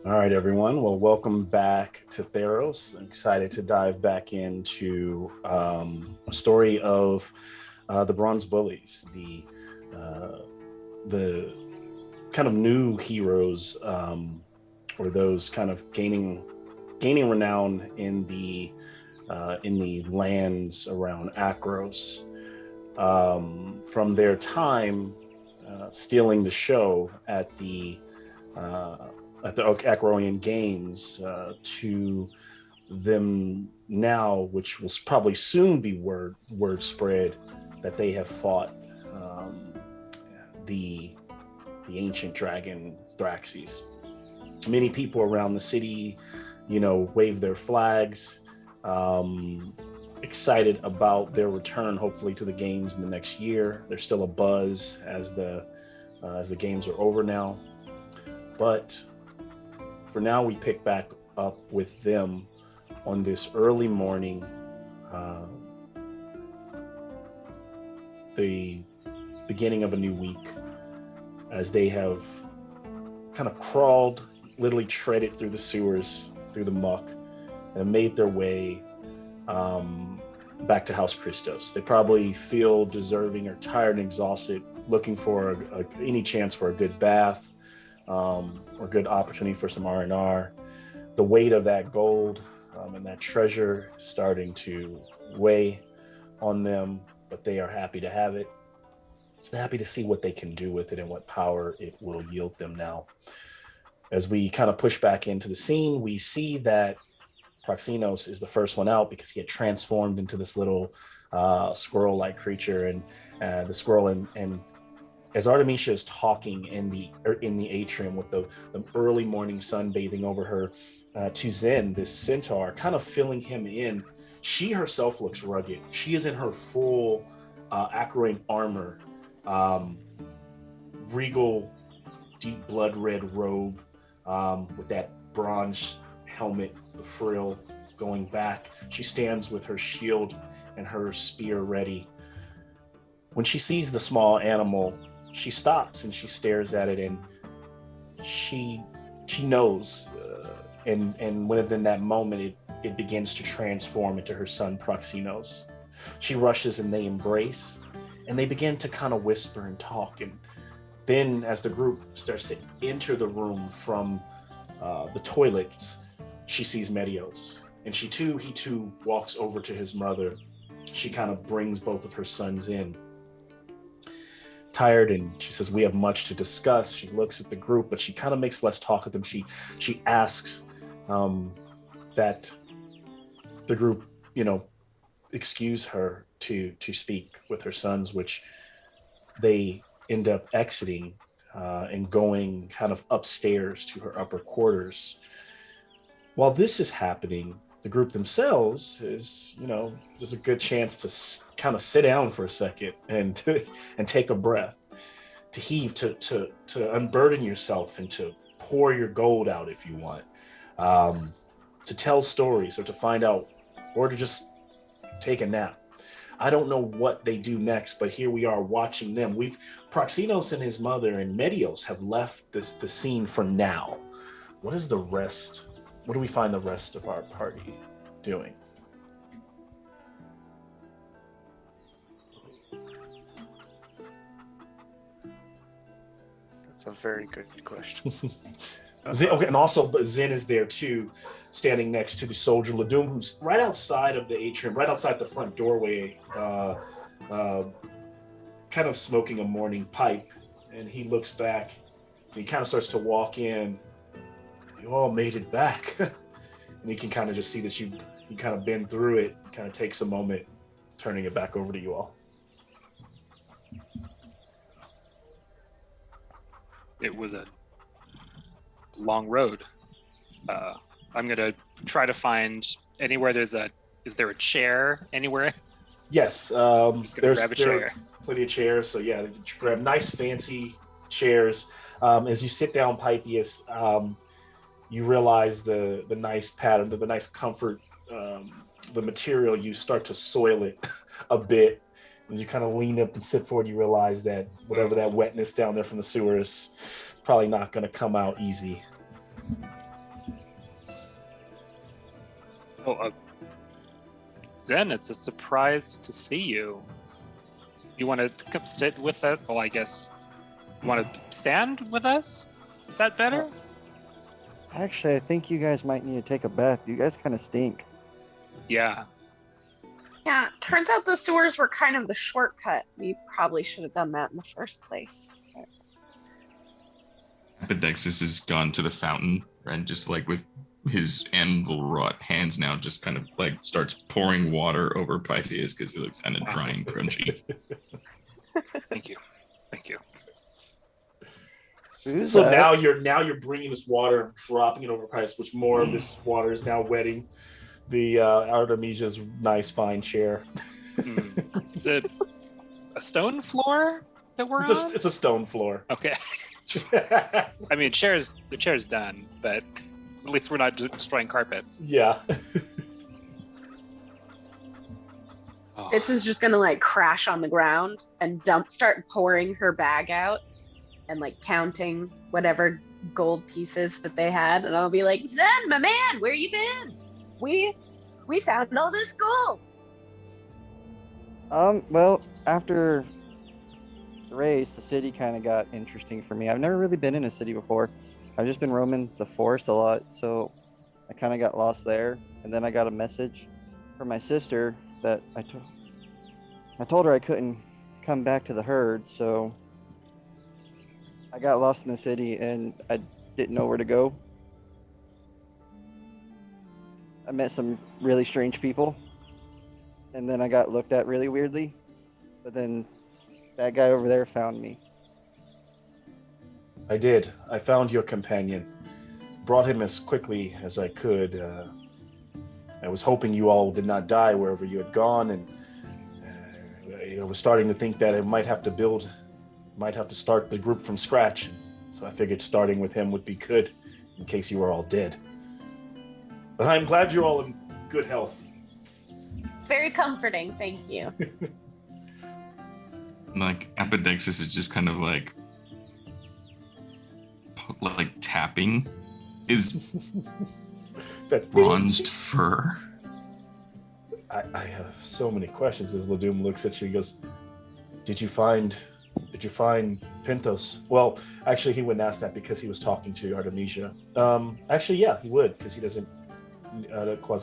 All right, everyone. Well, welcome back to THEROS. I'm excited to dive back into a story of the Bronze Bullies, the kind of new heroes, or those kind of gaining renown in the lands around Akros, from their time stealing the show uh, at the Acroian Games, to them now, which will probably soon be word spread that they have fought um, the the ancient dragon Thraxes. Many people around the city, wave their flags, um, excited about their return, hopefully to the games in the next year. There's still a buzz as the games are over now, but for now, we pick back up with them on this early morning, uh, the beginning of a new week, as they have kind of crawled, literally treaded through the sewers, through the muck, and made their way back to House Christos. They probably feel deserving or tired and exhausted, looking for any chance for a good bath, or good opportunity for some R&R. The weight of that gold and that treasure starting to weigh on them, but they are happy to have it. Happy to see what they can do with it and what power it will yield them now. As we kind of push back into the scene, we see that Proxinos is the first one out because he had transformed into this little squirrel-like creature, and the squirrel and as Artemisia is talking in the atrium with the early morning sun bathing over her, to Zen, this centaur, kind of filling him in. She herself looks rugged. She is in her full Acroane armor, um, regal, deep blood red robe, with that bronze helmet, the frill going back. She stands with her shield and her spear ready. When she sees the small animal, she stops and she stares at it, and she knows, and within that moment, it begins to transform into her son Proxinos. She rushes and they embrace, and they begin to kind of whisper and talk. And then, as the group starts to enter the room from the toilets, she sees Medios, and he too walks over to his mother. She kind of brings both of her sons in, tired, and she says, "We have much to discuss." She looks at the group, but she kind of makes less talk of them. She asks that the group, excuse her to speak with her sons, which they end up exiting, and going kind of upstairs to her upper quarters. While this is happening, the group themselves is, there's a good chance to kind of sit down for a second and and take a breath, to heave, to unburden yourself, and to pour your gold out if you want, to tell stories, or to find out, or to just take a nap. I don't know what they do next, but here we are watching them. Proxinos and his mother and Medios have left the scene for now. What is the rest? What do we find the rest of our party doing? That's a very good question. Zen, okay, and also, but Zen is there too, standing next to the soldier Ladum, who's right outside of the atrium, right outside the front doorway, uh, kind of smoking a morning pipe. And he looks back, and he kind of starts to walk in. You all made it back. And he can kind of just see that you kind of been through it. Kind of takes a moment, turning it back over to you all. It was a long road. I'm gonna try to find anywhere is there a chair anywhere? Yes, I'm just gonna grab a there chair. are plenty of chairs. So yeah, grab nice fancy chairs. As you sit down, Pythias, you realize the nice pattern, the nice comfort, the material. You start to soil it a bit. As you kind of lean up and sit forward, you realize that whatever that wetness down there from the sewers is probably not going to come out easy. Zen, it's a surprise to see you. You want to come sit with us? Well, I guess you want to stand with us? Is that better? Actually, I think you guys might need to take a bath. You guys kind of stink. Yeah. Yeah, turns out the sewers were kind of the shortcut. We probably should have done that in the first place. Apodexis has gone to the fountain and just like with his anvil wrought hands now just kind of like starts pouring water over Pythias because he looks kind of dry and crunchy. Thank you. Thank you. Who's So that? now you're bringing this water, dropping it over Price, which more of this water is now wetting the Artemisia's nice fine chair. Is it a stone floor that we're on? It's a stone floor. Okay. I mean, the chair's done, but at least we're not destroying carpets. Yeah. Oh. Fitz is just gonna like crash on the ground and start pouring her bag out and like counting whatever gold pieces that they had, and I'll be like, Zen, my man, where you been? We found all this gold. Well, after the race, the city kind of got interesting for me. I've never really been in a city before. I've just been roaming the forest a lot, so I kind of got lost there. And then I got a message from my sister that I told her I couldn't come back to the herd, so I got lost in the city and I didn't know where to go. I met some really strange people, and then I got looked at really weirdly, but then that guy over there found me. I did. I found your companion. Brought him as quickly as I could. I was hoping you all did not die wherever you had gone, and I was starting to think that I might have to start the group from scratch. So I figured starting with him would be good in case you were all dead. But I'm glad you're all in good health. Very comforting, thank you. Like Apodexis is just kind of like tapping his That bronzed fur. I have so many questions as Ladum looks at you. He goes, Did you find Pentos? Well, actually, he wouldn't ask that because he was talking to Artemisia. Actually, yeah, he would, because he doesn't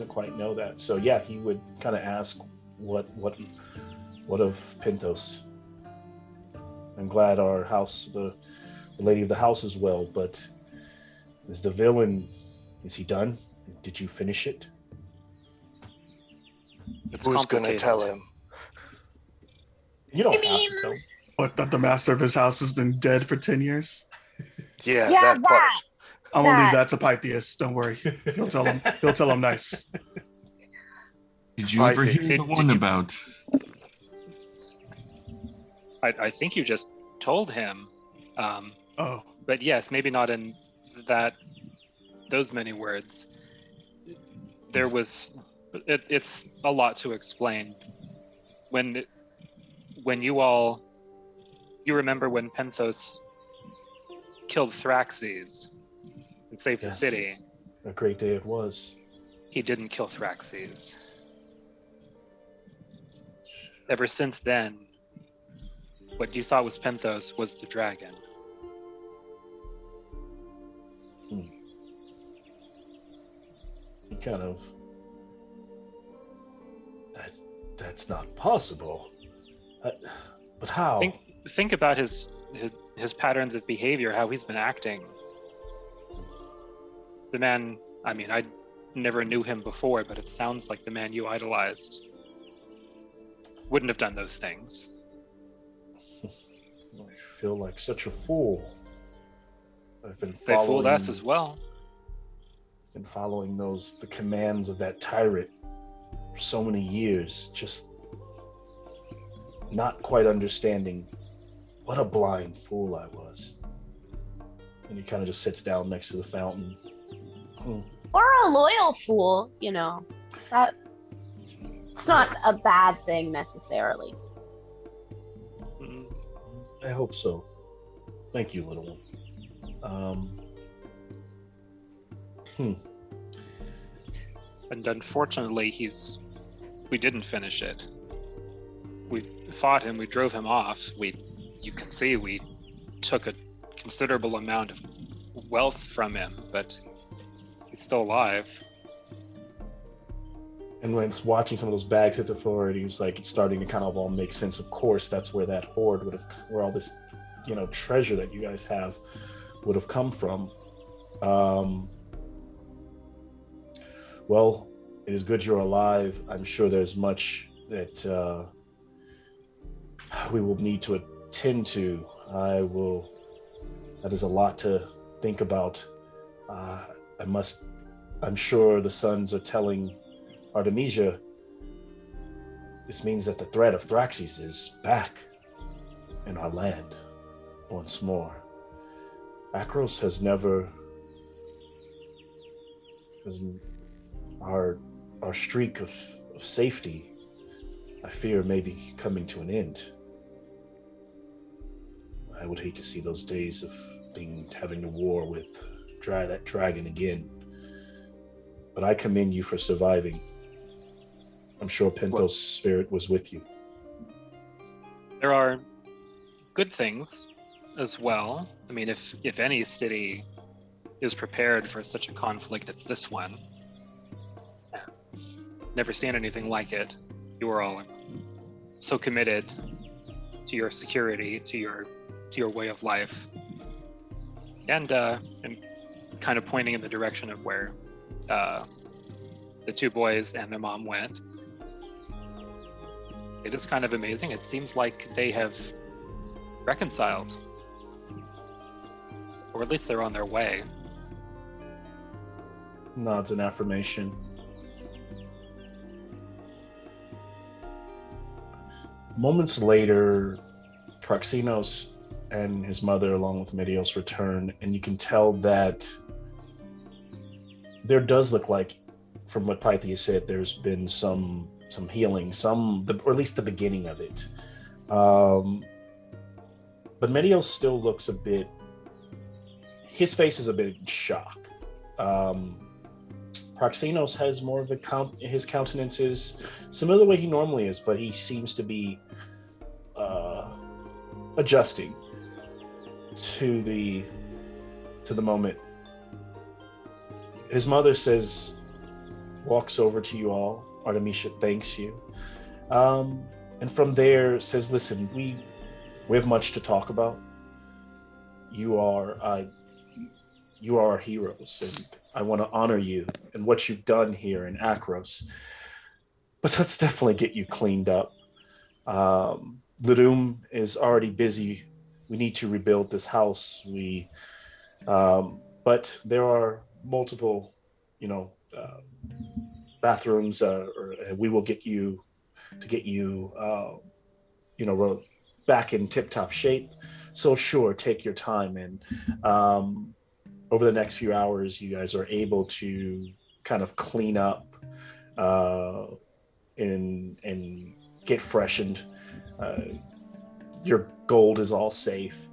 quite know that. So yeah, he would kind of ask what of Pentos. I'm glad our house, the lady of the house, is well, but is the villain? Is he done? Did you finish it? It's Who's gonna complicated. tell him? You don't I have mean- to tell. What, that the master of his house has been dead for 10 years? Yeah, Yeah, that part. I'm gonna leave That- that to Pythias. Don't worry. He'll tell him. He'll tell him nice. Did you ever hear Pythias. the one about I think you just told him. Oh, But yes, maybe not in those many words. There was, it's a lot to explain. When you remember when Penthos killed Thraxes and saved the Yes. city. A great day it was. He didn't kill Thraxes. Ever since then, what you thought was Penthos was the dragon. He kind of. That's not possible. But how? Think about his patterns of behavior, how he's been acting. The man, I mean, I never knew him before, but it sounds like the man you idolized wouldn't have done those things. I feel like such a fool. I've been They following. fooled us as well. Been following the commands of that tyrant for so many years, just not quite understanding what a blind fool I was. And he kind of just sits down next to the fountain. Or a loyal fool, you know. That it's not a bad thing necessarily. Mm, I hope so. Thank you, little one. And unfortunately, we didn't finish it. We fought him, we drove him off. You can see we took a considerable amount of wealth from him, but he's still alive. And when it's watching some of those bags hit the floor, and he was like, it's starting to kind of all make sense. Of course, that's where that hoard where all this, treasure that you guys have would have come from. Well, it is good you're alive. I'm sure there's much that we will need to attend to. That is a lot to think about. I'm sure the sons are telling Artemisia, this means that the threat of Thraxes is back in our land once more. Akros our streak of safety, I fear, may be coming to an end. I would hate to see those days of having to war with that dragon again. But I commend you for surviving. I'm sure Pentos' spirit was with you. There are good things as well. I mean, if any city is prepared for such a conflict as this one, never seen anything like it. You are all so committed to your security, to your way of life, and kind of pointing in the direction of where the two boys and their mom went. It is kind of amazing. It seems like they have reconciled, or at least they're on their way. Nods in affirmation. Moments later, Proxinos and his mother, along with Medios, return, and you can tell that there does look like, from what Pythia said, there's been some healing, or at least the beginning of it. But Medios still looks a bit. His face is a bit in shock. Proxinos has more of his countenance is similar to the way he normally is, but he seems to be adjusting to the moment. His mother walks over to you all. Artemisia thanks you, and from there says, "Listen, we have much to talk about. You are our heroes, and I want to honor you and what you've done here in Akros. But let's definitely get you cleaned up. Ladum is already busy. We need to rebuild this house. But there are multiple, bathrooms, we will get you back in tip-top shape. So sure, take your time, and over the next few hours, you guys are able to kind of clean up and get freshened. Your gold is all safe.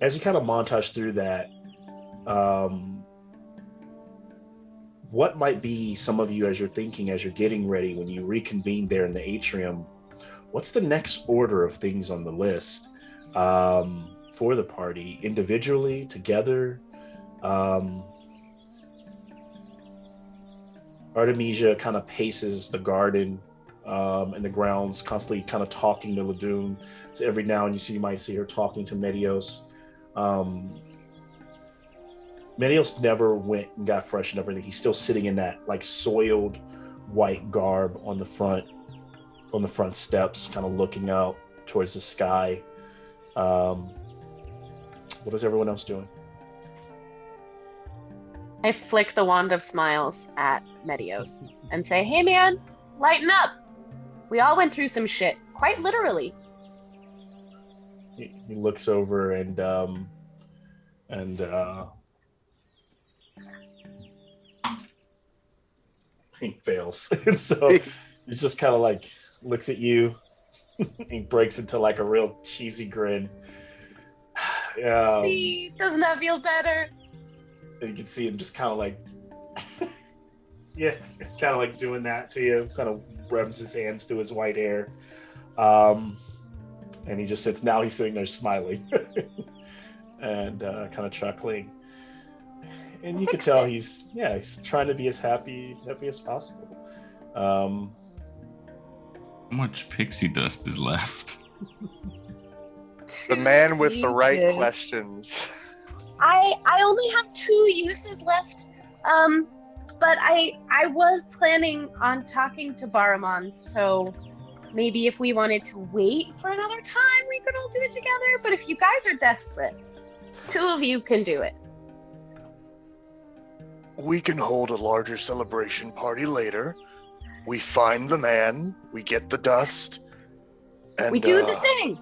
As you kind of montage through that, what might be some of you, as you're getting ready, when you reconvene there in the atrium, what's the next order of things on the list for the party, individually, together? Artemisia kind of paces the garden and the grounds, constantly kind of talking to Ladum. So every now and you might see her talking to Medios. Medios never went and got freshened up or anything. He's still sitting in that like soiled white garb on the front steps, kind of looking out towards the sky. What is everyone else doing? I flick the wand of smiles at Medios and say, "Hey man, lighten up. We all went through some shit, quite literally." He looks over and he fails. And so he just kind of like looks at you. He breaks into like a real cheesy grin. See, doesn't that feel better? And you can see him just kind of like Yeah, kind of like doing that to you. Kind of rubs his hands through his white hair. And he just sits. Now he's sitting there smiling and kind of chuckling. And you could tell he's trying to be as happy as possible. How much pixie dust is left? The man with the right Jesus. questions. I only have 2 uses left. But I was planning on talking to Baramon, so maybe if we wanted to wait for another time, we could all do it together. But if you guys are desperate, 2 of you can do it. We can hold a larger celebration party later. We find the man, we get the dust, and We do the thing.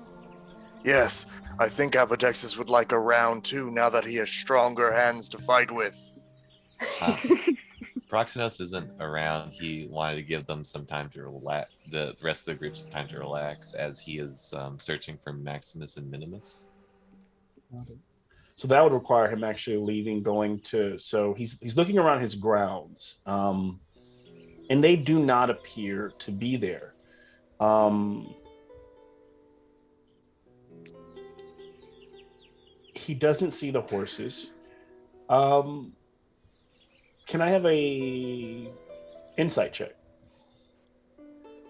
Yes, I think Apodexis would like a round 2 now that he has stronger hands to fight with. Proxenos isn't around. He wanted to give them some time to relax, the rest of the group some time to relax, as he is searching for Maximus and Minimus. So that would require him actually leaving, going to. So he's looking around his grounds, and they do not appear to be there. He doesn't see the horses. Can I have a insight check?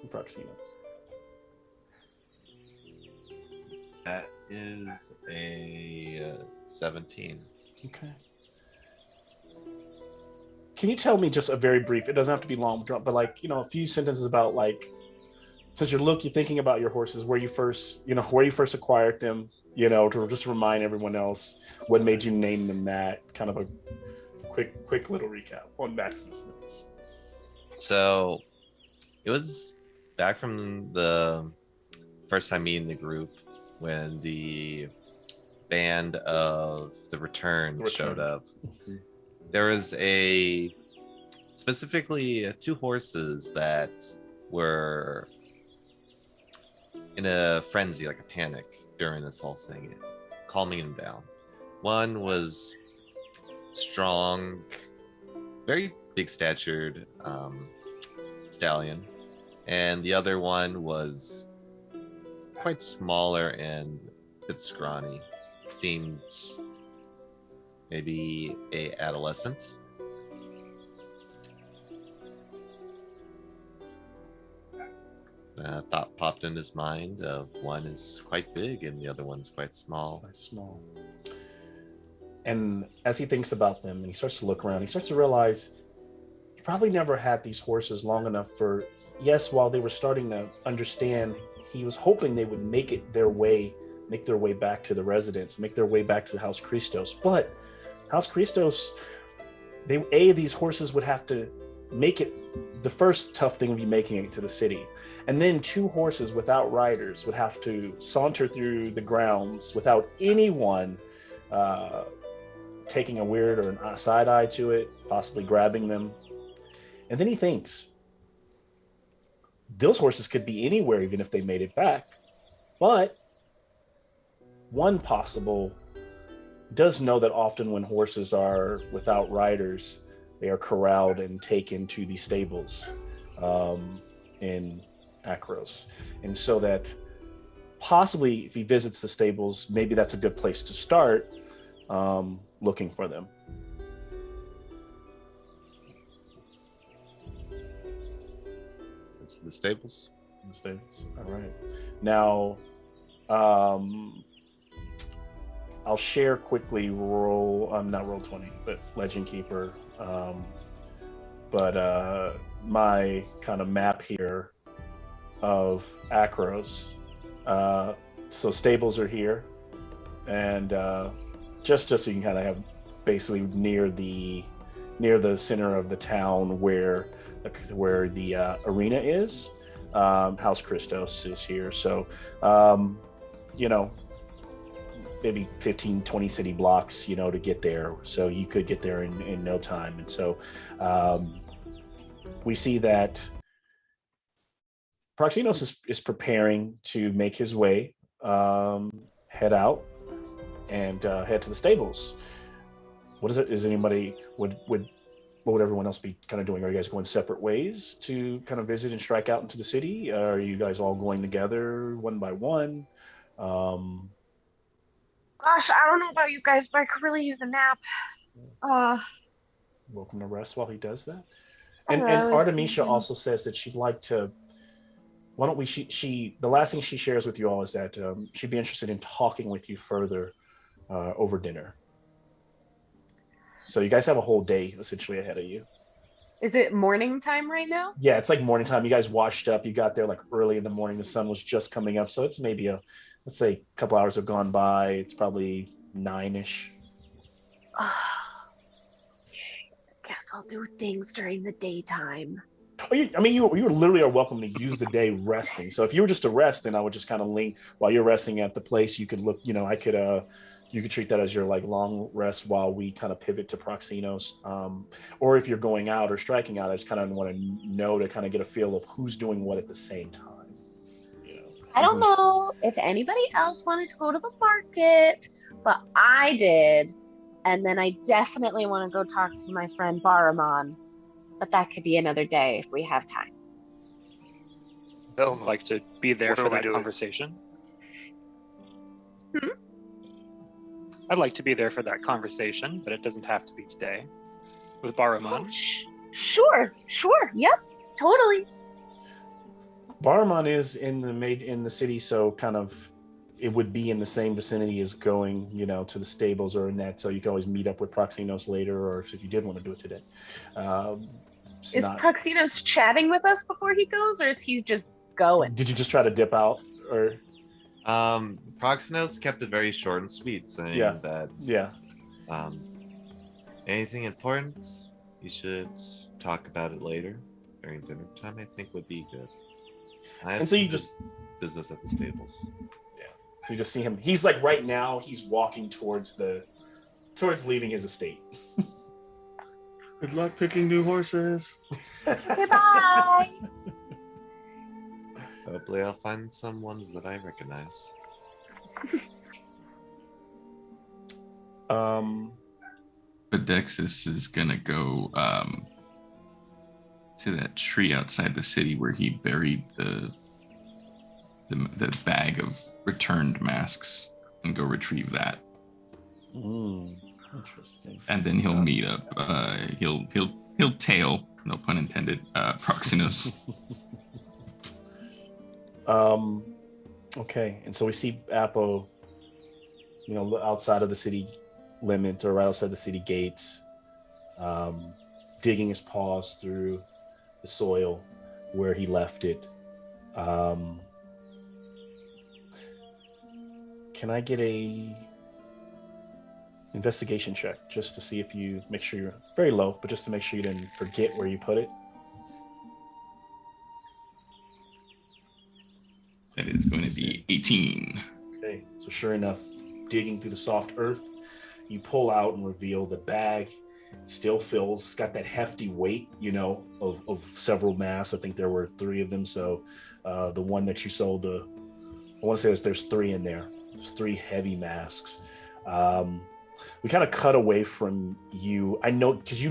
Proxima. That is a 17. Okay. Can you tell me just a very brief, it doesn't have to be long, but like, a few sentences about like, since you're thinking about your horses, where you first acquired them, to just remind everyone else what made you name them that, kind of a quick little recap on Maximus. So it was back from the first time meeting the group when the band of the Return showed up. There was specifically 2 horses that were in a frenzy, like a panic during this whole thing, calming them down. One was strong, very big statured stallion, and the other one was quite smaller and a bit scrawny. Seemed maybe a adolescent. Thought popped in his mind of one is quite big and the other one's quite small. Quite small. And as he thinks about them and he starts to look around, he starts to realize he probably never had these horses long enough for, yes, while they were starting to understand, he was hoping they would make their way back to the residence, make their way back to House Christos. But House Christos, these horses would have to make it. The first tough thing would be making it to the city. And then 2 horses without riders would have to saunter through the grounds without anyone taking a weird or a side eye to it, possibly grabbing them. And then he thinks, those horses could be anywhere even if they made it back. But one possible does know that often when horses are without riders, they are corralled and taken to the stables in Akros. And so that possibly if he visits the stables, maybe that's a good place to start looking for them. It's the stables. The stables. All right. Now, I'll share quickly not roll 20, but Legend Keeper. But my kind of map here of Akros. So stables are here, and just so you can kind of have basically near the center of the town where the arena is. House Christos is here, so maybe 15, 20 city blocks, to get there. So you could get there in no time. And so we see that Proxenos is preparing to make his way, head out and head to the stables. What is it? Is anybody would what would everyone else be kind of doing? Are you guys going separate ways to kind of visit and strike out into the city? Are you guys all going together one by one? Um, Gosh, I don't know about you guys, but I could really use a nap. Uh, Welcome to rest while he does that. I don't know, And I was Artemisia thinking. also says that she'd like to. Why don't we? She the last thing she shares with you all is that she'd be interested in talking with you further over dinner. So you guys have a whole day essentially ahead of you. Is it morning time right now? Yeah, it's like morning time. You guys washed up. You got there like early in the morning. The sun was just coming up, so it's maybe let's say, a couple hours have gone by. It's probably 9ish. Guess I'll do things during the daytime. Oh, you literally are welcome to use the day resting. So if you were just to rest, then I would just kind of link while you're resting at the place. You could look, I could, you could treat that as your like long rest while we kind of pivot to Proxinos. Or if you're going out or striking out, I just kind of want to know to kind of get a feel of who's doing what at the same time. I don't know if anybody else wanted to go to the market, but I did. And then I definitely want to go talk to my friend Baramon. But that could be another day if we have time. Velma, I'd like to be there what for are we that doing? conversation. Hmm? I'd like to be there for that conversation, but it doesn't have to be today. With Oh, Baruman. sure. Yep, totally. Baramon is in the city, so kind of it would be in the same vicinity as going, to the stables or in that. So you can always meet up with Proxinos later, or if you did want to do it today. It's Is not. Proxinos chatting with us before he goes, or is he just going? Did you just try to dip out, or? Proxinos kept it very short and sweet, saying Yeah. that Yeah. anything important, you should talk about it later during dinner time. I think would be good. I have And so you some just business at the stables. So you just see him. He's like right now. He's walking towards leaving his estate. Good luck picking new horses. Goodbye. Hopefully, I'll find some ones that I recognize. But Dexis is gonna go to that tree outside the city where he buried the bag of returned masks and go retrieve that. Interesting. And then he'll meet up. He'll tail, no pun intended, Proxinos. Okay, and so we see Apo, outside of the city limit or right outside the city gates, digging his paws through the soil where he left it. Can I get a investigation check just to see if you make sure you're very low, but just to make sure you didn't forget where you put it? That is going to be 18. Okay, so sure enough, digging through the soft earth, you pull out and reveal the bag. It still fills. It's got that hefty weight, of several masks. I think there were 3 of them. So the one that you sold, I want to say there's 3 in there. There's 3 heavy masks. We kind of cut away from you. I know, because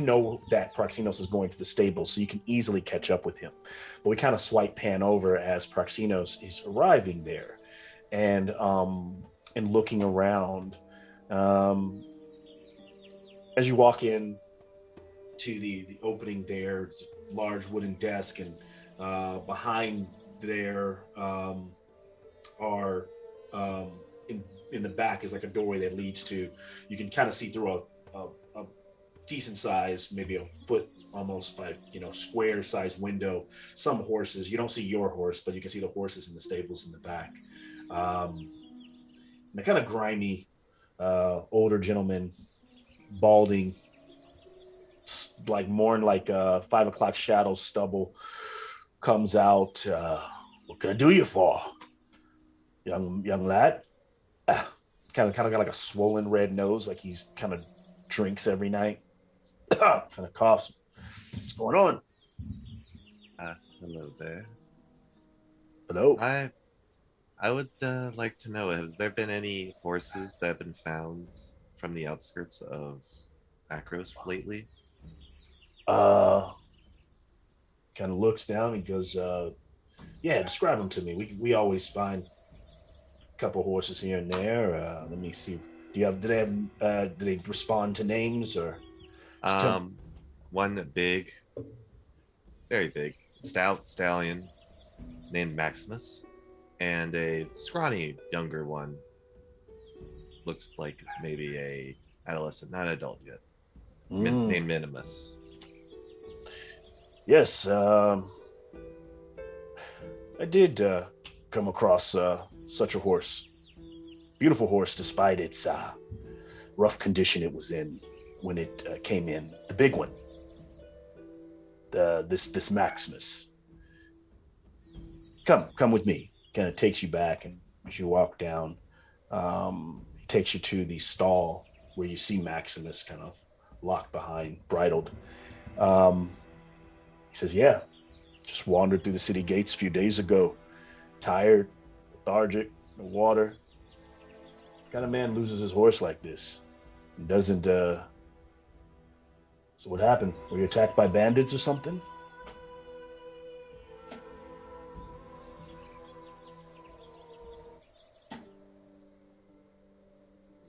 that Proxinos is going to the stable, so you can easily catch up with him. But we kind of swipe pan over as Proxinos is arriving there, and looking around. As you walk in to the opening there, it's a large wooden desk, and behind there are in the back is like a doorway that leads to, you can kind of see through a decent size, maybe a foot almost by, square size window, some horses. You don't see your horse, but you can see the horses in the stables in the back. And a kind of grimy, older gentleman, balding, like more like 5 o'clock shadow stubble, comes out. What can I do you for, young lad? Kind of got like a swollen red nose, like he's kind of drinks every night. Kind of coughs. What's going on? Hello there. Hello. I would like to know, has there been any horses that have been found from the outskirts of Akros lately? Uh, kind of looks down. He goes, "Yeah, describe them to me. We always find a couple horses here and there. Let me see. Do they have? Do they respond to names or? Just tell, One big, very big, stout stallion named Maximus, and a scrawny younger one. Looks like maybe a adolescent, not adult yet. Named Minimus. Yes, I did come across such a horse. Beautiful horse, despite its rough condition it was in when it came in. The big one, this Maximus. Come with me. Kind of takes you back, and as you walk down, he takes you to the stall where you see Maximus kind of locked behind, bridled. He says, "Yeah, just wandered through the city gates a few days ago. Tired, lethargic, no water. What kind of man loses his horse like this? And doesn't, So what happened? Were you attacked by bandits or something?"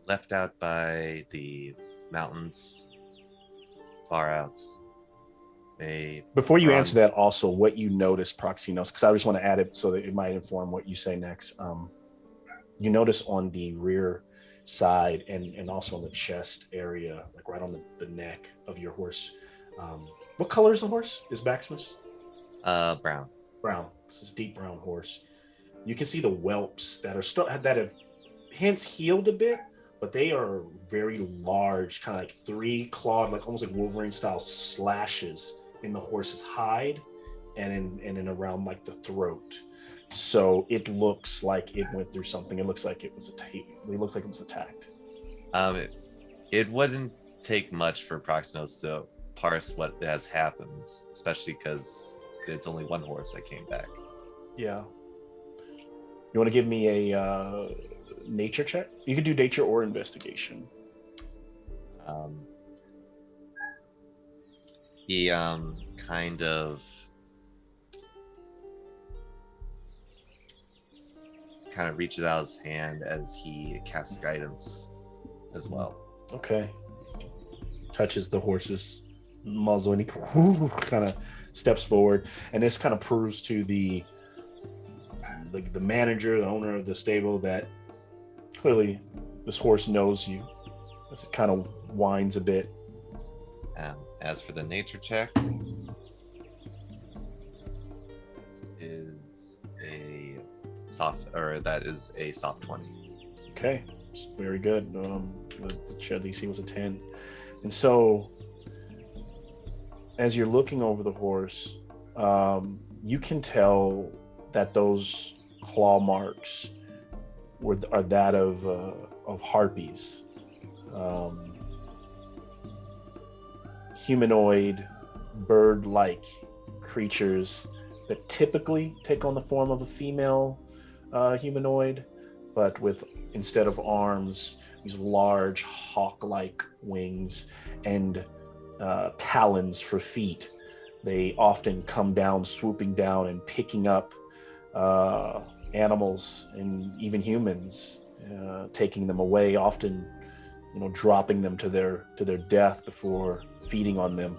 Left out by the mountains, far out. Before you answer that, also what you notice, Proxinos, because I just want to add it so that it might inform what you say next. You notice on the rear side and also on the chest area, like right on the neck of your horse. What color is the horse? Is Maximus? Brown. Brown. This is a deep brown horse. You can see the whelps that are still that have hence healed a bit, but they are very large, kind of like 3-clawed, like almost like Wolverine style slashes in the horse's hide and in around like the throat. So it looks like it went through something. It looks like it was attacked. It wouldn't take much for Proxynos to parse what has happened, especially because it's only one horse that came back. Yeah. You want to give me a nature check? You could do nature or investigation. He kind of reaches out his hand as he casts guidance as well. Okay. Touches the horse's muzzle and he kind of steps forward, and this kind of proves to the manager, the owner of the stable, that clearly this horse knows you, as it kind of whines a bit. As for the nature check, is a soft 20. Okay, very good. The shed DC was a 10, and so as you're looking over the horse, you can tell that those claw marks are that of harpies. Humanoid, bird-like creatures that typically take on the form of a female humanoid, but with, instead of arms, these large hawk-like wings and talons for feet. They often come down, swooping down and picking up animals and even humans, taking them away, often dropping them to their death before feeding on them.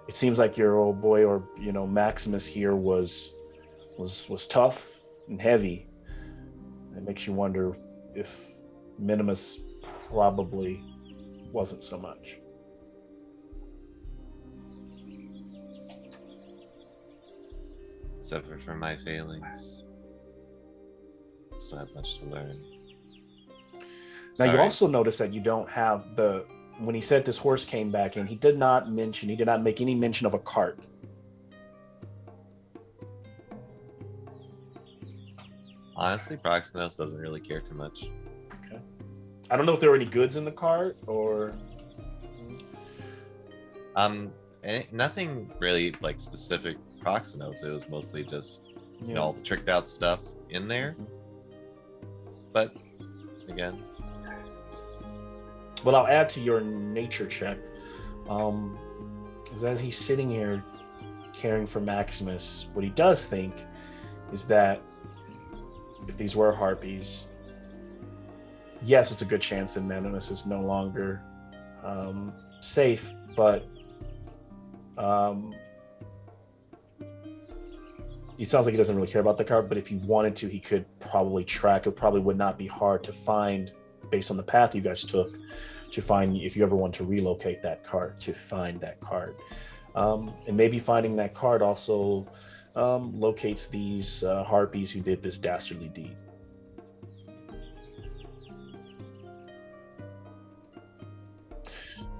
It seems like your old boy, or Maximus here, was tough and heavy. It makes you wonder if Minimus probably wasn't so much. Suffer from my failings. Still have much to learn. Now, you Sorry. also notice that you don't have when he said this horse came back in, he did not make any mention of a cart. Honestly, Proximus doesn't really care too much. Okay. I don't know if there were any goods in the cart or... Nothing really like specific Proximus. It was mostly just all the tricked out stuff in there. But again, well, I'll add to your nature check. is as he's sitting here caring for Maximus, what he does think is that if these were harpies, yes, it's a good chance that Minimus is no longer safe, but he sounds like he doesn't really care about the card, but if he wanted to, he could probably track. It probably would not be hard to find, based on the path you guys took, to find if you ever want to relocate that card, to find that card. And maybe finding that card also locates these harpies who did this dastardly deed.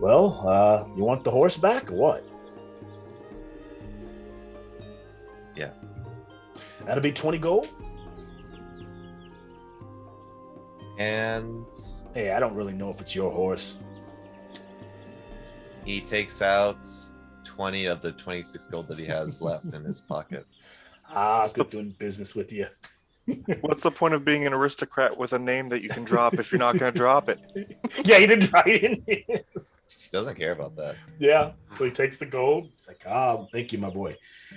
Well, you want the horse back or what? Yeah. That'll be 20 gold. And Hey, I don't really know if it's your horse. he takes out 20 of the 26 gold that he has left in his pocket. Good doing business with you. What's the point of being an aristocrat with a name that you can drop if you're not going to drop it? Yeah, he didn't write it in. He doesn't care about that. Yeah, so he takes the gold. He's like, thank you, my boy.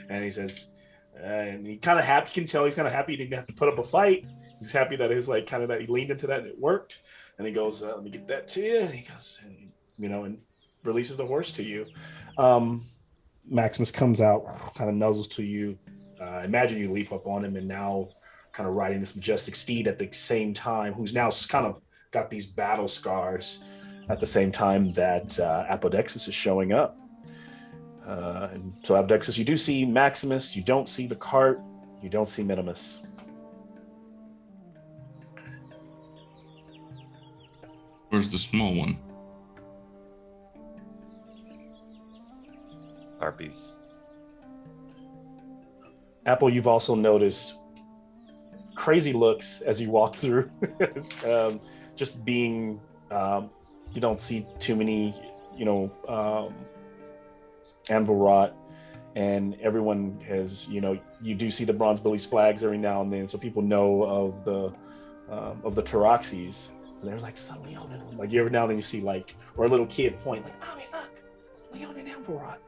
And he says, and he kind of happy. You can tell he's kind of happy he didn't have to put up a fight. He's happy that his like kind of that he leaned into that and it worked. And he goes, let me get that to you. And he goes, and releases the horse to you. Maximus comes out, kind of nuzzles to you. Imagine you leap up on him and now kind of riding this majestic steed at the same time, who's now kind of got these battle scars at the same time that Apodexus is showing up. And so Apodexus, you do see Maximus, you don't see the cart, you don't see Minimus. Where's the small one? Harpies. Apple, you've also noticed crazy looks as you walk through. Just being, you don't see too many, anvil rot, and everyone has, you do see the Bronze Bullies flags every now and then, so people know of the Teroxes. And they're like, son, Leon, and like every now and then you see like, or a little kid point like, Mommy, look, Leon and anvil rot,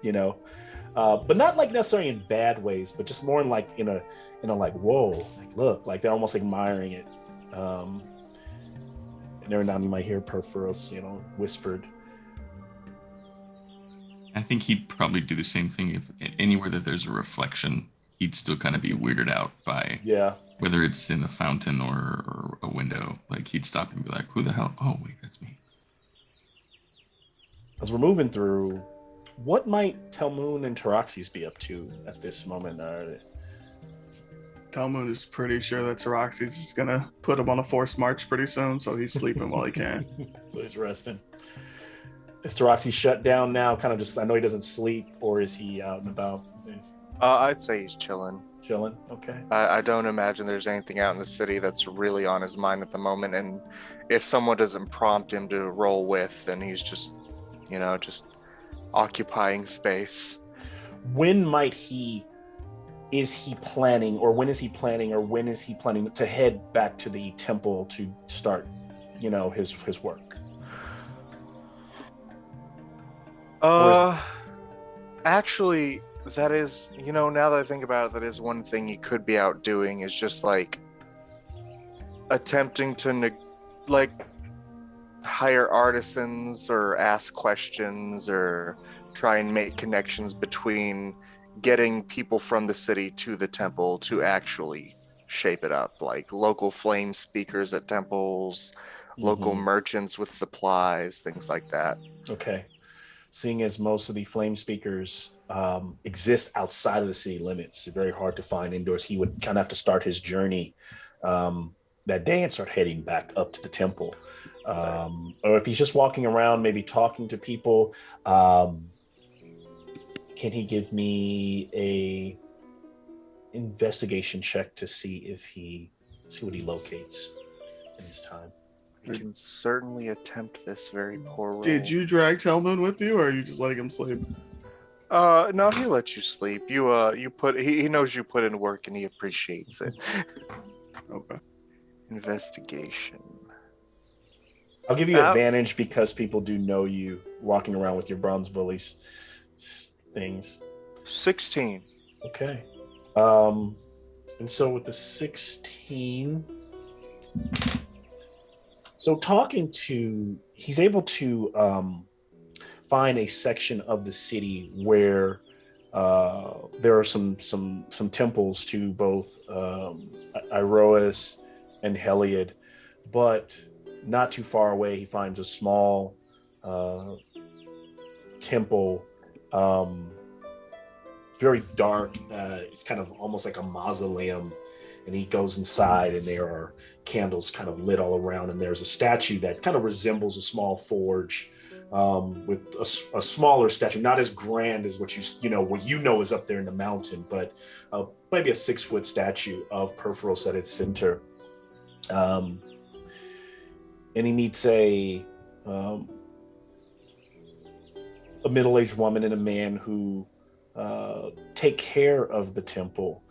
but not like necessarily in bad ways, but just more in like in a like, whoa, like look, like they're almost admiring it. And every now and then you might hear Perforos, whispered. I think he'd probably do the same thing if anywhere that there's a reflection, he'd still kind of be weirded out by whether it's in a fountain or a window. Like he'd stop and be like, who the hell? Oh, wait, that's me. As we're moving through, what might Telmoon and Teroxes be up to at this moment? Telmoon is pretty sure that Teroxes is going to put him on a forced march pretty soon, so he's sleeping while he can. So he's resting. Is Teroxes shut down now? Kind of just, I know he doesn't sleep, or is he out and about? I'd say he's chilling. Chilling, okay. I don't imagine there's anything out in the city that's really on his mind at the moment. And if someone doesn't prompt him to roll with, then he's just, just occupying space. When might he, is he planning to head back to the temple to start, his work? Actually, that is, now that I think about it, that is one thing he could be out doing, is just like attempting to hire artisans or ask questions or try and make connections between getting people from the city to the temple to actually shape it up, like local flame speakers at temples, local merchants with supplies, things like that. Okay. Seeing as most of the flame speakers exist outside of the city limits, it's very hard to find indoors. He would kind of have to start his journey that day and start heading back up to the temple. Or if he's just walking around, maybe talking to people, can he give me a investigation check to see what he locates in his time? We can certainly attempt this very poor roll. Did you drag Telmoon with you, or are you just letting him sleep? No, he lets you sleep. He knows you put in work and he appreciates it. Okay. Investigation. I'll give you advantage because people do know you walking around with your bronze bullies. things. 16. Okay. And so with the 16, so he's able to find a section of the city where there are some temples to both Iroas and Heliod, but not too far away he finds a small temple, very dark. It's kind of almost like a mausoleum, and he goes inside and there are candles kind of lit all around, and there's a statue that kind of resembles a small forge, with a smaller statue, not as grand as what you know is up there in the mountain, but maybe a 6-foot statue of Perforos at its center. And he meets a middle-aged woman and a man who take care of the temple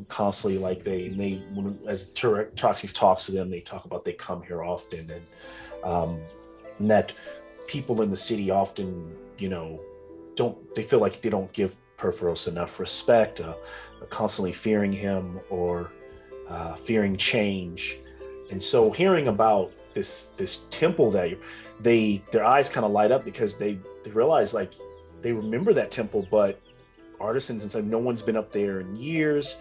constantly. Like as Troxys talks to them, they talk about they come here often, and that people in the city often, they feel like they don't give Perforos enough respect, constantly fearing him or fearing change. And so hearing about this temple, that their eyes kind of light up, because they realize, like, they remember that temple, but artisans and stuff, no one's been up there in years.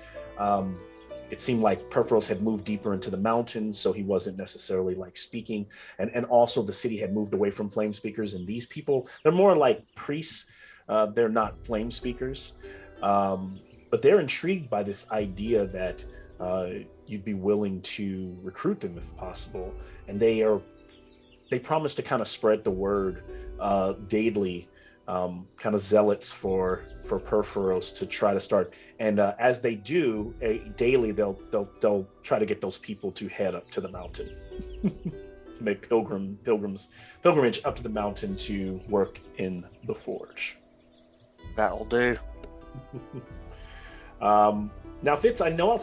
It seemed like Perforos had moved deeper into the mountains, so he wasn't necessarily like speaking. And also the city had moved away from flame speakers, and these people, they're more like priests. They're not flame speakers. But they're intrigued by this idea that you'd be willing to recruit them if possible. And they promise to kind of spread the word daily, kind of zealots for Perforos to try to start. And as they do daily, they'll try to get those people to head up to the mountain to make pilgrimage up to the mountain to work in the forge. That'll do. Now, Fitz, I know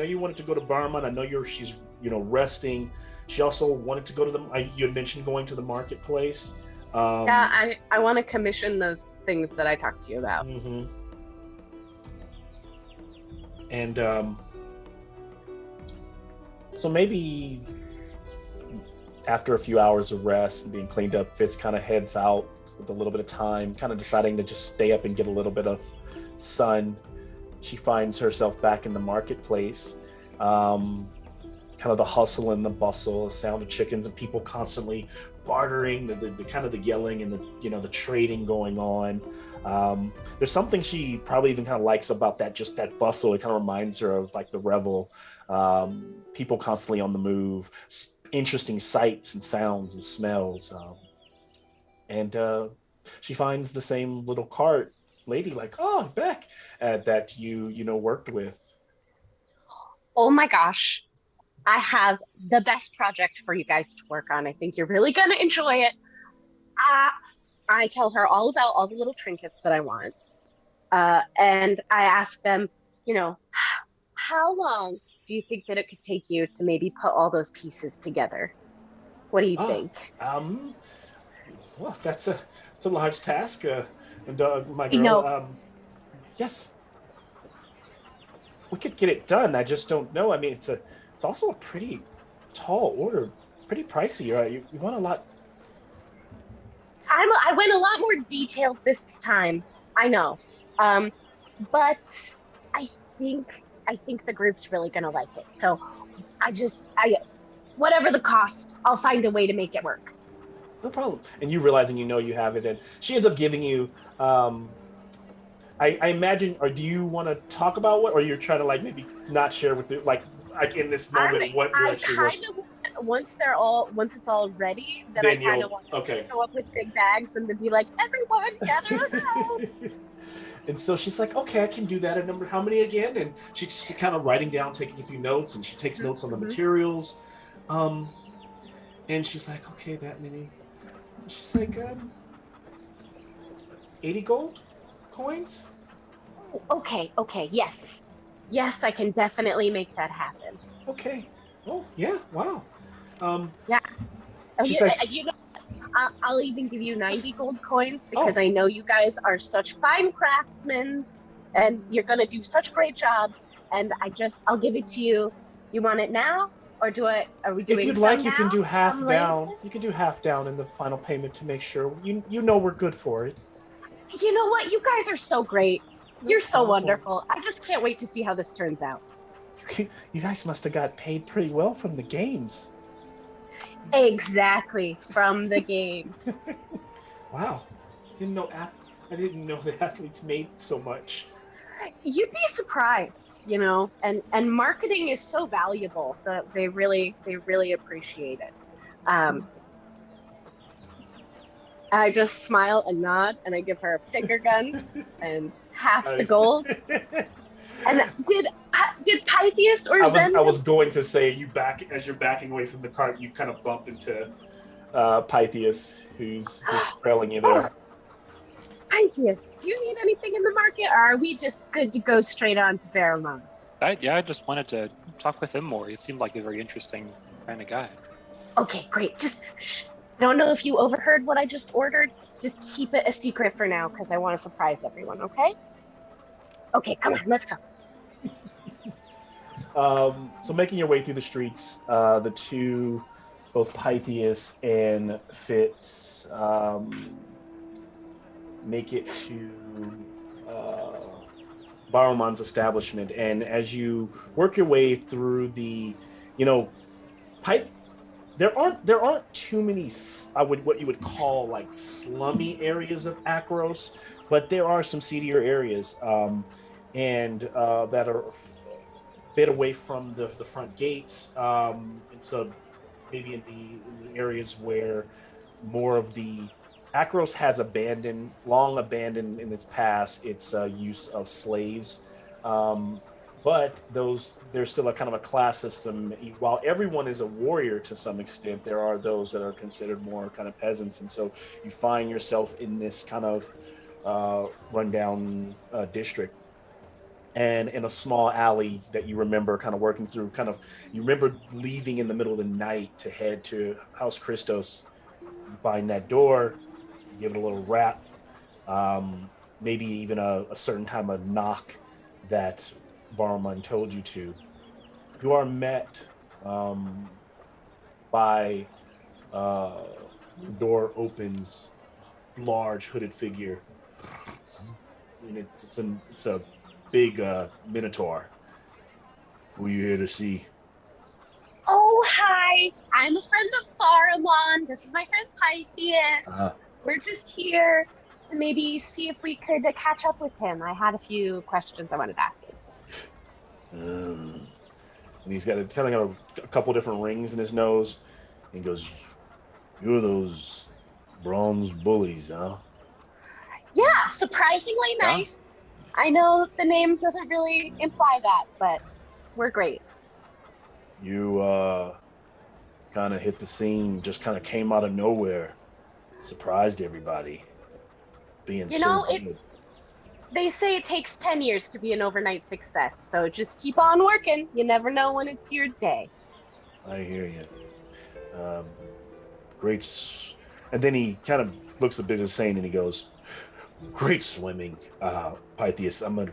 you wanted to go to Barman. I know she's resting. She also wanted to go to you had mentioned going to the marketplace. Yeah, I want to commission those things that I talked to you about. Mm-hmm. And so maybe after a few hours of rest and being cleaned up, Fitz kind of heads out with a little bit of time, kind of deciding to just stay up and get a little bit of sun. She finds herself back in the marketplace. Kind of the hustle and the bustle, the sound of chickens and people constantly bartering, the kind of the yelling and the trading going on. There's something she probably even kind of likes about that bustle. It kind of reminds her of like the revel, people constantly on the move, interesting sights and sounds and smells. And she finds the same little cart lady, like, oh, Beck, that you worked with. Oh my gosh. I have the best project for you guys to work on. I think you're really going to enjoy it. I tell her all about all the little trinkets that I want. And I ask them, how long do you think that it could take you to maybe put all those pieces together? What do you think? Well, it's a large task. My girl, yes, we could get it done. I just don't know. I mean, it's also a pretty tall order, pretty pricey. You want a lot. I went a lot more detailed this time. I know, but I think the group's really gonna like it. So whatever the cost, I'll find a way to make it work. No problem. And you realizing you have it, and she ends up giving you. I imagine, or do you want to talk about what, or you're trying to like maybe not share with the like in this moment what you're actually working? Once it's all ready, then I kind of want to show up with big bags and to be like, everyone gather around. And so she's like, okay, I can do that. And how many again? And she's kind of writing down, taking a few notes, and she takes notes on the materials. And she's like, okay, that many. She's like, 80 gold coins? Okay, yes. Yes, I can definitely make that happen. Okay. Oh, yeah, wow. Yeah. She's like, I'll even give you 90 gold coins because I know you guys are such fine craftsmen and you're going to do such a great job. And I'll give it to you. You want it now? Or are we doing If you'd some like, now, you can do half some later? down. You can do half down in the final payment to make sure you know we're good for it. You know what? You guys are so great. No You're so problem. wonderful. I just can't wait to see how this turns out. You guys must have got paid pretty well from the games. Exactly, from the games. Wow. I didn't know the athletes made so much. You'd be surprised, and marketing is so valuable that they really appreciate it. I just smile and nod, and I give her finger guns and half the gold. And did Pythias or Zen? I was going to say as you're backing away from the cart, you kind of bump into Pythias, who's trailing you there. Pythias, do you need anything in the market, or are we just good to go straight on to Baramon? I just wanted to talk with him more. He seemed like a very interesting kind of guy. Okay, great. Just shh. I don't know if you overheard what I just ordered. Just keep it a secret for now, because I want to surprise everyone, okay? Okay, come on, let's go. So making your way through the streets, the two, both Pythias and Fitz, make it to Baruman's establishment. And as you work your way through there aren't too many what you would call like slummy areas of Akros, but there are some seedier areas and that are a bit away from the front gates. And so maybe in the areas where more of the Akros has long abandoned in its past its use of slaves. But there's still a kind of a class system. While everyone is a warrior to some extent, there are those that are considered more kind of peasants. And so you find yourself in this kind of rundown district. And in a small alley that you remember kind of working through, you remember leaving in the middle of the night to head to House Christos. You find that door, you give it a little rap, maybe even a certain time of knock that Baruman told you to. You are met by the door opens, large hooded figure. And it's a big minotaur. Who are you here to see? Oh, hi. I'm a friend of Faramon. This is my friend Pythias. We're just here to maybe see if we could catch up with him. I had a few questions I wanted to ask him. And he's got a couple different rings in his nose. And he goes, "You're those bronze bullies, huh?" Yeah, surprisingly nice. I know the name doesn't really imply that, but we're great. You kind of hit the scene, just kind of came out of nowhere, surprised everybody. Being good. They say it takes 10 years to be an overnight success, so just keep on working. You never know when it's your day. I hear you. Great. And then he kind of looks a bit insane and he goes, "Great swimming, Pythias. I'm a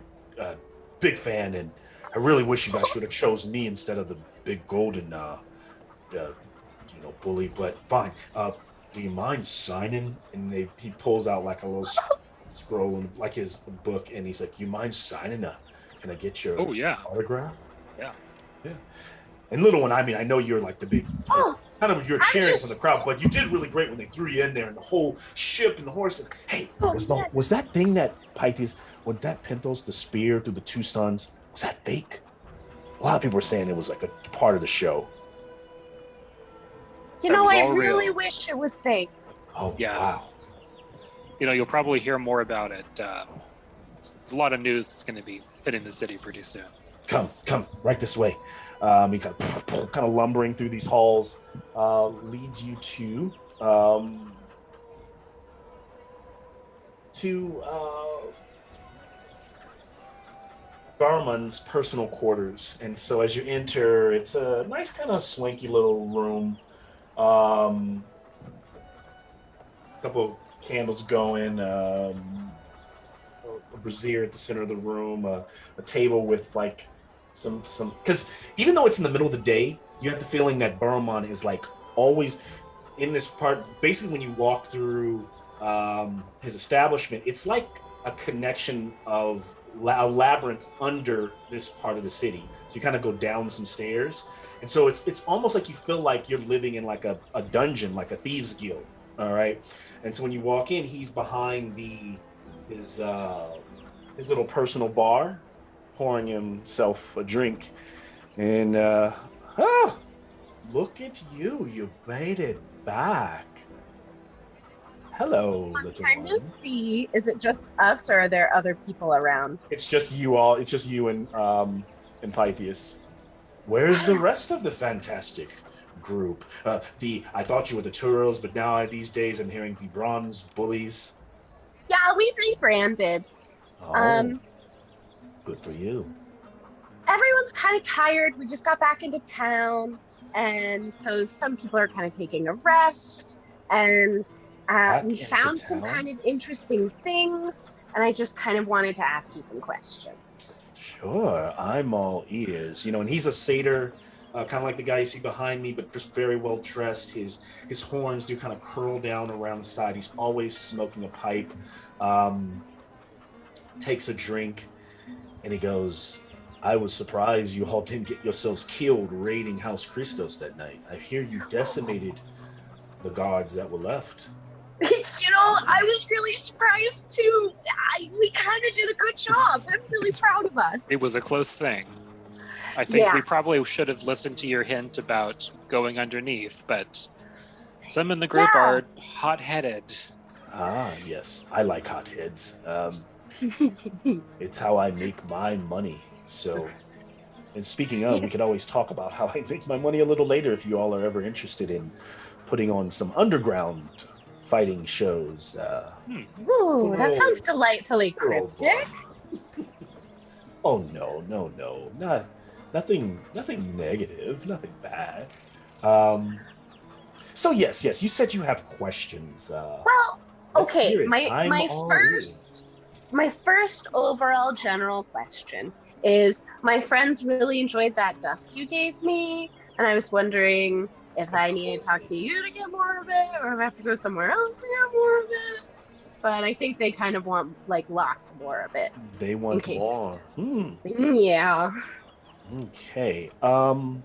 big fan, and I really wish you guys should have chosen me instead of the big golden, bully. But fine. Do you mind signing?" And he pulls out like a little scroll and like his book, and he's like, "You mind signing? Can I get your autograph?" Yeah. And little one, I mean, I know you're like the big, you're cheering for the crowd, but you did really great when they threw you in there and the whole ship and the horse. And, hey, was that thing that Pythias, was that Penthos, the spear through the two suns, was that fake? A lot of people were saying it was like a part of the show. I really wish it was fake. Oh, yeah. Wow. You'll probably hear more about it. There's a lot of news that's going to be hitting the city pretty soon. Come, right this way. He kind of lumbering through these halls, leads you to Baruman's personal quarters. And so as you enter, it's a nice kind of swanky little room. couple candles going, a brazier at the center of the room, a table with like some because even though it's in the middle of the day, you have the feeling that Burman is like always in this part. Basically, when you walk through his establishment, it's like a connection of a labyrinth under this part of the city. So you kind of go down some stairs, and so it's almost like you feel like you're living in like a dungeon, like a thieves guild. All right, and so when you walk in, he's behind his little personal bar, pouring himself a drink, and look at you! You made it back. Hello, little Time one. to see. Is it just us, or are there other people around? It's just you all. It's just you and Pythias. Where's the rest of the fantastic group? I thought you were the THEROS, but now these days I'm hearing the Bronze Bullies. Yeah, we've rebranded. Oh, good for you. Everyone's kind of tired. We just got back into town, and so some people are kind of taking a rest. And we found some kind of interesting things, and I just kind of wanted to ask you some questions. Sure, I'm all ears. And he's a satyr, kind of like the guy you see behind me, but just very well dressed. His horns do kind of curl down around the side. He's always smoking a pipe. Takes a drink, and he goes, I was surprised you all didn't get yourselves killed raiding House Christos that night. I hear you decimated the guards that were left. I was really surprised too. We kind of did a good job. I'm really proud of us. It was a close thing. I think we probably should have listened to your hint about going underneath, but some in the group are hot-headed. Ah, yes. I like hotheads. It's how I make my money. So, and speaking of, we could always talk about how I make my money a little later if you all are ever interested in putting on some underground fighting shows. Ooh, that sounds delightfully cryptic. Oh, no. Nothing negative, nothing bad. So yes, you said you have questions. Well, okay, my first overall general question is, my friends really enjoyed that dust you gave me, and I was wondering if I need to talk to you to get more of it, or if I have to go somewhere else to get more of it. But I think they kind of want like lots more of it. They want more. Yeah. Okay. About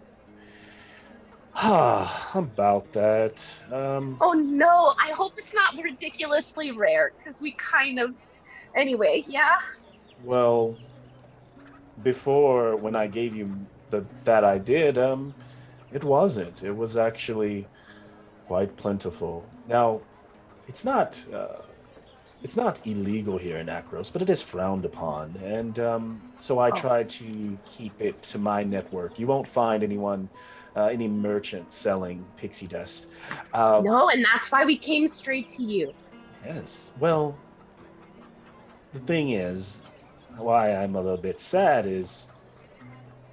that. Oh no, I hope it's not ridiculously rare, because we kind of. Anyway, yeah. Well, before, when I gave you that I did, it wasn't. It was actually quite plentiful. Now, it's not illegal here in Akros, but it is frowned upon, and so I try to keep it to my network. You won't find any merchant selling pixie dust. No, and that's why we came straight to you. Yes. Well, the thing is, why I'm a little bit sad is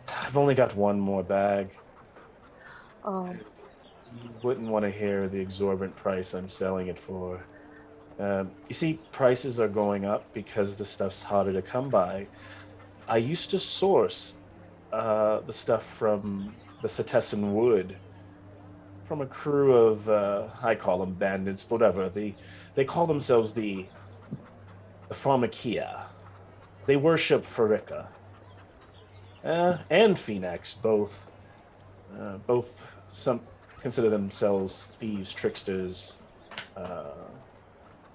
I've only got one more bag. Oh. You wouldn't want to hear the exorbitant price I'm selling it for. You see, prices are going up because the stuff's harder to come by. I used to source the stuff from the Setessan Wood from a crew of, I call them bandits, whatever. They call themselves the Pharmakia. They worship Farika and Phoenix, both. Some consider themselves thieves, tricksters,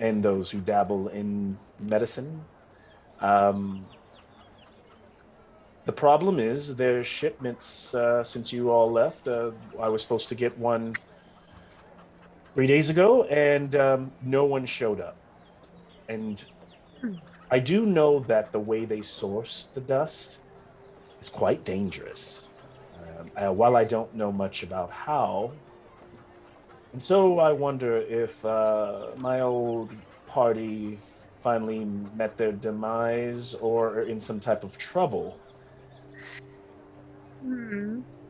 and those who dabble in medicine. The problem is their shipments, since you all left, I was supposed to get one 3 days ago, and no one showed up. And I do know that the way they source the dust is quite dangerous. While I don't know much about how, and so I wonder if my old party finally met their demise or are in some type of trouble.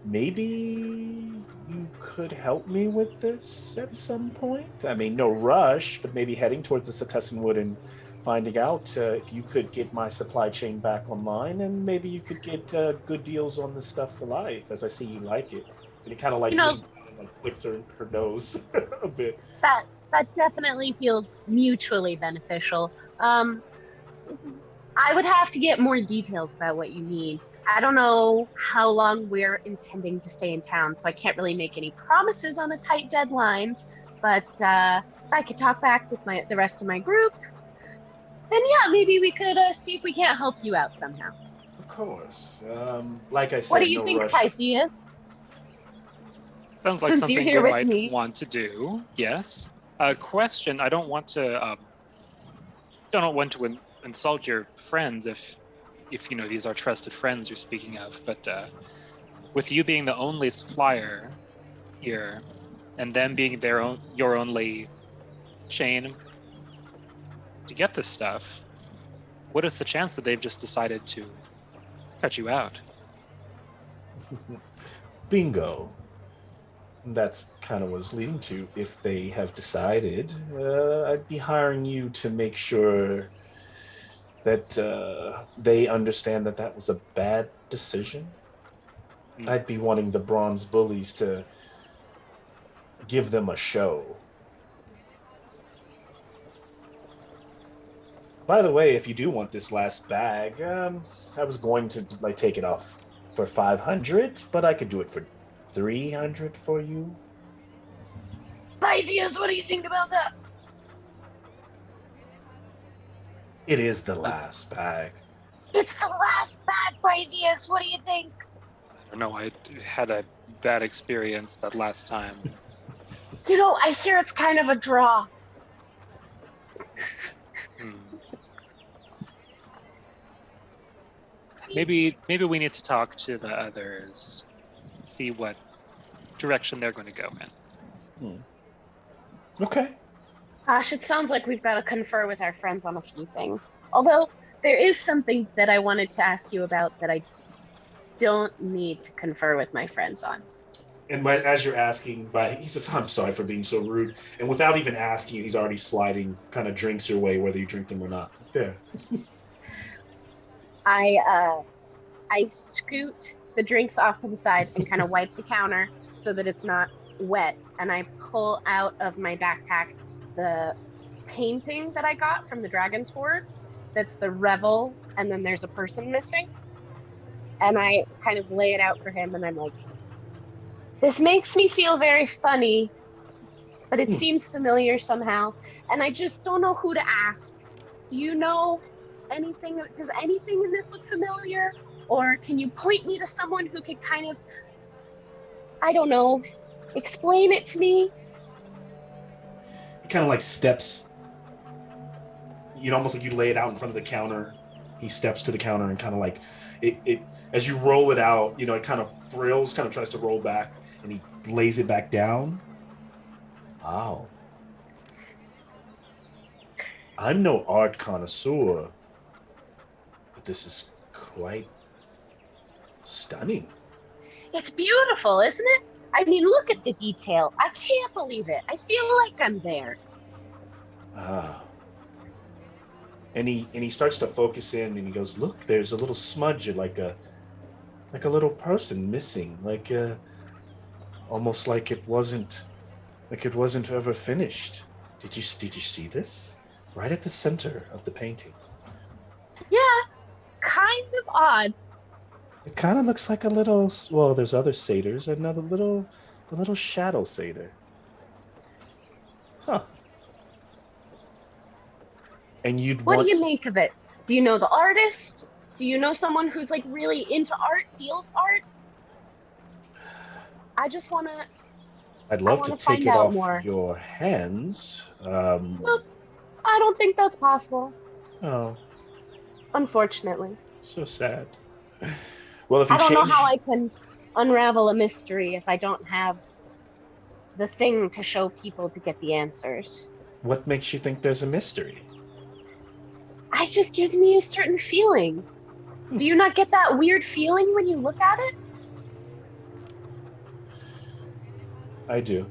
Maybe you could help me with this at some point. I mean, no rush, but maybe heading towards the Setessan Wood and finding out if you could get my supply chain back online, and maybe you could get good deals on this stuff for life, as I see you like it. And it kind of like leans down and like flicks her nose a bit. That definitely feels mutually beneficial. I would have to get more details about what you need. I don't know how long we're intending to stay in town, so I can't really make any promises on a tight deadline. But if I could talk back with the rest of my group, then yeah, maybe we could see if we can't help you out somehow. Of course. Like I said, what do you no think, rush. Pythias? Sounds like Since something you're you here with might me. want to do. Yes. Question. I don't want to. Don't want to insult your friends if you know these are trusted friends you're speaking of. But with you being the only supplier here, and them being your only chain to get this stuff, what is the chance that they've just decided to cut you out? Bingo. That's kind of what it's leading to. If they have decided, I'd be hiring you to make sure that they understand that that was a bad decision. I'd be wanting the bronze bullies to give them a show. By the way, if you do want this last bag, I was going to like take it off for 500, but I could do it for 300 for you. Pythias, what do you think about that? It is the last bag. It's the last bag, Pythias. What do you think? I don't know. I had a bad experience that last time. You know, I hear it's kind of a draw. Maybe we need to talk to the others, see what direction they're going to go in. Okay. Gosh, it sounds like we've got to confer with our friends on a few things. Although there is something that I wanted to ask you about that I don't need to confer with my friends on. And as you're asking, he says, "I'm sorry for being so rude." And without even asking, he's already sliding kind of drinks your way, whether you drink them or not. There. I scoot the drinks off to the side and kind of wipe the counter so that it's not wet. And I pull out of my backpack the painting that I got from the Dragon's Hoard. That's the revel, and then there's a person missing. And I kind of lay it out for him, and I'm like, this makes me feel very funny, but it seems familiar somehow. And I just don't know who to ask. Do you know anything? Does anything in this look familiar? Or can you point me to someone who could kind of, I don't know, explain it to me? He kind of like steps, almost like you lay it out in front of the counter. He steps to the counter and kind of like, it as you roll it out, it kind of brills, kind of tries to roll back, and he lays it back down. Wow. I'm no art connoisseur, but this is quite stunning. It's beautiful, isn't it? I mean, look at the detail. I can't believe it. I feel like I'm there. And he starts to focus in, and he goes, "Look, there's a little smudge, like a little person missing, almost like it wasn't ever finished. Did you see this? Right at the center of the painting." Yeah, kind of odd. It kind of looks like a little. Well, there's other satyrs, another a little shadow satyr. Huh. And What do you make of it? Do you know the artist? Do you know someone who's like really into art, deals art? I'd love to take it off your hands. Well, I don't think that's possible. Oh. Unfortunately. So sad. Well, if you I don't know how I can unravel a mystery if I don't have the thing to show people to get the answers. What makes you think there's a mystery? It just gives me a certain feeling. Do you not get that weird feeling when you look at it? I do.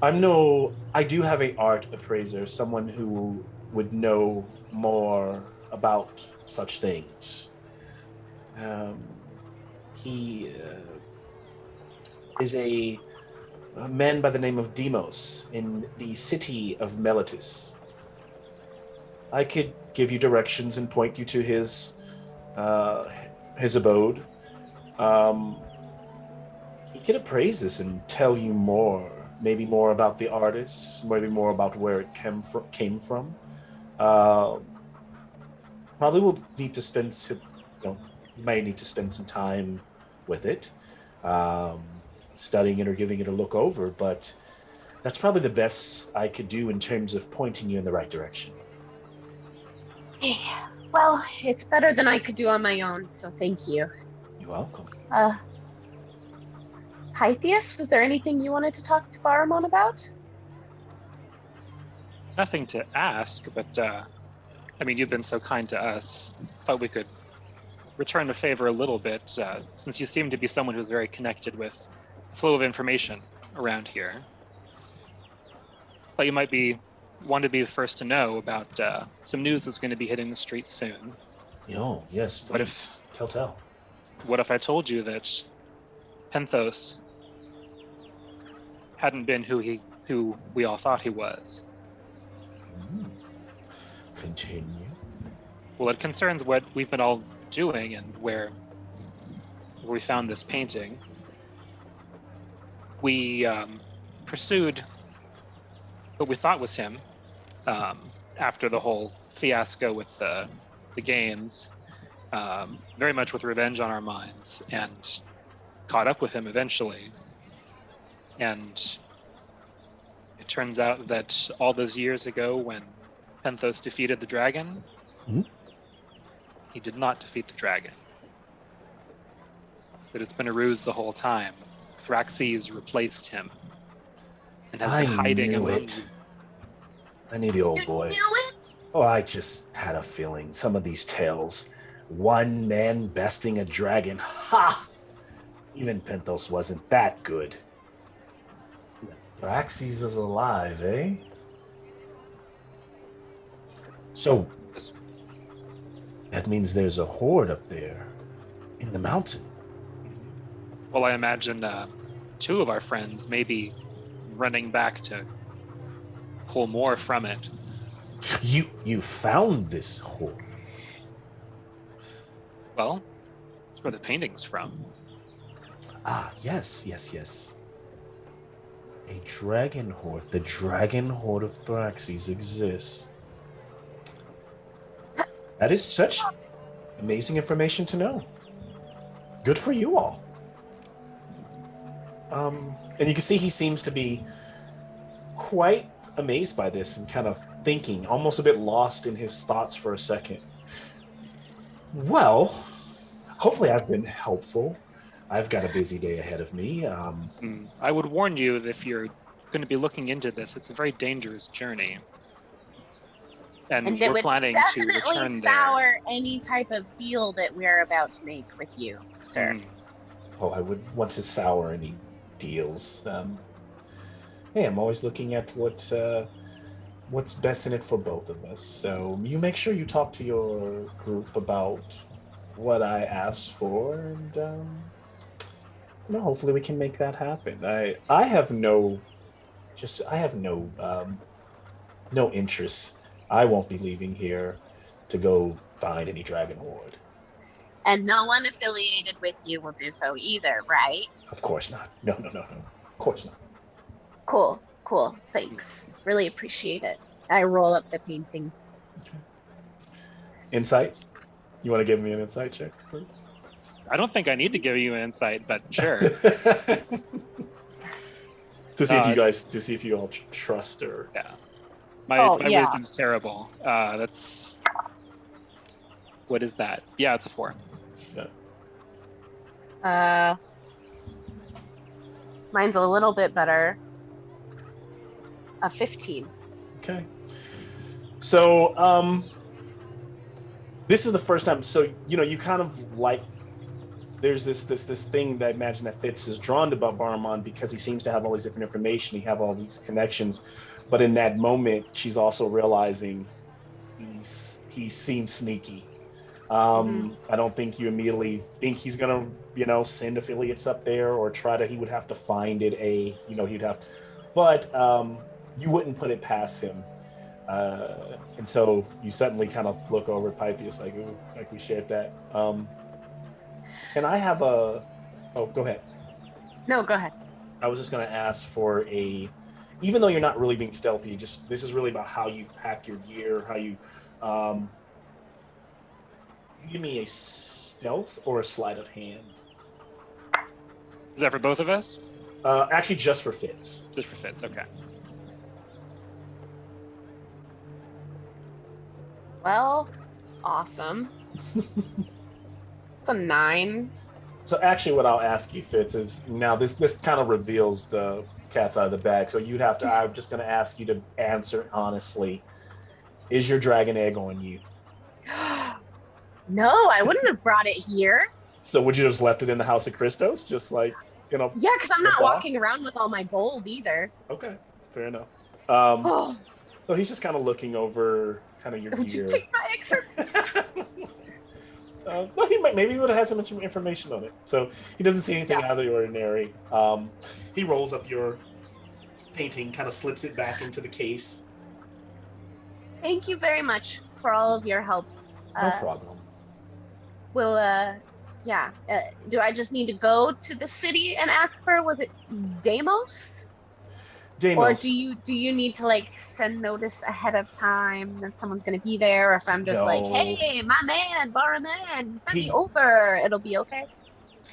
I do have a art appraiser, someone who would know more about such things. He is a man by the name of Demos in the city of Melitus. I could give you directions and point you to his abode. He could appraise this and tell you more, maybe more about the artist, maybe more about where it came from. Probably will need to spend some, you might need to spend some time with it, studying it or giving it a look over, but that's probably the best I could do in terms of pointing you in the right direction. Well, it's better than I could do on my own, so thank you. You're welcome. Pythias, was there anything you wanted to talk to Baramon about? Nothing to ask, but you've been so kind to us. Thought we could return the favor a little bit, since you seem to be someone who's very connected with the flow of information around here. Thought you might want to be the first to know about some news that's going to be hitting the streets soon. Oh, yes, please. Tell. What if I told you that Penthos hadn't been who we all thought he was? Continue. Well, it concerns what we've been all doing and where we found this painting. We pursued what we thought was him after the whole fiasco with the games, very much with revenge on our minds, and caught up with him eventually. And it turns out that all those years ago when Penthos defeated the dragon, he did not defeat the dragon. That it's been a ruse the whole time. Thraxes replaced him and has been hiding among you. I knew the old boy. You knew it? Oh, I just had a feeling. Some of these tales. One man besting a dragon. Ha! Even Penthos wasn't that good. Thraxes is alive, eh? So, that means there's a horde up there in the mountain. Well, I imagine two of our friends may be running back to pull more from it. You found this horde? Well, that's where the painting's from. Ah, yes. A dragon horde. The dragon horde of Thraxes exists. That is such amazing information to know. Good for you all. And you can see he seems to be quite amazed by this and kind of thinking, almost a bit lost in his thoughts for a second. Well, hopefully I've been helpful. I've got a busy day ahead of me. I would warn you that if you're going to be looking into this, it's a very dangerous journey. And we're planning to return there. Definitely sour any type of deal that we're about to make with you, sir. Oh, I would want to sour any deals. Hey, I'm always looking at what's best in it for both of us. So you make sure you talk to your group about what I asked for, and hopefully we can make that happen. I have no interest. I won't be leaving here to go find any dragon horde. And no one affiliated with you will do so either, right? Of course not. No. Of course not. Cool. Thanks. Really appreciate it. I roll up the painting. Okay. Insight? You want to give me an insight check first? I don't think I need to give you an insight, but sure. To see if you all trust her. Yeah. My wisdom's terrible. That's... What is that? Yeah, it's a 4. Yeah. Mine's a little bit better. A 15. Okay. So, this is the first time. So, you kind of like there's this thing that I imagine that Fitz is drawn to Baramon because he seems to have all these different information. He have all these connections, but in that moment, she's also realizing he seems sneaky. I don't think you immediately think he's gonna, send affiliates up there or try to. He would have to find it. He'd have, but you wouldn't put it past him. And so you suddenly kind of look over at Pythias like, ooh, like we shared that. And I have a. Oh, go ahead. No, go ahead. I was just gonna ask for even though you're not really being stealthy, this is really about how you've packed your gear, how you. Give me a stealth or a sleight of hand. Is that for both of us? Actually, just for Fitz. Just for Fitz, okay. Well, awesome. It's a 9. So actually, what I'll ask you, Fitz, is now this kind of reveals the cat's out of the bag. So you'd have to. I'm just going to ask you to answer honestly. Is your dragon egg on you? No, I wouldn't have brought it here. So would you have just left it in the House of Christos, just like Yeah, because I'm not walking around with all my gold either. Okay, fair enough. So he's just kind of looking over kind of your Would gear. you take my egg for Well, maybe he would have had some information on it. So he doesn't see anything out of the ordinary. He rolls up your painting, kind of slips it back into the case. Thank you very much for all of your help. No problem. Do I just need to go to the city and ask for, was it Deimos? Deimos. Or do you need to like send notice ahead of time that someone's going to be there? Or if I'm just like, hey, my man, Barman, send me over, it'll be okay?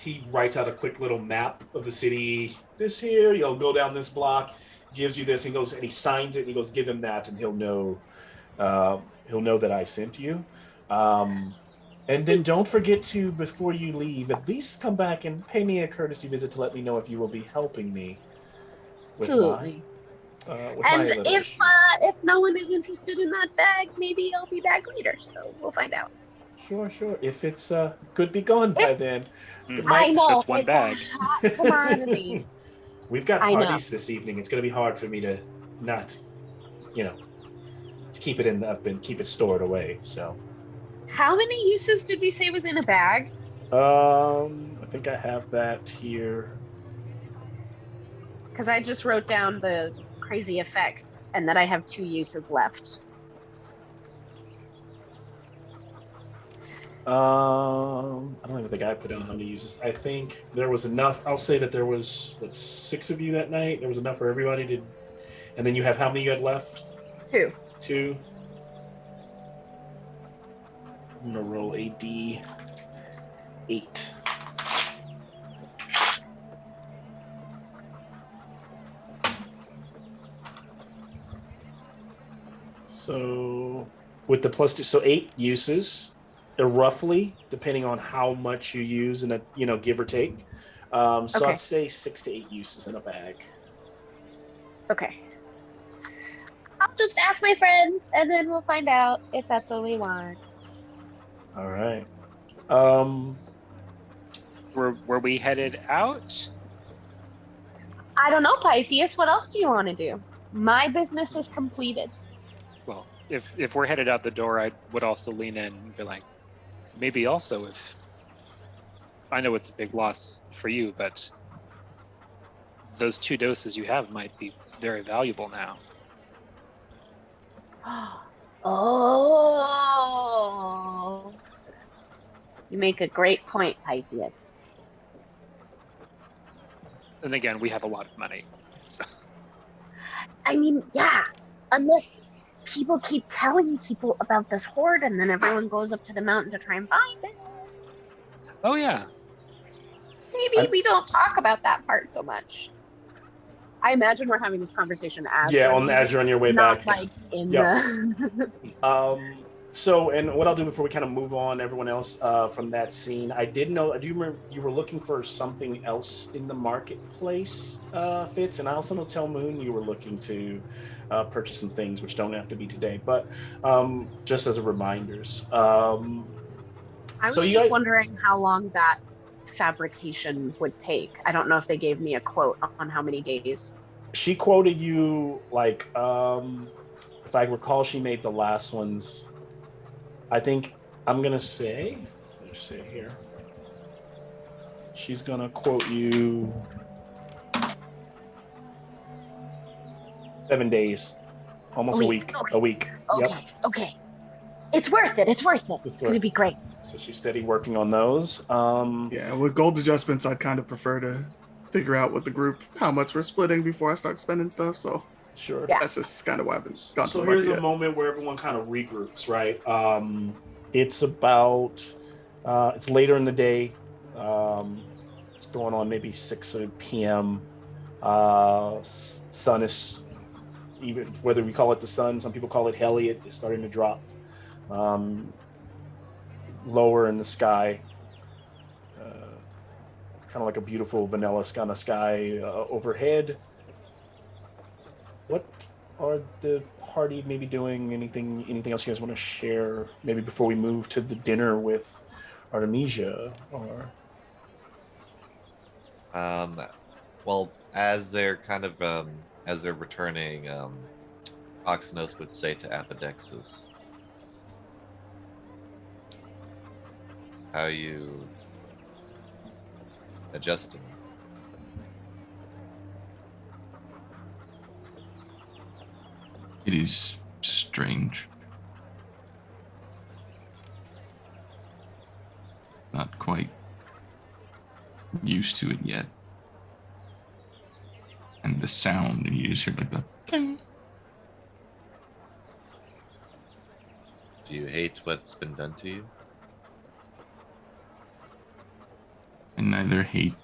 He writes out a quick little map of the city. This here, you'll go down this block, gives you this, he goes and he signs it, and he goes, give him that, and he'll know that I sent you. And then don't forget to, before you leave, at least come back and pay me a courtesy visit to let me know if you will be helping me. Absolutely. And if no one is interested in that bag, maybe I'll be back later. So we'll find out. Sure. If it's could be gone by then. I know. Just one bag. Commodity. We've got parties this evening. It's going to be hard for me to not, to keep it up and keep it stored away. So. How many uses did we say was in a bag? I think I have that here. Because I just wrote down the crazy effects and that I have 2 uses left. I don't even think I put down how many uses. I think there was enough. I'll say that there was 6 of you that night. There was enough for everybody to. And then you have how many you had left? 2. 2. I'm gonna roll a D8. So with the +2, so 8 uses, roughly, depending on how much you use in a, give or take. So I'd say 6 to 8 uses in a bag. Okay. I'll just ask my friends, and then we'll find out if that's what we want. All right. Were we headed out? I don't know, Pythias. What else do you want to do? My business is completed. Well, if we're headed out the door, I would also lean in and be like, maybe also if I know it's a big loss for you, but those 2 doses you have might be very valuable now. Oh. You make a great point, Pythias. And again, we have a lot of money. So. I mean, yeah, unless people keep telling people about this hoard and then everyone goes up to the mountain to try and find it. Oh, yeah. Maybe we don't talk about that part so much. I imagine we're having this conversation as you're on your way not back. Like in the. So, and what I'll do before we kind of move on, everyone else, from that scene, I do remember you were looking for something else in the marketplace, Fitz, and I also know Tell Moon you were looking to purchase some things, which don't have to be today, but just as a reminders. I was just wondering how long that fabrication would take. I don't know if they gave me a quote on how many days. She quoted you like, if I recall, she made the last ones. I think I'm gonna say, let's see here. She's gonna quote you 7 days, almost a week. Okay. A week. Okay. Yep. Okay. It's worth it. It's worth it. It's gonna be great. So she's steady working on those. Yeah, with gold adjustments, I'd kind of prefer to figure out with the group how much we're splitting before I start spending stuff. So sure. Yeah. That's just kind of why I've been gone. So here's a moment where everyone kind of regroups, right? It's about it's later in the day. It's going on maybe 6 p.m. Sun is, even whether we call it the sun, some people call it Helliot, it's starting to drop lower in the sky. Kind of like a beautiful vanilla kind of sky overhead. What are the party maybe doing? Anything else you guys want to share? Maybe before we move to the dinner with Artemisia, or well, as they're kind of as they're returning, Oxynos would say to Apodexis, "How are you adjusting?" It is strange. Not quite used to it yet. And the sound, and you just hear like the ding. Do you hate what's been done to you? I neither hate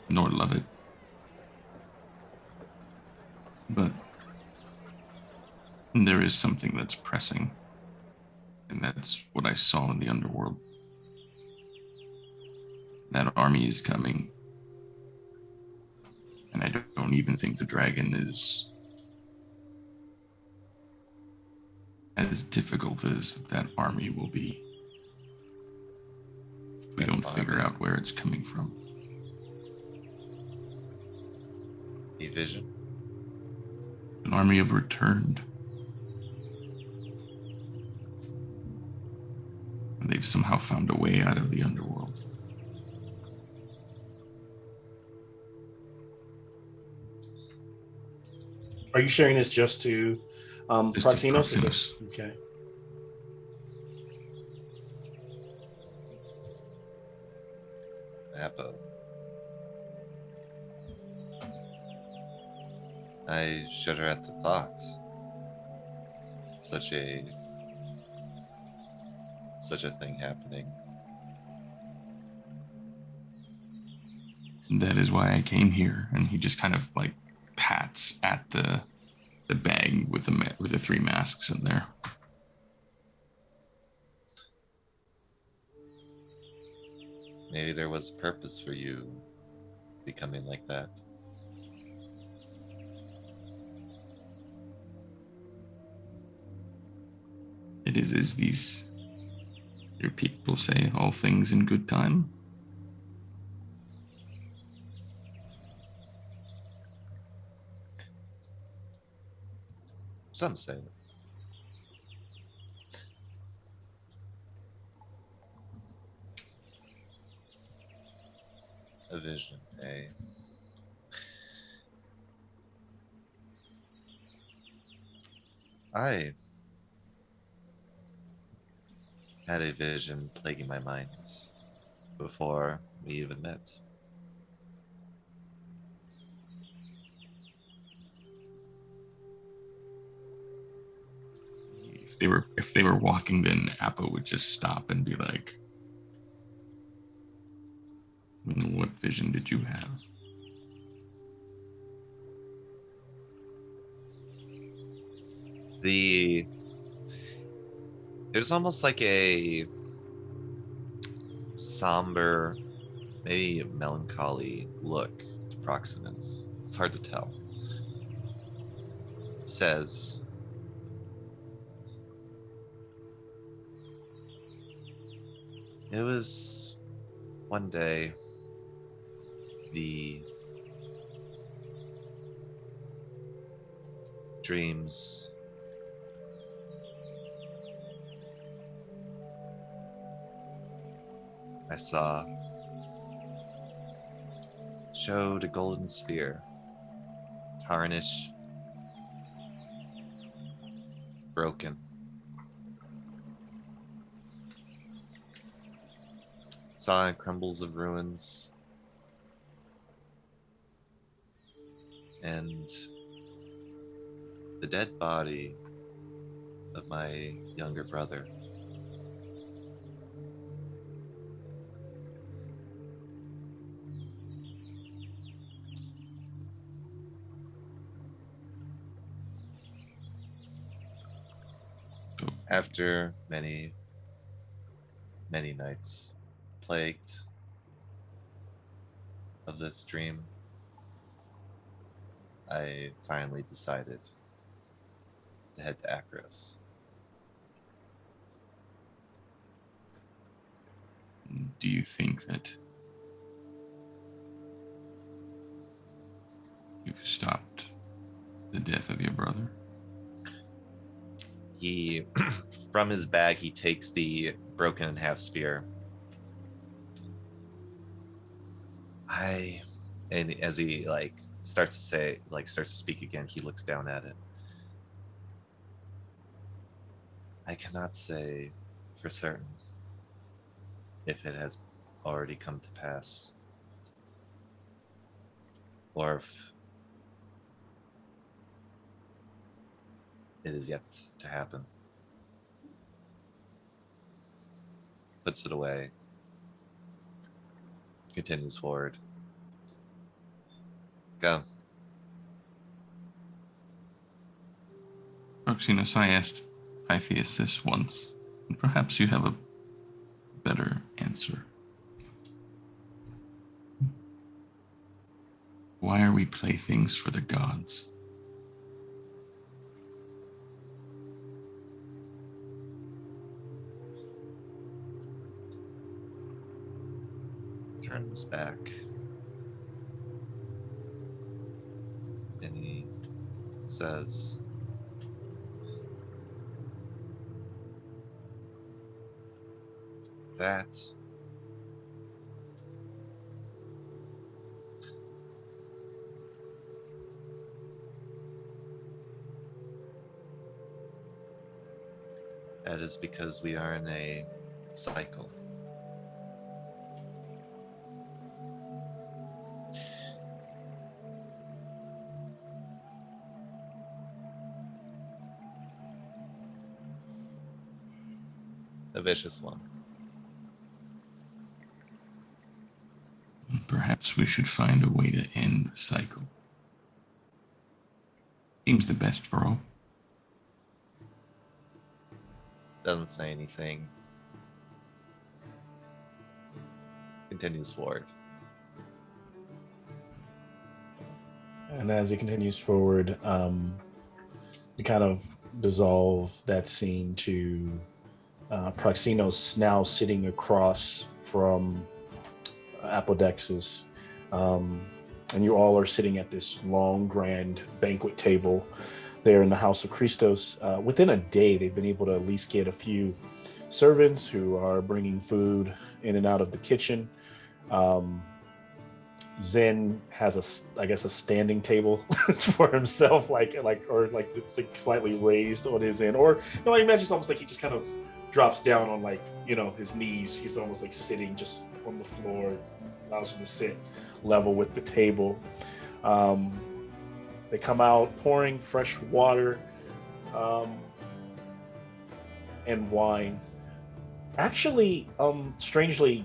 nor love it. But there is something that's pressing. And that's what I saw in the underworld. That army is coming. And I don't even think the dragon is as difficult as that army will be. If we don't figure out where it's coming from. A vision? An army of returned. And they've somehow found a way out of the underworld. are you sharing this just to Proxinos? Proxinos. Okay. Apo. I shudder at the thought. Such a thing happening. That is why I came here. And he just kind of like pats at the bag with the 3 masks in there. Maybe there was a purpose for you becoming like that. It is as these your people say, all things in good time. Some say that. A vision, eh? I had a vision plaguing my mind before we even met. If they were walking, then Appa would just stop and be like, "What vision did you have?" There's almost like a somber, maybe melancholy look to Proximus. It's hard to tell. Says, it was One day, the dreams I saw showed a golden sphere, tarnished, broken. Saw in crumbles of ruins, and the dead body of my younger brother. After many, many nights plagued of this dream, I finally decided to head to Akros. Do you think that you've stopped the death of your brother? He, from his bag, he takes the broken in half spear. And as he starts to speak again, he looks down at it. I cannot say for certain if it has already come to pass, or if it is yet to happen. Puts it away. Continues forward. Go. Proxenus, I asked Pythias this once, and perhaps you have a better answer. Why are we playthings for the gods? Turns back. And he says, that is because we are in a cycle. A vicious one. Perhaps we should find a way to end the cycle. Seems the best for all. Doesn't say anything. Continues forward. And as he continues forward, you kind of dissolve that scene to Proxenos now sitting across from Apodexus. And you all are sitting at this long, grand banquet table there in the House of Christos. Within a day, they've been able to at least get a few servants who are bringing food in and out of the kitchen. Zen has a standing table for himself, it's like slightly raised on his end, or I imagine it's almost like he just kind of drops down on his knees. He's almost like sitting just on the floor, allows him to sit level with the table. They come out pouring fresh water and wine. Actually, strangely,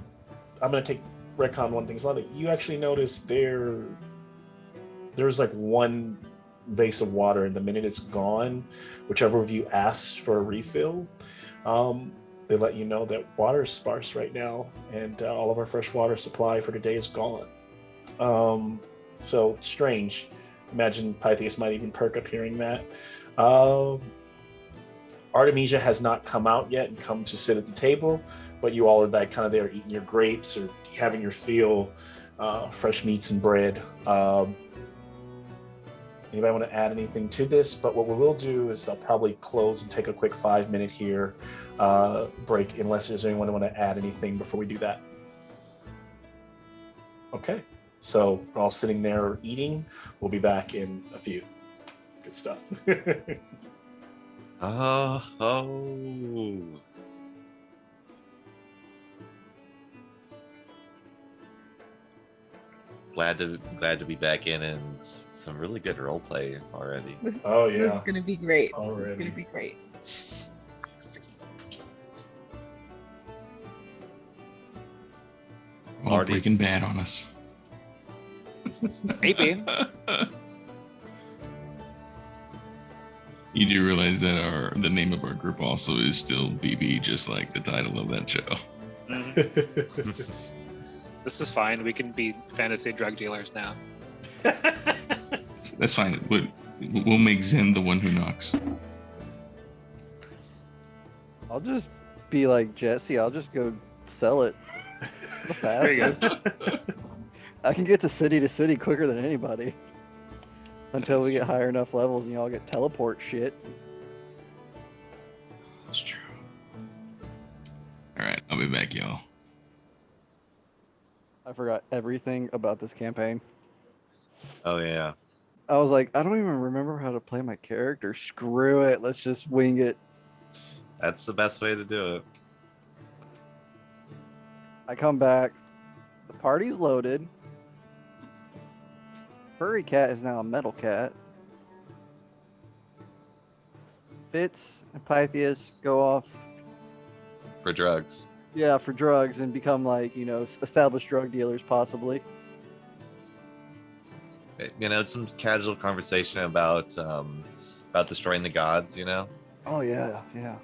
I'm going to take retcon one thing slightly. You actually notice there's like one vase of water, and the minute it's gone, whichever of you asked for a refill, they let you know that water is sparse right now, and all of our fresh water supply for today is gone. So strange. Imagine Pythias might even perk up hearing that. Artemisia has not come out yet and come to sit at the table, but you all are kind of there eating your grapes or having your fill, fresh meats and bread. Anybody want to add anything to this? But what we will do is I'll probably close and take a quick 5-minute here break, unless there's anyone who want to add anything before we do that. Okay, so we're all sitting there eating. We'll be back in a few. Good stuff. Glad to be back in and some really good role play already. Oh yeah, It's gonna be great. Already. It's gonna be great. All Breaking Bad on us. Maybe. You do realize that the name of our group also is still BB, just like the title of that show. This is fine. We can be fantasy drug dealers now. That's fine. We'll make Zen the one who knocks. I'll just be like Jesse. I'll just go sell it. The There you fastest. I can get to city quicker than anybody. Until we get higher enough levels and y'all get teleport shit. That's true. All right, I'll be back, y'all. I forgot everything about this campaign. Oh yeah. I was like, I don't even remember how to play my character. Screw it. Let's just wing it. That's the best way to do it. I come back. The party's loaded. Furry cat is now a metal cat. Fitz and Pythias go off, For drugs. yeah, for drugs and become like, established drug dealers possibly. Some casual conversation about destroying the gods, Oh yeah, yeah.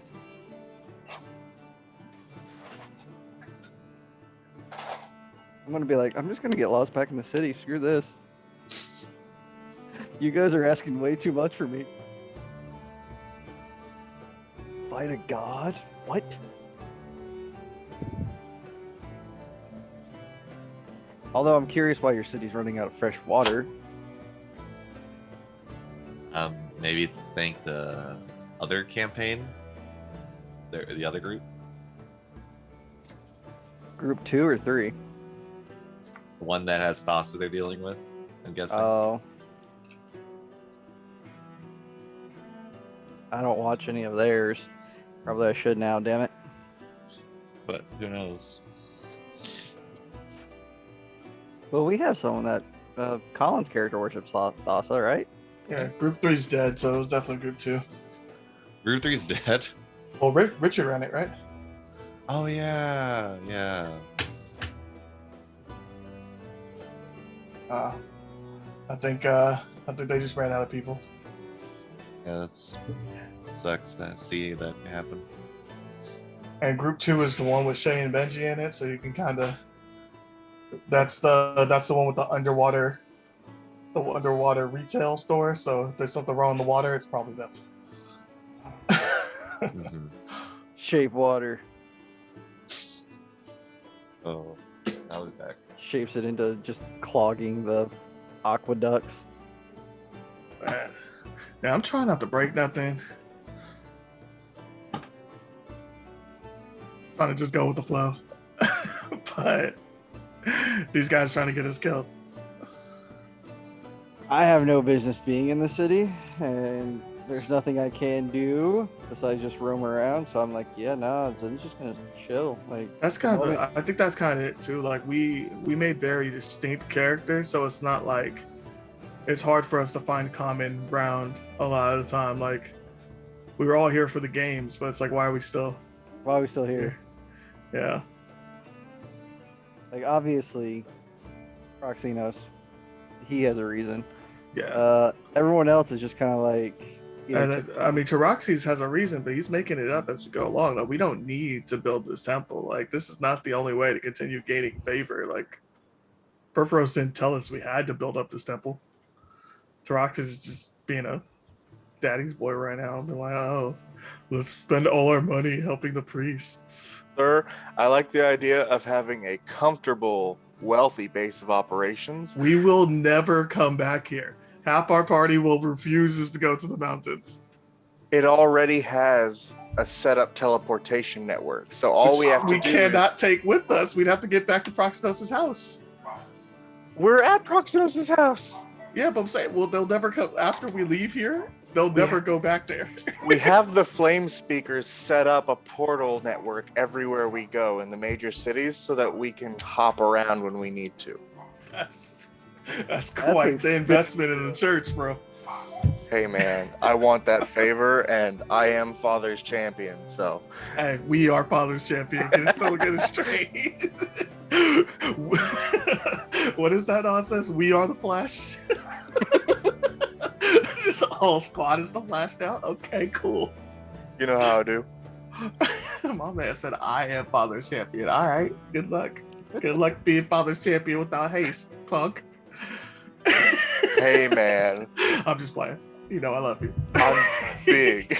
I'm gonna be like, I'm just gonna get lost back in the city. Screw this. You guys are asking way too much for me. Fight a god? What? Although I'm curious why your city's running out of fresh water. Maybe thank the other campaign, the other group, Group 2 or 3? the one that has Thassa they're dealing with. I'm guessing. Oh. I don't watch any of theirs. Probably I should now, damn it. But who knows? Well, we have someone that Colin's character worships Thassa, right? Yeah, Group 3's dead, so it was definitely Group 2. Group 3's dead. Well, Richard ran it, right? Oh yeah. I think they just ran out of people. Yeah, that sucks to see that happen. And Group 2 is the one with Shay and Benji in it, so you can kind of. That's the one with the underwater retail store. So if there's something wrong in the water, it's probably them. Mm-hmm. Shape water. Oh, I was back. Shapes it into just clogging the aqueducts. Man. Yeah, I'm trying not to break nothing. Trying to just go with the flow. But these guys trying to get us killed. I have no business being in the city, and there's nothing I can do besides just roam around. So I'm like, yeah, no, I'm just gonna chill. Like That's kind of. I think that's kind of it too. Like we made very distinct characters, so it's not like it's hard for us to find common ground a lot of the time. Like we were all here for the games, but it's like, why are we still here? Yeah. Like obviously, Proxinos, he has a reason. Yeah. Everyone else is just kind of like. Taroxys has a reason, but he's making it up as we go along. Like, we don't need to build this temple. Like, this is not the only way to continue gaining favor. Like, Perforos didn't tell us we had to build up this temple. Taroxys is just being a daddy's boy right now. Being like, oh, let's spend all our money helping the priests. Sir, I like the idea of having a comfortable, wealthy base of operations. We will never come back here. Half our party will refuses to go to the mountains. It already has a set up teleportation network. So all we have to do cannot is... take with us. We'd have to get back to Proxenos' house. We're at Proxenos' house. Yeah, but I'm saying, well, they'll never come after we leave here. They'll never go back there. We have the flame speakers set up a portal network everywhere we go in the major cities so that we can hop around when we need to. That's quite the investment in the church, bro. Hey, man, I want that favor, and I am Father's champion, so... Hey, we are Father's champion. Don't get it straight. What is that nonsense? We are the Flash? Just whole squad is the Flash now? Okay, cool. You know how I do. My man said, I am Father's champion. All right, good luck. Good luck being Father's champion without haste, punk. Hey, man. I'm just playing. You know I love you. I'm big.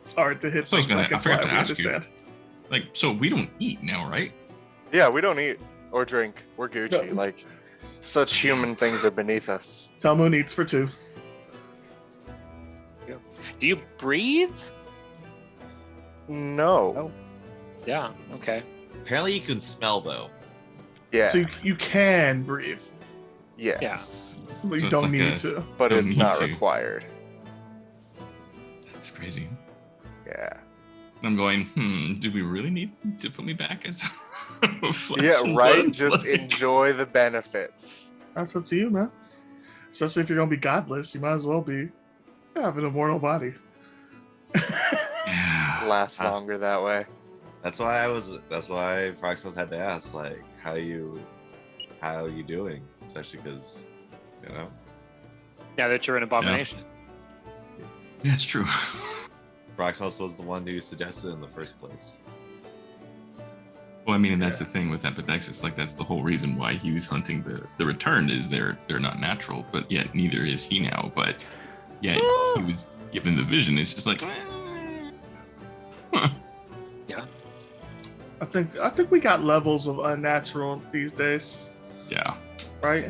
It's hard to hit So things like I a forgot fly, to we ask you. understand. Like, so we don't eat now, right? Yeah, we don't eat or drink. We're Gucci. No. Like, such human things are beneath us. Talmoon eats for two. Do you breathe? No. Yeah. Okay. Apparently, you can smell though. Yeah. So you can breathe, Yes. but So you it's don't like need a- to. But Don't it's need not to. required. That's crazy. Yeah. I'm going, do we really need to put me back as flesh Yeah, and right? blood? Just Like- enjoy the benefits. That's up to you, man. Especially if you're gonna be godless, you might as well be have an immortal body. Yeah. Lasts longer that way. That's why Proximos had to ask, like, how you doing? Especially because, you know, Now that you're an abomination. Yeah, it's true. Proximos was the one who suggested it in the first place. Well, I mean, and that's the thing with Epidexis. Like, that's the whole reason why he was hunting the return is they're not natural, but yet neither is he now. But yeah, he was given the vision. It's just like, Yeah. I think we got levels of unnatural these days, yeah. right?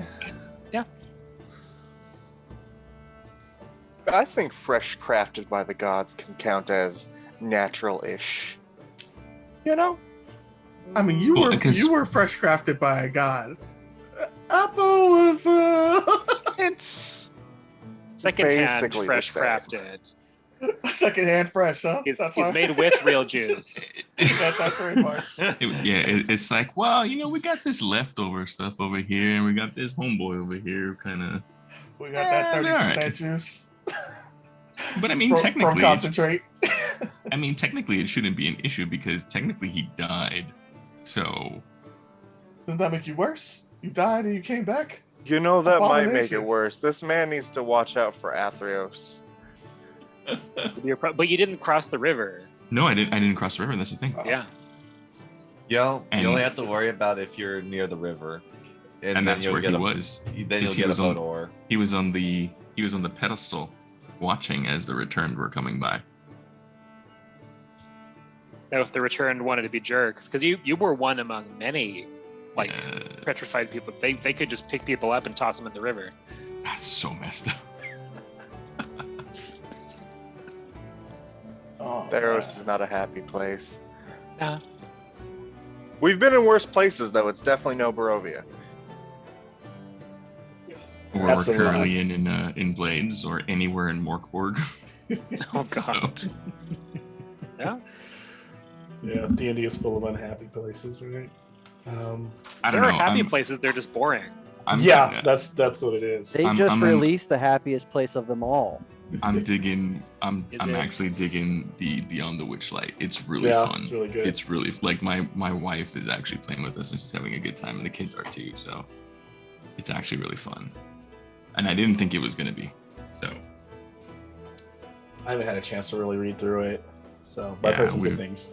I think fresh crafted by the gods can count as natural-ish. You know? I mean, you Well, because- were fresh crafted by a god. Apple was It's Secondhand, basically the fresh same. crafted. secondhand fresh, huh? He's why- made with real Jews. That's our trademark. It's like, well, we got this leftover stuff over here, and we got this homeboy over here, kind of. We got that they're 30% alright. juice. But I mean, from technically, concentrate. technically, it shouldn't be an issue because technically he died. So Doesn't that make you worse? You died and you came back? You know, that might make it Abomination. worse. This man needs to watch out for THEROS. But you didn't cross the river. no, I didn't cross the river. That's the thing. Yeah. You And- only have to worry about if you're near the river, And then that's you'll where get he a, was. Then you'll he get a was on- boat ore. He was on the pedestal, watching as the returned were coming by. Now, if the returned wanted to be jerks, because you were one among many, like petrified people. They could just pick people up and toss them in the river. That's so messed up. Oh, THEROS is not a happy place. Nah. We've been in worse places, though. It's definitely no Barovia. Or we're Absolutely. currently in Blades or anywhere in Morkborg. Oh God. Yeah. Yeah, D&D is full of unhappy places, right? I don't There know. are happy I'm- places. They're just boring. I'm Yeah, kinda- that's what it is. They I'm- just I'm- released the happiest place of them all. I'm digging. I'm Is I'm it? actually digging the Beyond the Witchlight. It's really Yeah, fun. it's really good. It's really like my wife is actually playing with us and she's having a good time, and the kids are too. So it's actually really fun. And I didn't think it was gonna be. So I haven't had a chance to really read through it, so but I've Yeah, heard some good we've- things.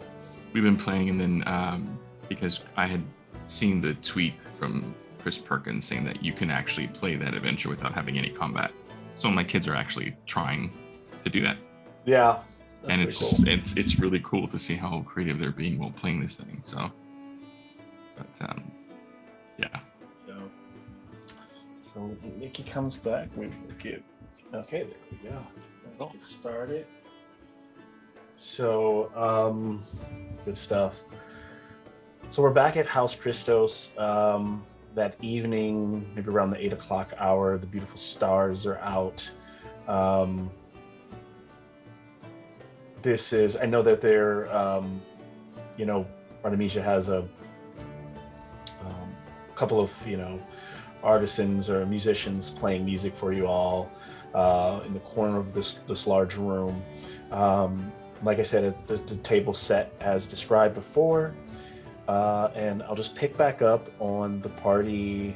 we've been playing, and then because I had seen the tweet from Chris Perkins saying that you can actually play that adventure without having any combat. So my kids are actually trying to do that. Yeah, and it's just it's really cool to see how creative they're being while playing this thing. So, but yeah. So Nikki comes back. We get okay. There we go. Get started. So good stuff. So we're back at House Christos. That evening, maybe around the 8 o'clock hour. The beautiful stars are out. This is, I know that they're, Artemisia has a couple of, artisans or musicians playing music for you all in the corner of this large room. Like I said, the table set as described before. And I'll just pick back up on the party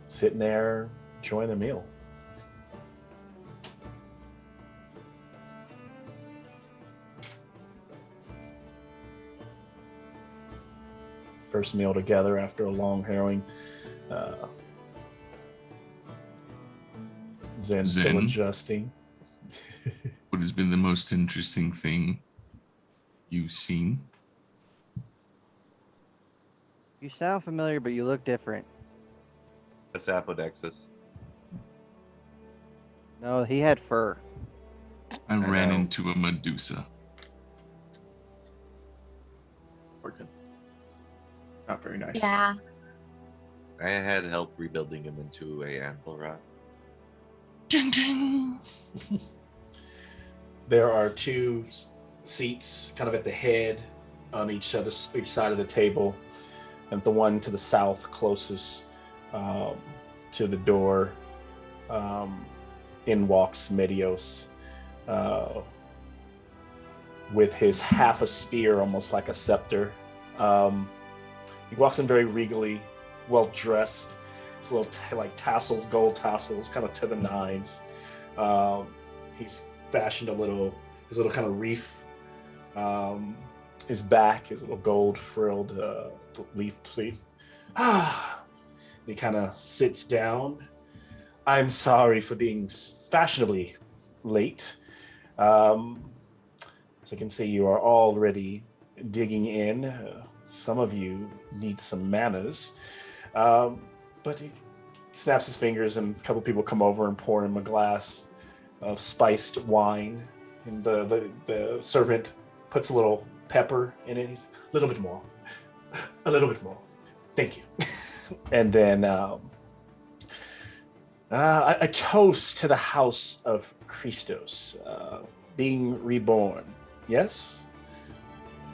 sitting there enjoying their meal. First meal together after a long harrowing. Zen still adjusting. What has been the most interesting thing you've seen? You sound familiar, but you look different. That's Apodexis. No, he had fur. I ran into a Medusa. Working. Not very nice. Yeah. I had help rebuilding him into a anvil rod. Ding ding. There are two seats kind of at the head on each side of the table. And the one to the south closest to the door, in walks Medios with his half a spear, almost like a scepter. He walks in very regally, well dressed. His little tassels, gold tassels, kind of to the nines. He's fashioned his little kind of reef. His back, his little gold frilled leaf sleeve. He kind of sits down. I'm sorry for being fashionably late. As I can see, you are already digging in. Some of you need some manners. But he snaps his fingers and a couple people come over and pour him a glass of spiced wine. And the servant puts a little pepper in it. He's a little bit more. A little bit more. Thank you. And then a toast to the house of Christos being reborn. Yes?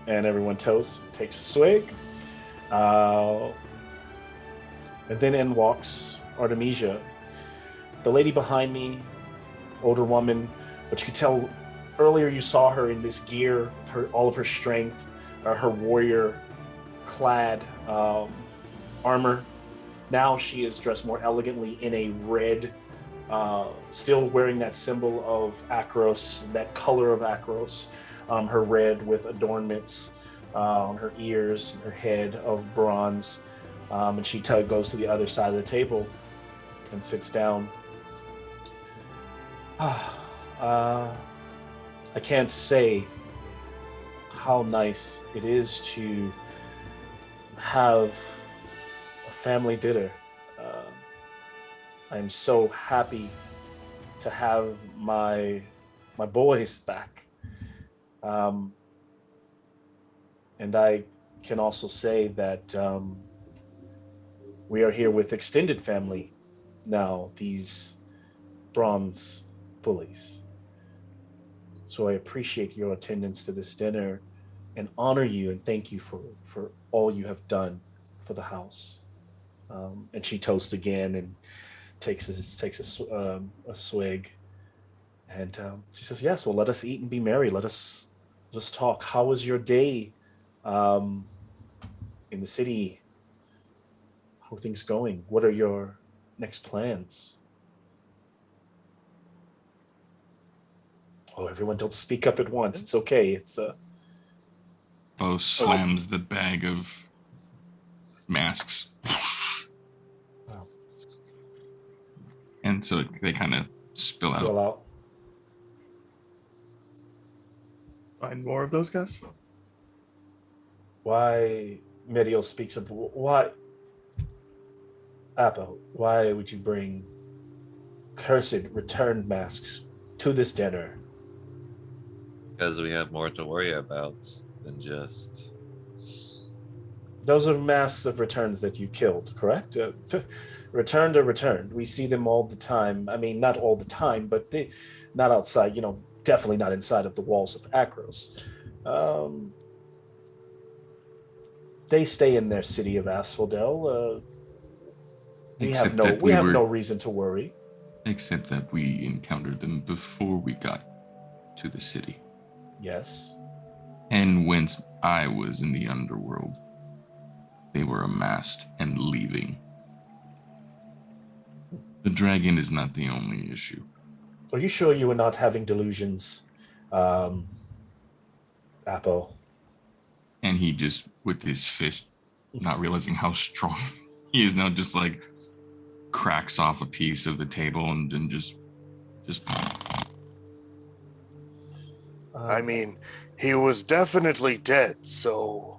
And everyone toasts, takes a swig. And then in walks Artemisia. The lady behind me, older woman, but you could tell earlier you saw her in this gear, all of her strength, her warrior-clad armor. Now she is dressed more elegantly in a red, still wearing that symbol of Akros, that color of Akros, her red with adornments on her ears, her head of bronze. And she goes to the other side of the table and sits down. I can't say how nice it is to have a family dinner. I'm so happy to have my boys back. And I can also say that we are here with extended family now, these bronze bullies. So I appreciate your attendance to this dinner and honor you and thank you for all you have done for the house. And she toasts again and takes a swig. And she says, yes, well, let us eat and be merry. Let us just talk. How was your day in the city? How are things going? What are your next plans? Oh, everyone don't speak up at once. It's okay. It's Bo slams the bag of masks. Wow. And so they kind of spill out. find more of those guys. Why, Mediel speaks up, why, Apple, why would you bring cursed returned masks to this dinner? Because we have more to worry about than just... Those are masks of returns that you killed, correct? Returned or returned. We see them all the time. I mean, not all the time, but they, not outside, definitely not inside of the walls of Akros. They stay in their city of Asphodel. We have no reason to worry. Except that we encountered them before we got to the city. Yes. And once I was in the underworld, they were amassed and leaving. The dragon is not the only issue. Are you sure you were not having delusions, Apple? And he just, with his fist, not realizing how strong he is now, just like cracks off a piece of the table and then just. I mean, he was definitely dead, so...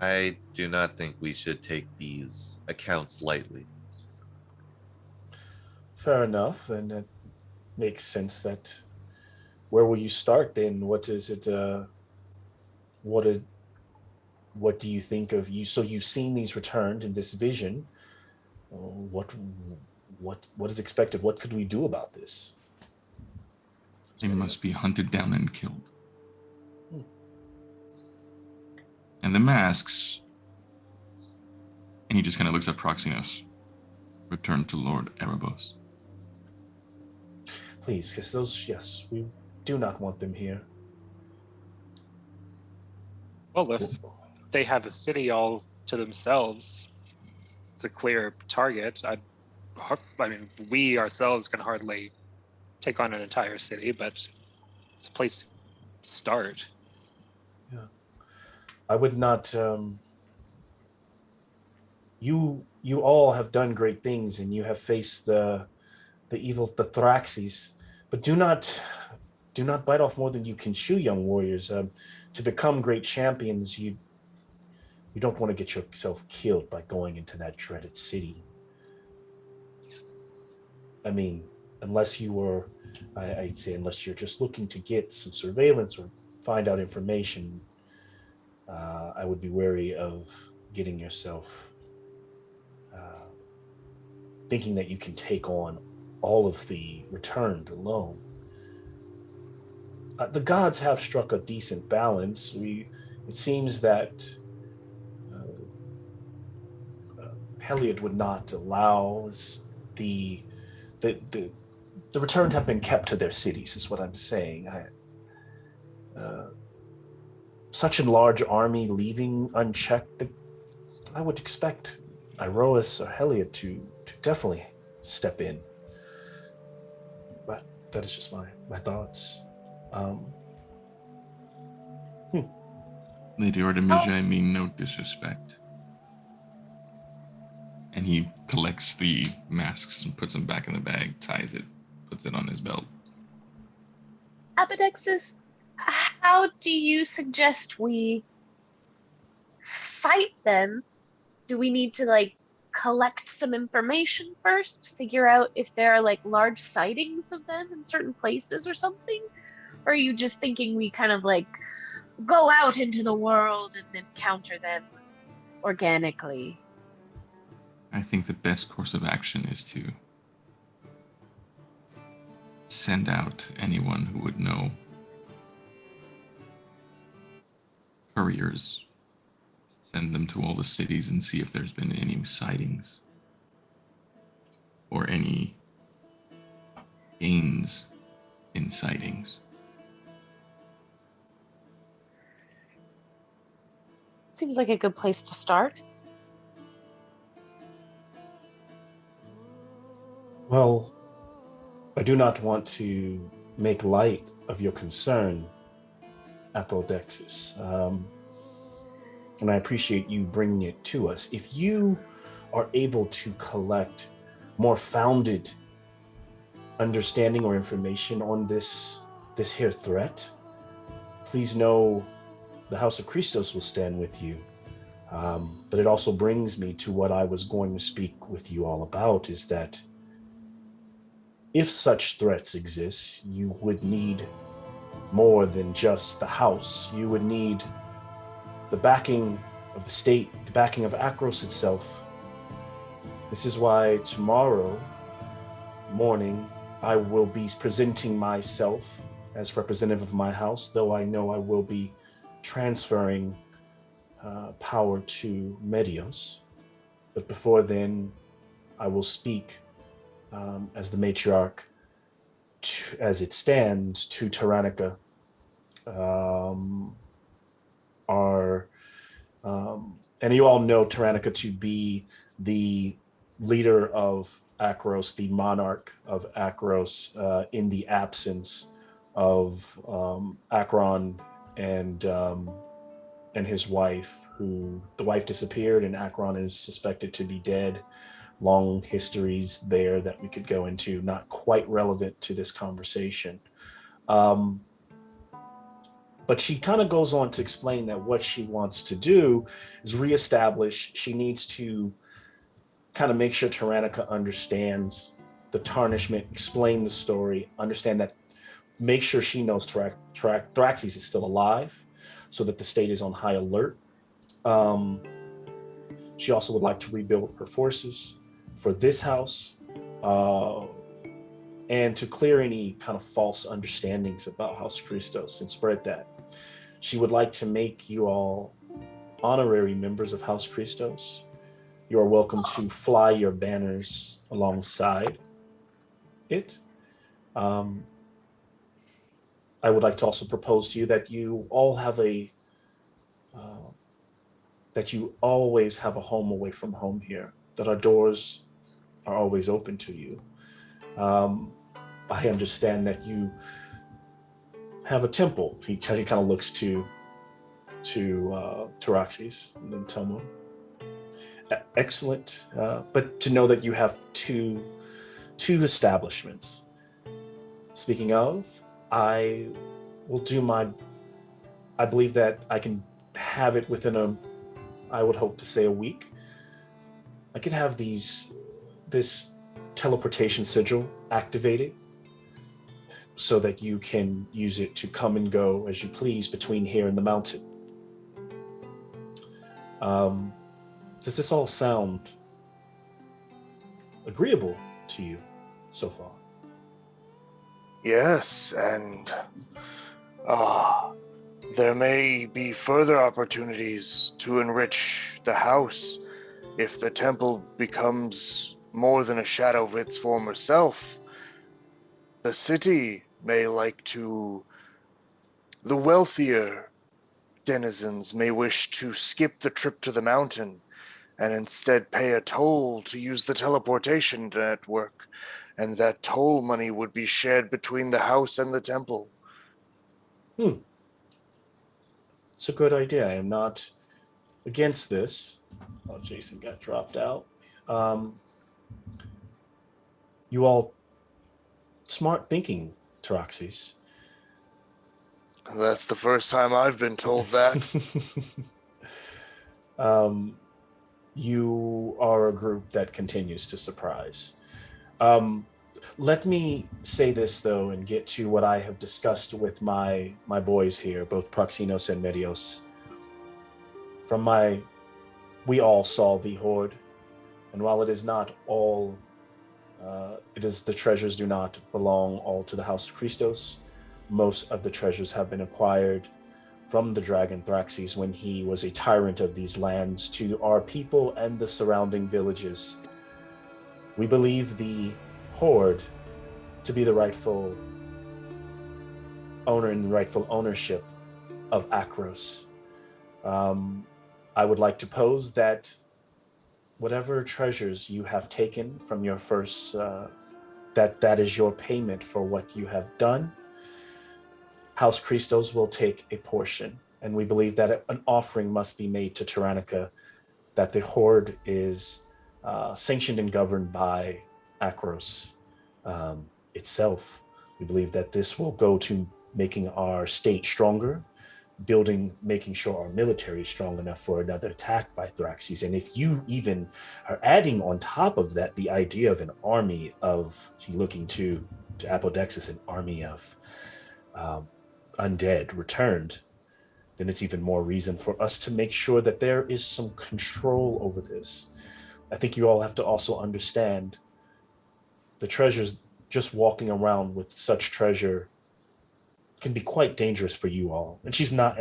I do not think we should take these accounts lightly. Fair enough, and it makes sense that... Where will you start then? What is it, what do you think of you? So you've seen these returned in this vision. What is expected? What could we do about this? They must be hunted down and killed. And the masks, and he just kind of looks at Proxenos, return to Lord Erebos. Please, because those, yes, we do not want them here. Well, if they have a city all to themselves, it's a clear target. I mean, we ourselves can hardly take on an entire city, but it's a place to start. Yeah. I would not... You all have done great things, and you have faced the evil, the Thraxes, but do not bite off more than you can chew, young warriors. To become great champions, you don't want to get yourself killed by going into that dreaded city. I mean, unless you were, I'd say, unless you're just looking to get some surveillance or find out information, I would be wary of getting yourself thinking that you can take on all of the returned alone. The gods have struck a decent balance. It seems that Heliod would not allow the returned have been kept to their cities, is what I'm saying. Such a large army leaving unchecked, I would expect Iroas or Heliod to definitely step in. But that is just my thoughts. Lady Artemisia, I mean no disrespect. And he collects the masks and puts them back in the bag, ties it, puts it on his belt. Apodexis, how do you suggest we fight them? Do we need to collect some information first, figure out if there are large sightings of them in certain places or something? Or are you just thinking we kind of go out into the world and encounter them organically? I think the best course of action is to send out anyone who would know. Couriers. Send them to all the cities and see if there's been any sightings or any gains in sightings. Seems like a good place to start. Well, I do not want to make light of your concern, Apodexis. And I appreciate you bringing it to us. If you are able to collect more founded understanding or information on this this here threat, please know the House of Christos will stand with you. But it also brings me to what I was going to speak with you all about, is that if such threats exist, you would need more than just the house. You would need the backing of the state, the backing of Akros itself. This is why tomorrow morning I will be presenting myself as representative of my house, though I know I will be transferring power to Medios. But before then, I will speak as the matriarch, as it stands, to Tyrannica. And you all know Tyrannica to be the leader of Akros, the monarch of Akros, in the absence of Akron and his wife, the wife disappeared, and Akron is suspected to be dead. Long histories there that we could go into, not quite relevant to this conversation. But she kind of goes on to explain that what she wants to do is reestablish. She needs to kind of make sure Tyrannica understands the tarnishment, explain the story, understand that, make sure she knows Thraxes is still alive, so that the state is on high alert. She also would like to rebuild her forces for this house, and to clear any kind of false understandings about House Christos and spread that. She would like to make you all honorary members of House Christos. You are welcome to fly your banners alongside it. I would like to also propose to you that you all have that you always have a home away from home here, that our doors are always open to you. I understand that you have a temple. He kind of looks to Tyroxes and then Tomo. Excellent, but to know that you have two establishments. Speaking of, I believe that I can have it within I would hope to say a week. I could have this teleportation sigil activated so that you can use it to come and go as you please between here and the mountain. Does this all sound agreeable to you so far? Yes, and there may be further opportunities to enrich the house if the temple becomes more than a shadow of its former self. The city may the wealthier denizens may wish to skip the trip to the mountain and instead pay a toll to use the teleportation network, and that toll money would be shared between the house and the temple. It's a good idea. I am not against this. Oh, Jason got dropped out. You all smart thinking, Tyroxes. That's the first time I've been told that. You are a group that continues to surprise. Let me say this, though, and get to what I have discussed with my boys here, both Proxinos and Medios. We all saw the Horde, and while it is not all, the treasures do not belong all to the House of Christos. Most of the treasures have been acquired from the dragon Thraxes when he was a tyrant of these lands to our people and the surrounding villages. We believe the Horde to be the rightful owner and rightful ownership of Akros. I would like to pose that whatever treasures you have taken from your first, that is your payment for what you have done. House Christos will take a portion, and we believe that an offering must be made to Tyrannica, that the Horde is sanctioned and governed by Akros itself. We believe that this will go to making our state stronger, making sure our military is strong enough for another attack by Thraxes. And if you even are adding on top of that the idea of an army of, looking to Apodexis, an army of undead returned, then it's even more reason for us to make sure that there is some control over this. I think you all have to also understand the treasures. Just walking around with such treasure can be quite dangerous for you all. And she's not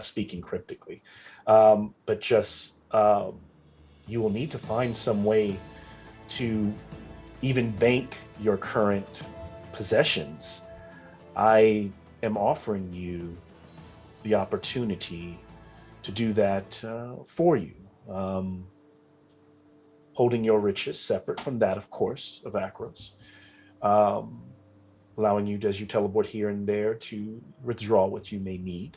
speaking cryptically, but just you will need to find some way to even bank your current possessions. I am offering you the opportunity to do that for you, holding your riches separate from that, of course, of Akros, allowing you, as you teleport here and there, to withdraw what you may need,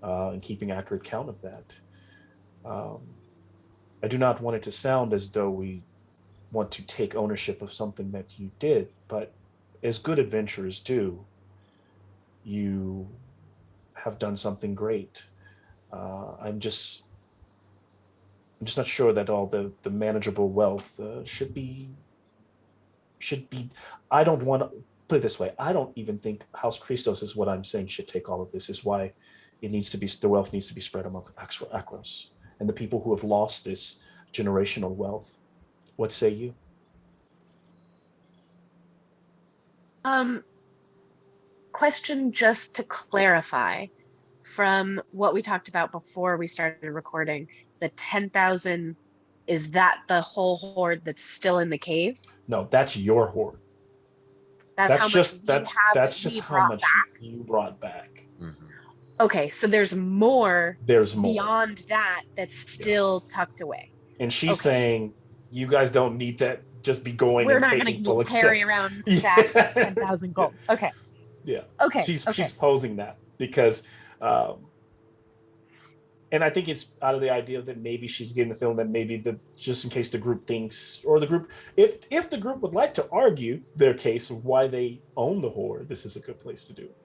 and keeping accurate count of that. I do not want it to sound as though we want to take ownership of something that you did, but as good adventurers do, you have done something great. I'm just not sure that all the manageable wealth should be. I don't want to put it this way. I don't even think House Christos is what I'm saying should take all of this. Is why the wealth needs to be spread among Akros and the people who have lost this generational wealth. What say you? Question just to clarify from what we talked about before we started recording, the 10,000, is that the whole hoard that's still in the cave? No, that's your hoard. That's how much just we have that's that just we how brought much back? you brought back. Mm-hmm. Okay, so there's more beyond that that's still tucked away. And she's saying you guys don't need to just be going We're and not taking going full to carry around stacks of 10,000 gold. Okay. Yeah. Okay. She's posing that because and I think it's out of the idea that maybe she's getting the feeling that maybe just in case the group thinks, or the group, if the group would like to argue their case of why they own the hoard, this is a good place to do it.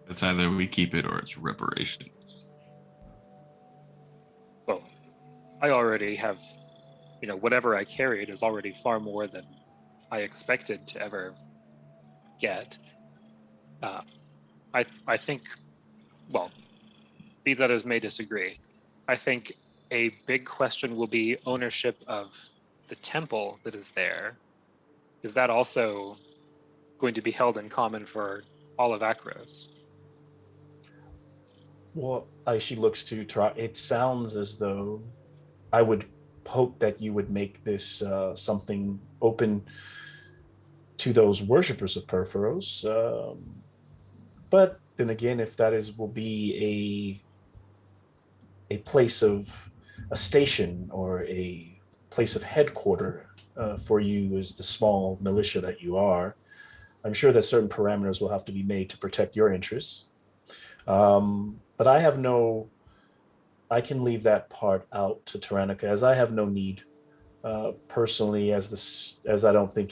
It's either we keep it or it's reparations. Well, I already have, whatever I carried is already far more than I expected to ever get. I think, well, these others may disagree. I think a big question will be ownership of the temple that is there. Is that also going to be held in common for all of Akros? Well, she looks to try. It sounds as though I would hope that you would make this something open to those worshippers of Perforos. But then again, if that will be a place of a station or a place of headquarter for you as the small militia that you are, I'm sure that certain parameters will have to be made to protect your interests. But I can leave that part out to Tyrannica, as I have no need personally, as I don't think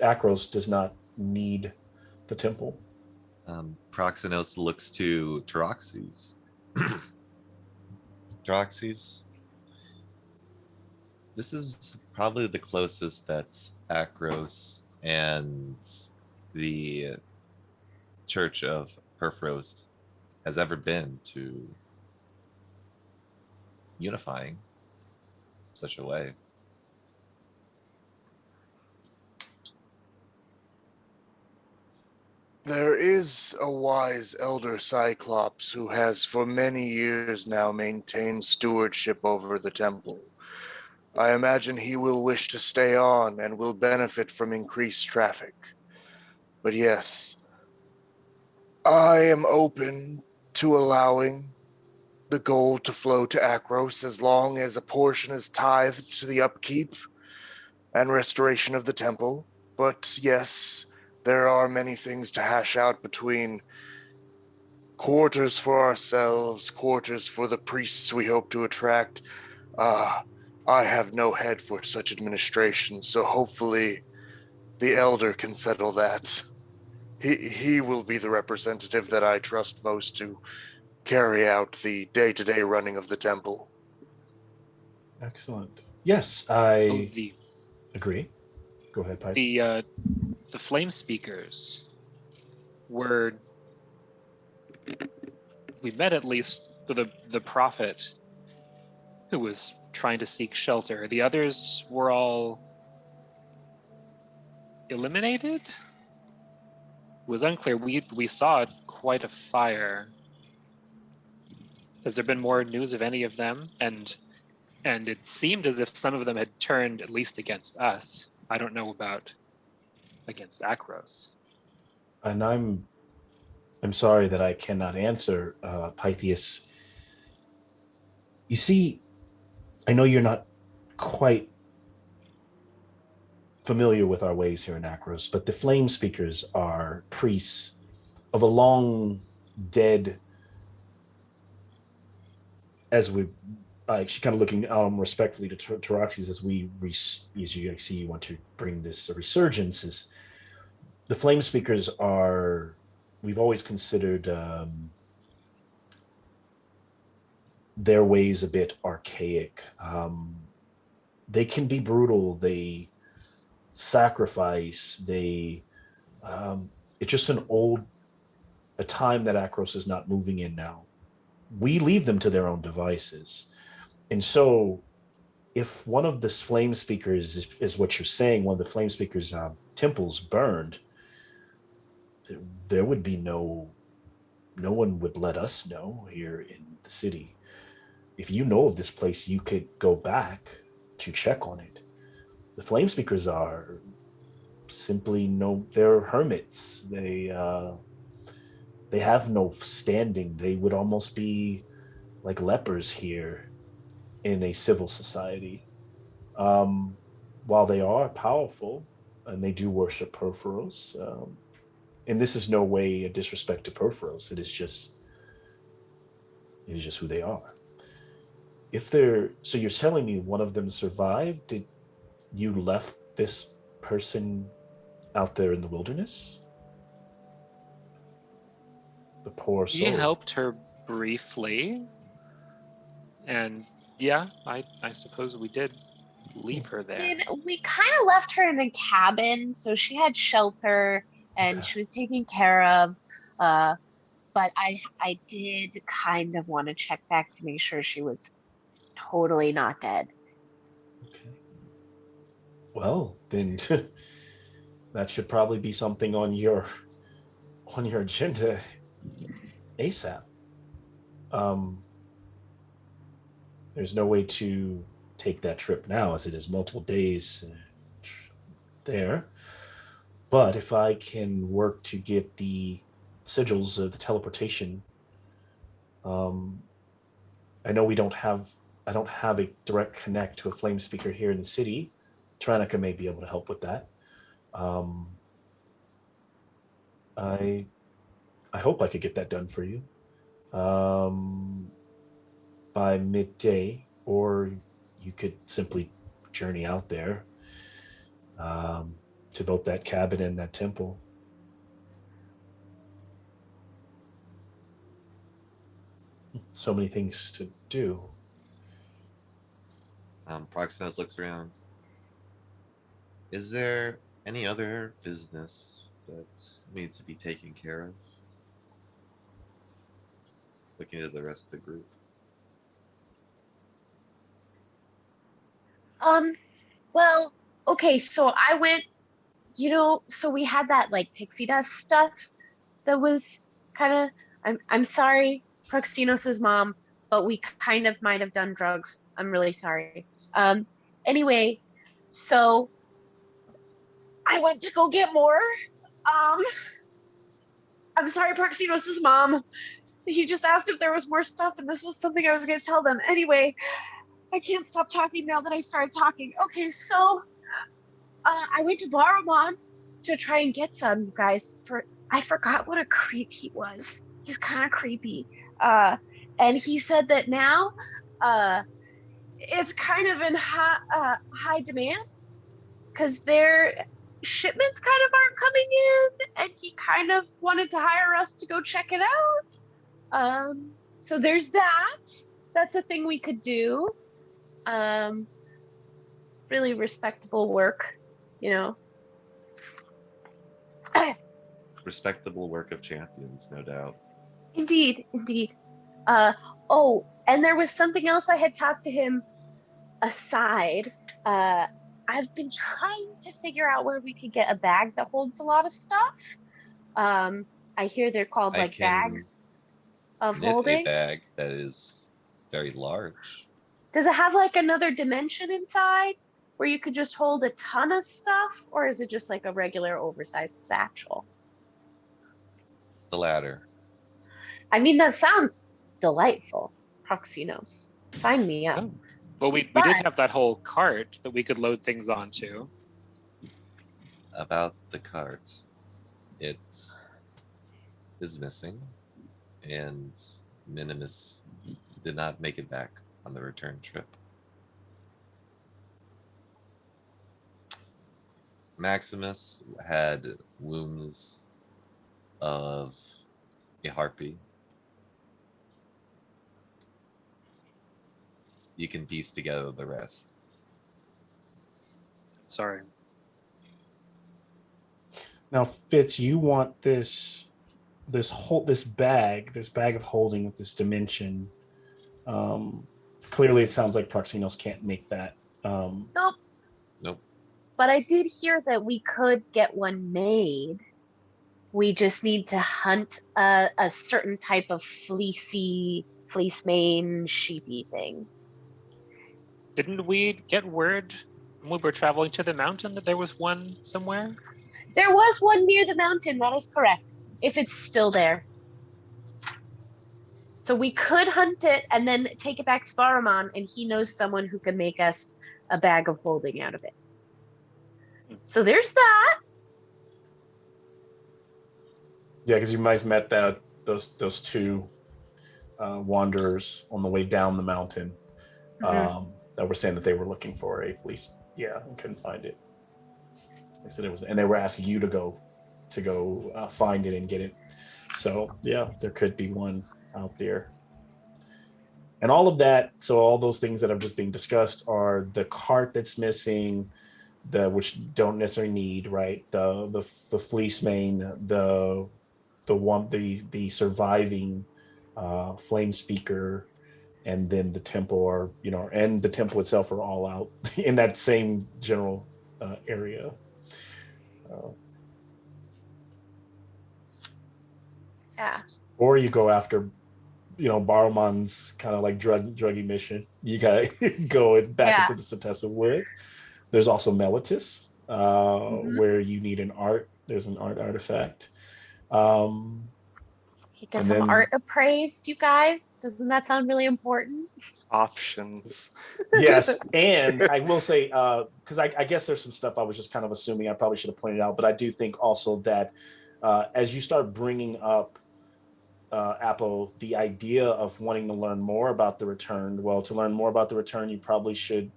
Akros does not need the temple. Proxenos looks to Teroxes. Teroxes, this is probably the closest that Akros and the Church of Perforos has ever been to unifying such a way. There is a wise elder Cyclops who has for many years now maintained stewardship over the temple. I imagine he will wish to stay on and will benefit from increased traffic. But yes, I am open to allowing the gold to flow to Akros as long as a portion is tithed to the upkeep and restoration of the temple. But yes, there are many things to hash out between quarters for ourselves, quarters for the priests we hope to attract. I have no head for such administration, so hopefully the elder can settle that he will be the representative that I trust most to carry out the day-to-day running of the temple. Excellent. Yes, I agree. Go ahead, Pipe. The flame speakers were. We met at least the prophet who was trying to seek shelter. The others were all eliminated? It was unclear. We saw quite a fire. Has there been more news of any of them? And it seemed as if some of them had turned at least against us. I don't know about against Akros. And I'm sorry that I cannot answer, Pythias. You see, I know you're not quite familiar with our ways here in Akros, but the flame speakers are priests of a long dead, as we she kind of looking respectfully to Taraxis as as you see you want to bring this resurgence. Is the flame speakers are, we've always considered their ways a bit archaic. They can be brutal. They sacrifice. It's just a time that Akros is not moving in now. We leave them to their own devices. And so if one of the flame speakers is what you're saying, one of the flame speakers' temples burned, there would be no one would let us know here in the city. If you know of this place, you could go back to check on it. The flame speakers are simply they're hermits. They have no standing. They would almost be like lepers here in a civil society. While they are powerful and they do worship Perforos, and this is no way a disrespect to Perforos. It is just who they are. So you're telling me one of them survived? Did you left this person out there in the wilderness? The poor soul. We helped her briefly, and yeah, I suppose we did leave her there. We kind of left her in a cabin, so she had shelter and she was taken care of. But I did kind of want to check back to make sure she was totally not dead. Okay. Well, then that should probably be something on your agenda ASAP. There's no way to take that trip now, as it is multiple days there. But if I can work to get the sigils of the teleportation, I know I don't have a direct connect to a flame speaker here in the city. Tranica may be able to help with that. I hope I could get that done for you by midday, or you could simply journey out there to both that cabin and that temple. So many things to do. Proximus looks around. Is there any other business that needs to be taken care of? Looking at the rest of the group. Well, okay, so I went, so we had that like pixie dust stuff that was kind of, I'm sorry, Proxinos's mom, but we kind of might have done drugs. I'm really sorry. Anyway, so I went to go get more. I'm sorry, Proxinos's mom. He just asked if there was more stuff, and this was something I was going to tell them. Anyway, I can't stop talking now that I started talking. Okay, so I went to borrow Mom to try and get some, you guys. I forgot what a creep he was. He's kind of creepy. And he said that now it's kind of in high demand because shipments kind of aren't coming in, and he kind of wanted to hire us to go check it out. So there's that. That's a thing we could do. Really respectable work, you know. Respectable work of champions, no doubt. Indeed, indeed. Oh, and there was something else I had talked to him aside. I've been trying to figure out where we could get a bag that holds a lot of stuff. I hear they're called I like can bags of knit a holding. bag that is very large. Does it have like another dimension inside where you could just hold a ton of stuff, or is it just like a regular oversized satchel? The latter. I mean, that sounds delightful, Proxinos. Sign me up. Oh. Well, we did have that whole cart that we could load things onto. About the cart, it is missing, and Minimus did not make it back on the return trip. Maximus had wounds of a harpy. You can piece together the rest. Sorry. Now, Fitz, you want this bag of holding with this dimension. Clearly, it sounds like Proxinos can't make that. Nope. Nope. But I did hear that we could get one made. We just need to hunt a certain type of fleece mane, sheepy thing. Didn't we get word when we were traveling to the mountain that there was one somewhere? There was one near the mountain, that is correct, if it's still there. So we could hunt it and then take it back to Baramon, and he knows someone who can make us a bag of holding out of it. So there's that. Yeah, because you might met those two wanderers on the way down the mountain that were saying that they were looking for a fleece. Yeah, and couldn't find it. They said it was, and they were asking you to go find it and get it. So yeah, there could be one out there. And all of that, so all those things that have just been discussed are the cart that's missing, which you don't necessarily need, right? The fleece mane, the surviving flame speaker, and then the temple and the temple itself are all out in that same general area. Yeah. Or you go after, Baruman's kind of like druggy mission. You gotta go back into the Setessa Wood. There's also Melitus, where you need there's an art artifact. Get some art appraised, you guys. Doesn't that sound really important? Options. Yes, and I will say, because I guess there's some stuff I was just kind of assuming. I probably should have pointed out, but I do think also that as you start bringing up Apo, the idea of wanting to learn more about the return. Well, to learn more about the return, you probably should,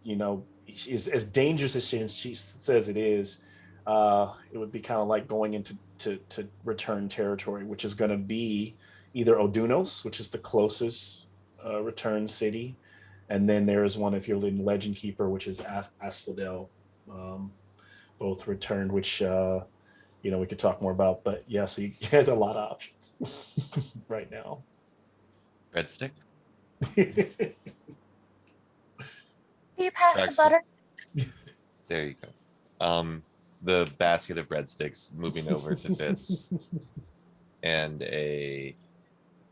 as dangerous as she says it is, it would be kind of like going into to return territory, which is going to be either Odunos, which is the closest return city, and then there is one if you're in Legend Keeper, which is Asphodel, both returned, which we could talk more about. But yeah, so you guys have a lot of options right now. Breadstick. Can you pass the butter? There you go. The basket of breadsticks moving over to Fitz, and a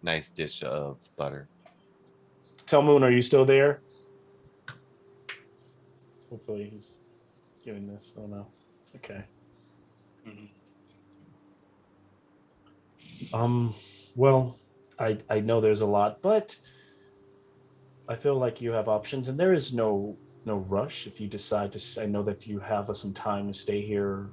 nice dish of butter. Telmoon, are you still there? Hopefully he's getting this. Oh no. Okay. Well, I know there's a lot, but I feel like you have options, and there is no rush if you decide to. I know that you have some time to stay here.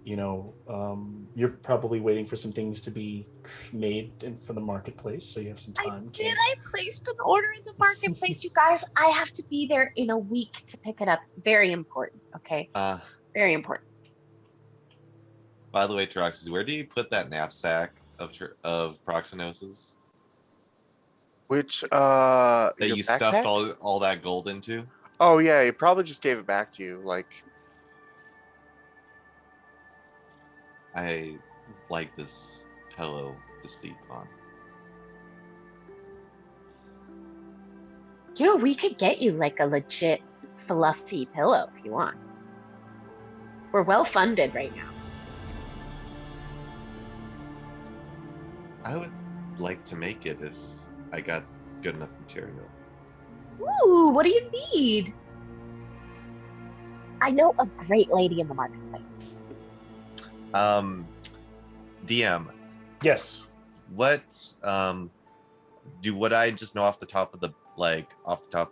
You're probably waiting for some things to be made for the marketplace, so you have some time. I placed an order in the marketplace, you guys. I have to be there in a week to pick it up. Very important. Okay. Very important. By the way, Teroxys, where do you put that knapsack of Proxenos's Which that your you stuffed backpack? all that gold into? Oh yeah, he probably just gave it back to you. Like, I like this pillow to sleep on. You know, we could get you like a legit fluffy pillow if you want. We're well funded right now. I would like to make it if I got good enough material. Ooh, what do you need? I know a great lady in the marketplace. DM, Yes. what would I just know off the top of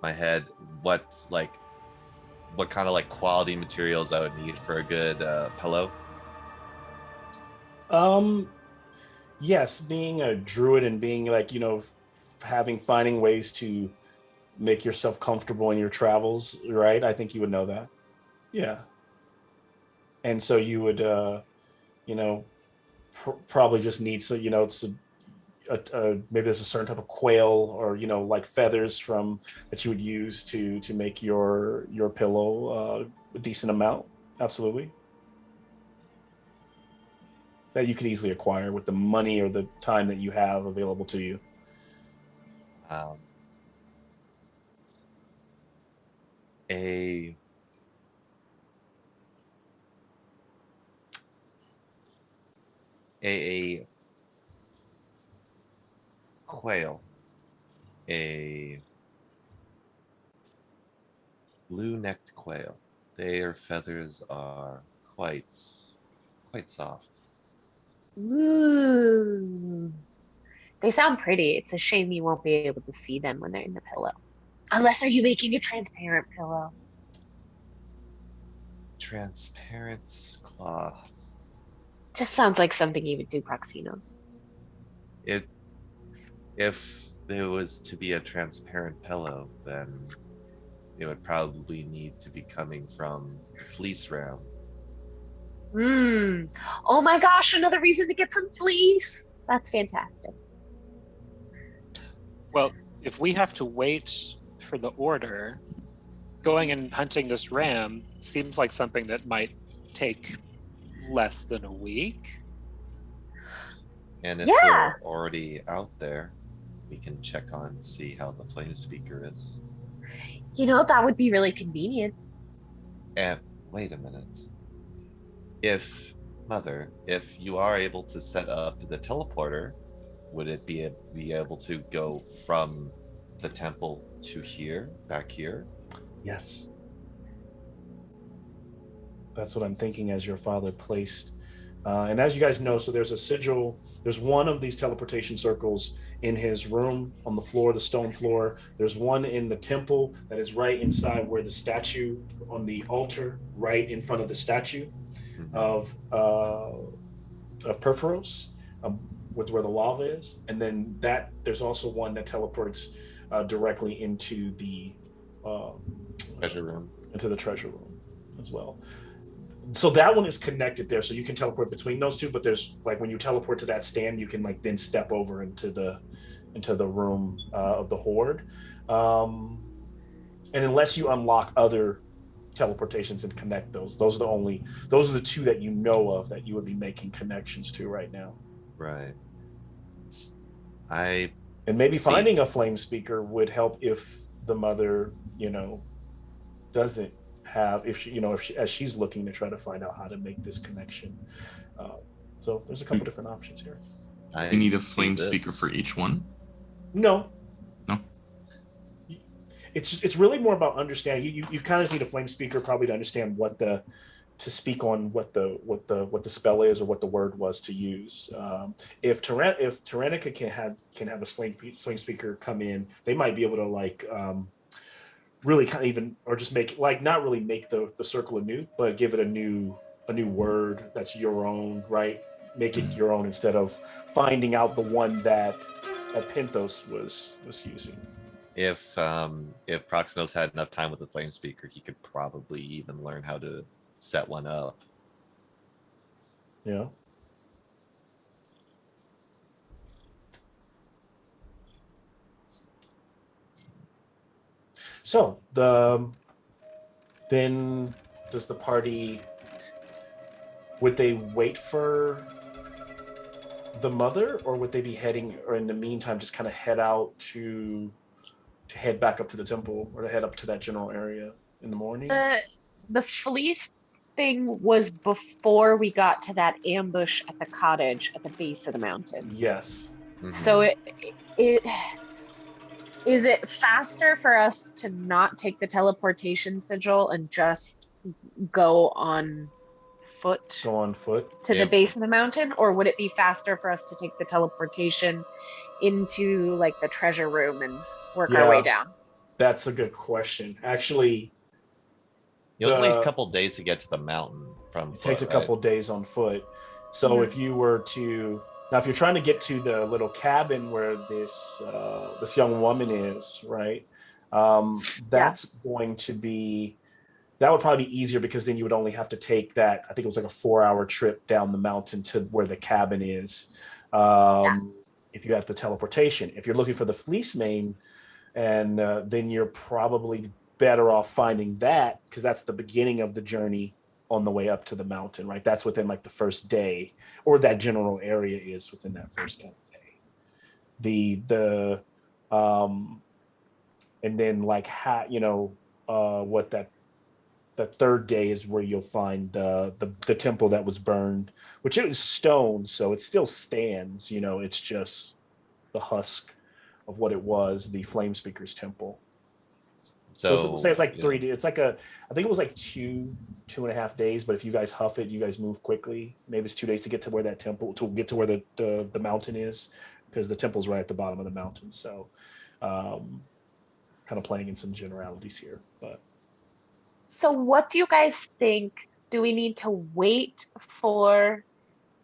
my head what kind of like quality materials I would need for a good pillow? Yes, being a druid and being like, finding ways to make yourself comfortable in your travels, right? I think you would know that. Yeah. And so you would, probably just need, so, maybe there's a certain type of quail or, like feathers that you would use to make your pillow a decent amount. Absolutely. That you could easily acquire with the money or the time that you have available to you. Um, a a quail, a blue-necked quail. Their feathers are quite soft. Ooh. They sound pretty. It's a shame you won't be able to see them when they're in the pillow. Unless are you making a transparent pillow? Transparent cloth. Just sounds like something you would do, Proxinos. It if there was to be a transparent pillow, then it would probably need to be coming from the fleece realm. Hmm. Oh my gosh, another reason to get some fleece. That's fantastic. Well, if we have to wait for the order, going and hunting this ram seems like something that might take less than a week. And if Yeah. we're already out there, we can check on, see how the flame speaker is. You know, that would be really convenient. And wait a minute. If you are able to set up the teleporter, would it be able to go from the temple to here, back here? Yes. That's what I'm thinking as your father placed. And as you guys know, so there's a sigil. There's one of these teleportation circles in his room on the floor, the stone floor. There's one in the temple that is right inside where the statue on the altar, right in front of the statue of Perforos, with where the lava is. And then there's also one that teleports directly into the treasure room. Into the treasure room as well. So that one is connected there, so you can teleport between those two. But there's like when you teleport to that stand, you can like then step over into the room of the horde, and unless you unlock other teleportations and connect those are the two that you know of that you would be making connections to right now. Right. And maybe finding a flame speaker would help if the mother, doesn't have, if she, as she's looking to try to find out how to make this connection. So there's a couple different options here. You need a flame speaker for each one? No. No. It's really more about understanding. You kind of need a flame speaker probably to understand to speak on what the spell is or what the word was to use. If Tyrannica can have a flame speaker come in, they might be able to really kind of even, or just make not really make the circle anew, but give it a new word that's your own, right? Make it your own instead of finding out the one that Penthos was using. If Proxenos had enough time with the flame speaker, he could probably even learn how to set one up. Yeah. So then does the party, would they wait for the mother, or would they be heading, or in the meantime just kind of head out to head back up to the temple, or to head up to that general area in the morning? The fleece thing was before we got to that ambush at the cottage at the base of the mountain. Yes. So it is it faster for us to not take the teleportation sigil and just go on foot Go on foot to the base of the mountain, or would it be faster for us to take the teleportation into like the treasure room and work our way down? That's a good question. Actually, it was only a couple days to get to the mountain from foot. It takes a couple days on foot. So if you were to now, if you're trying to get to the little cabin where this young woman is, right? That's going to be, that would probably be easier, because then you would only have to take that, I think it was like a 4-hour trip down the mountain to where the cabin is. If you have the teleportation. If you're looking for the fleece mane, and then you're probably better off finding that, because that's the beginning of the journey on the way up to the mountain, right? That's within like the first day, or that general area is within that first kind of day. And then like what the third day is where you'll find the temple that was burned, which it was stone, so it still stands. It's just the husk of what it was, the Flame Speaker's temple. So say it's like 3 days. It's like I think it was like 2.5 days. But if you guys huff it, you guys move quickly. Maybe it's 2 days to get to where that temple, to get to where the mountain is, because the temple's right at the bottom of the mountain. So, kind of playing in some generalities here, but. So what do you guys think? Do we need to wait for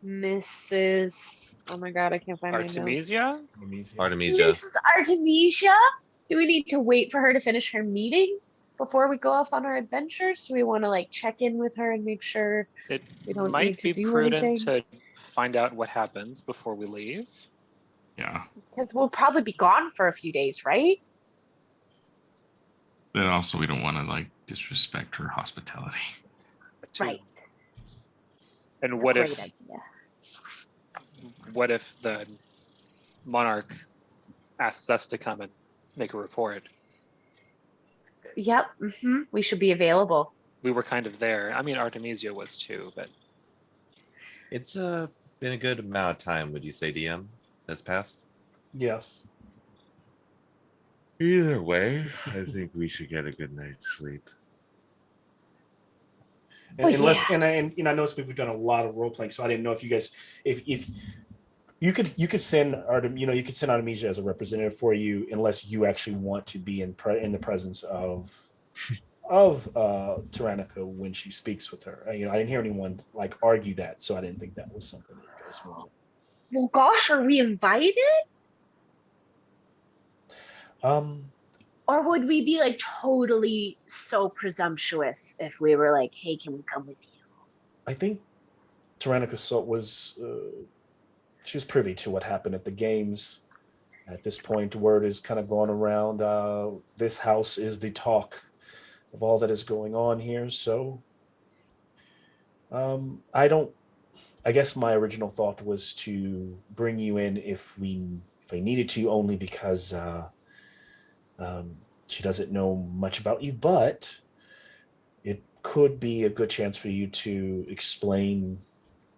Mrs. Oh my God, I can't find my notes. Artemisia? Mrs. Artemisia? Do we need to wait for her to finish her meeting before we go off on our adventures? Do we want to like check in with her and make sure we don't need to do prudent anything? to find out what happens before we leave. Yeah. Because we'll probably be gone for a few days, right? But also, we don't want to like disrespect her hospitality. Right. And That's what if the monarch asks us to come and make a report? Yep. We should be available. We were kind of there. I mean, Artemisia was too, but it's been a good amount of time, would you say, DM, that's passed? Yes. Either way, I think we should get a good night's sleep. And I know we've done a lot of role playing, so I didn't know if you guys, if you could send Artemisia as a representative for you, unless you actually want to be in the presence of Tyrannica when she speaks with her. I didn't hear anyone like argue that, so I didn't think that was something that you guys wanted. Well, gosh, are we invited? Or would we be like totally so presumptuous if we were like, hey, can we come with you? I think Tyrannica was she was privy to what happened at the games. At this point, word is kind of going around. This house is the talk of all that is going on here. So I guess my original thought was to bring you in if I needed to, only because she doesn't know much about you, but it could be a good chance for you to explain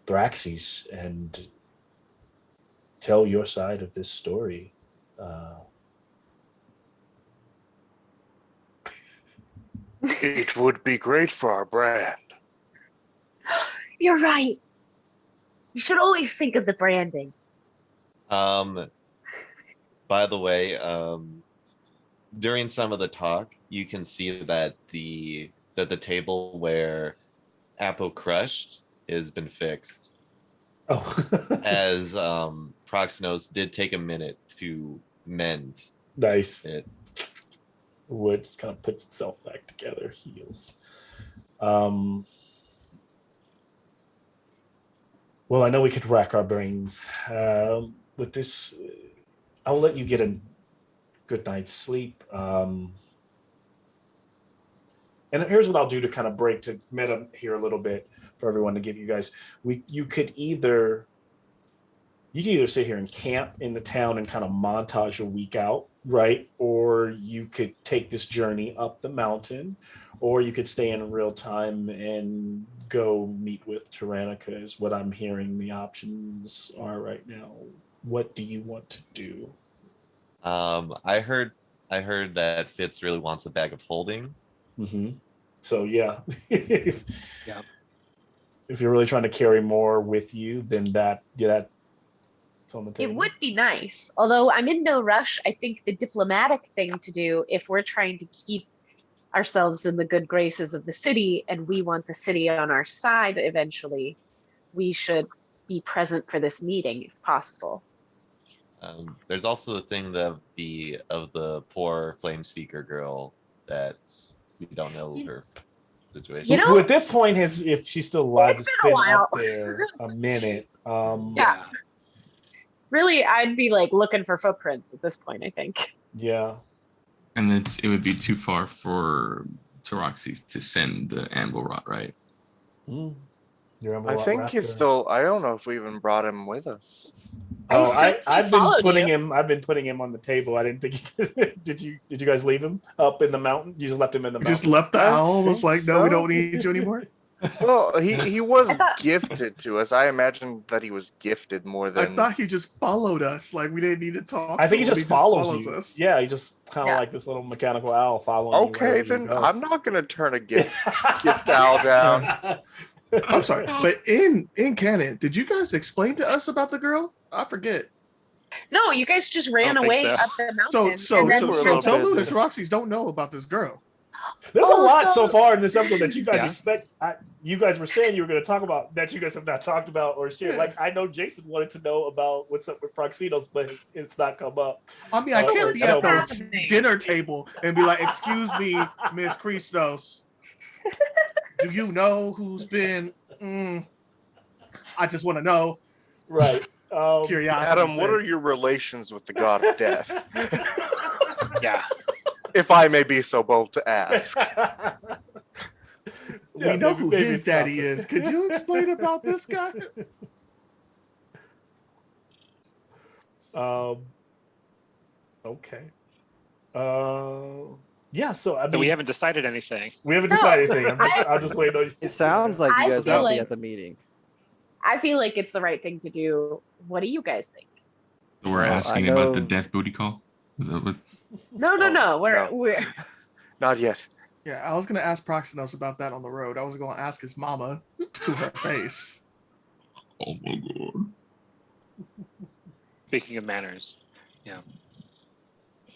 Thraxis and tell your side of this story. It would be great for our brand. You're right. You should always think of the branding. By the way, during some of the talk, you can see that the table where Apo crushed has been fixed. Oh. As Proxenos did take a minute to mend. Nice. It. Wood just kind of puts itself back together, heals. Well, I know we could rack our brains. With this, I'll let you get a good night's sleep. And here's what I'll do to kind of break to meta here a little bit for everyone to give you guys. You could either sit here and camp in the town and kind of montage a week out, right? Or you could take this journey up the mountain, or you could stay in real time and go meet with Tyrannica is what I'm hearing the options are right now. What do you want to do? I heard that Fitz really wants a bag of holding. Mm-hmm. So yeah. Yeah. If you're really trying to carry more with you, then that's on the table. It would be nice. Although I'm in no rush. I think the diplomatic thing to do, if we're trying to keep ourselves in the good graces of the city and we want the city on our side eventually, we should be present for this meeting if possible. There's also the thing of the poor flame speaker girl that we don't know her situation. Who at this point has, if she's still alive, has been up there a minute. Yeah. Really, I'd be like looking for footprints at this point, I think. Yeah. And it would be too far for Tyroxis to send the anvil rot, right? I think he's still. I don't know if we even brought him with us. Oh, I've been putting him. I've been putting him on the table. I didn't think. Did you guys leave him up in the mountain? You just left him in the mountain. Just left the owl. Was like, no, we don't need you anymore. Well, he was gifted to us. I imagined that he was gifted more than. I thought he just followed us. Like we didn't need to talk. I think he just follows you. Us. Yeah, he just kind of like this little mechanical owl following you. Okay, then I'm not gonna turn a gift owl down. I'm sorry, but in canon, did you guys explain to us about the girl? I forget. No, you guys just ran away up the mountain. So tell Lunas Roxy's don't know about this girl. There's a lot so far in this episode that you guys expect. You guys were saying you were going to talk about that you guys have not talked about or shared. Like I know Jason wanted to know about what's up with Proxinos, but it's not come up. I mean, I can't be at the dinner table and be like, "Excuse me, Miss Christos, do you know who's been?" I just want to know. Right. Curiosity. Adam, what are your relations with the god of death? Yeah. If I may be so bold to ask. We know who his daddy is. Could you explain about this guy? Okay. Yeah, so we haven't decided anything. We haven't decided anything. I'm just waiting on you. It sounds like you guys will be at the meeting. I feel like it's the right thing to do. What do you guys think? So we're asking about the death booty call? Is that what? No. We're not yet. Yeah, I was gonna ask Proxinos about that on the road. I was gonna ask his mama to her face. Oh my god. Speaking of manners, yeah.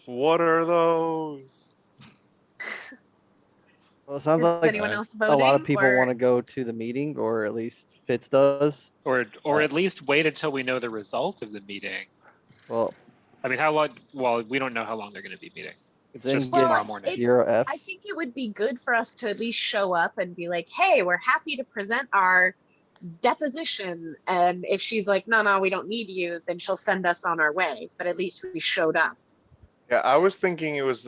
What are those? Well, it sounds like anyone else voting, a lot of people want to go to the meeting, or at least Fitz does. Or at least wait until we know the result of the meeting. Well, I mean, how long? Well, we don't know how long they're going to be meeting. It's just tomorrow morning. I think it would be good for us to at least show up and be like, "Hey, we're happy to present our deposition." And if she's like, "No, we don't need you," then she'll send us on our way. But at least we showed up. Yeah, I was thinking it was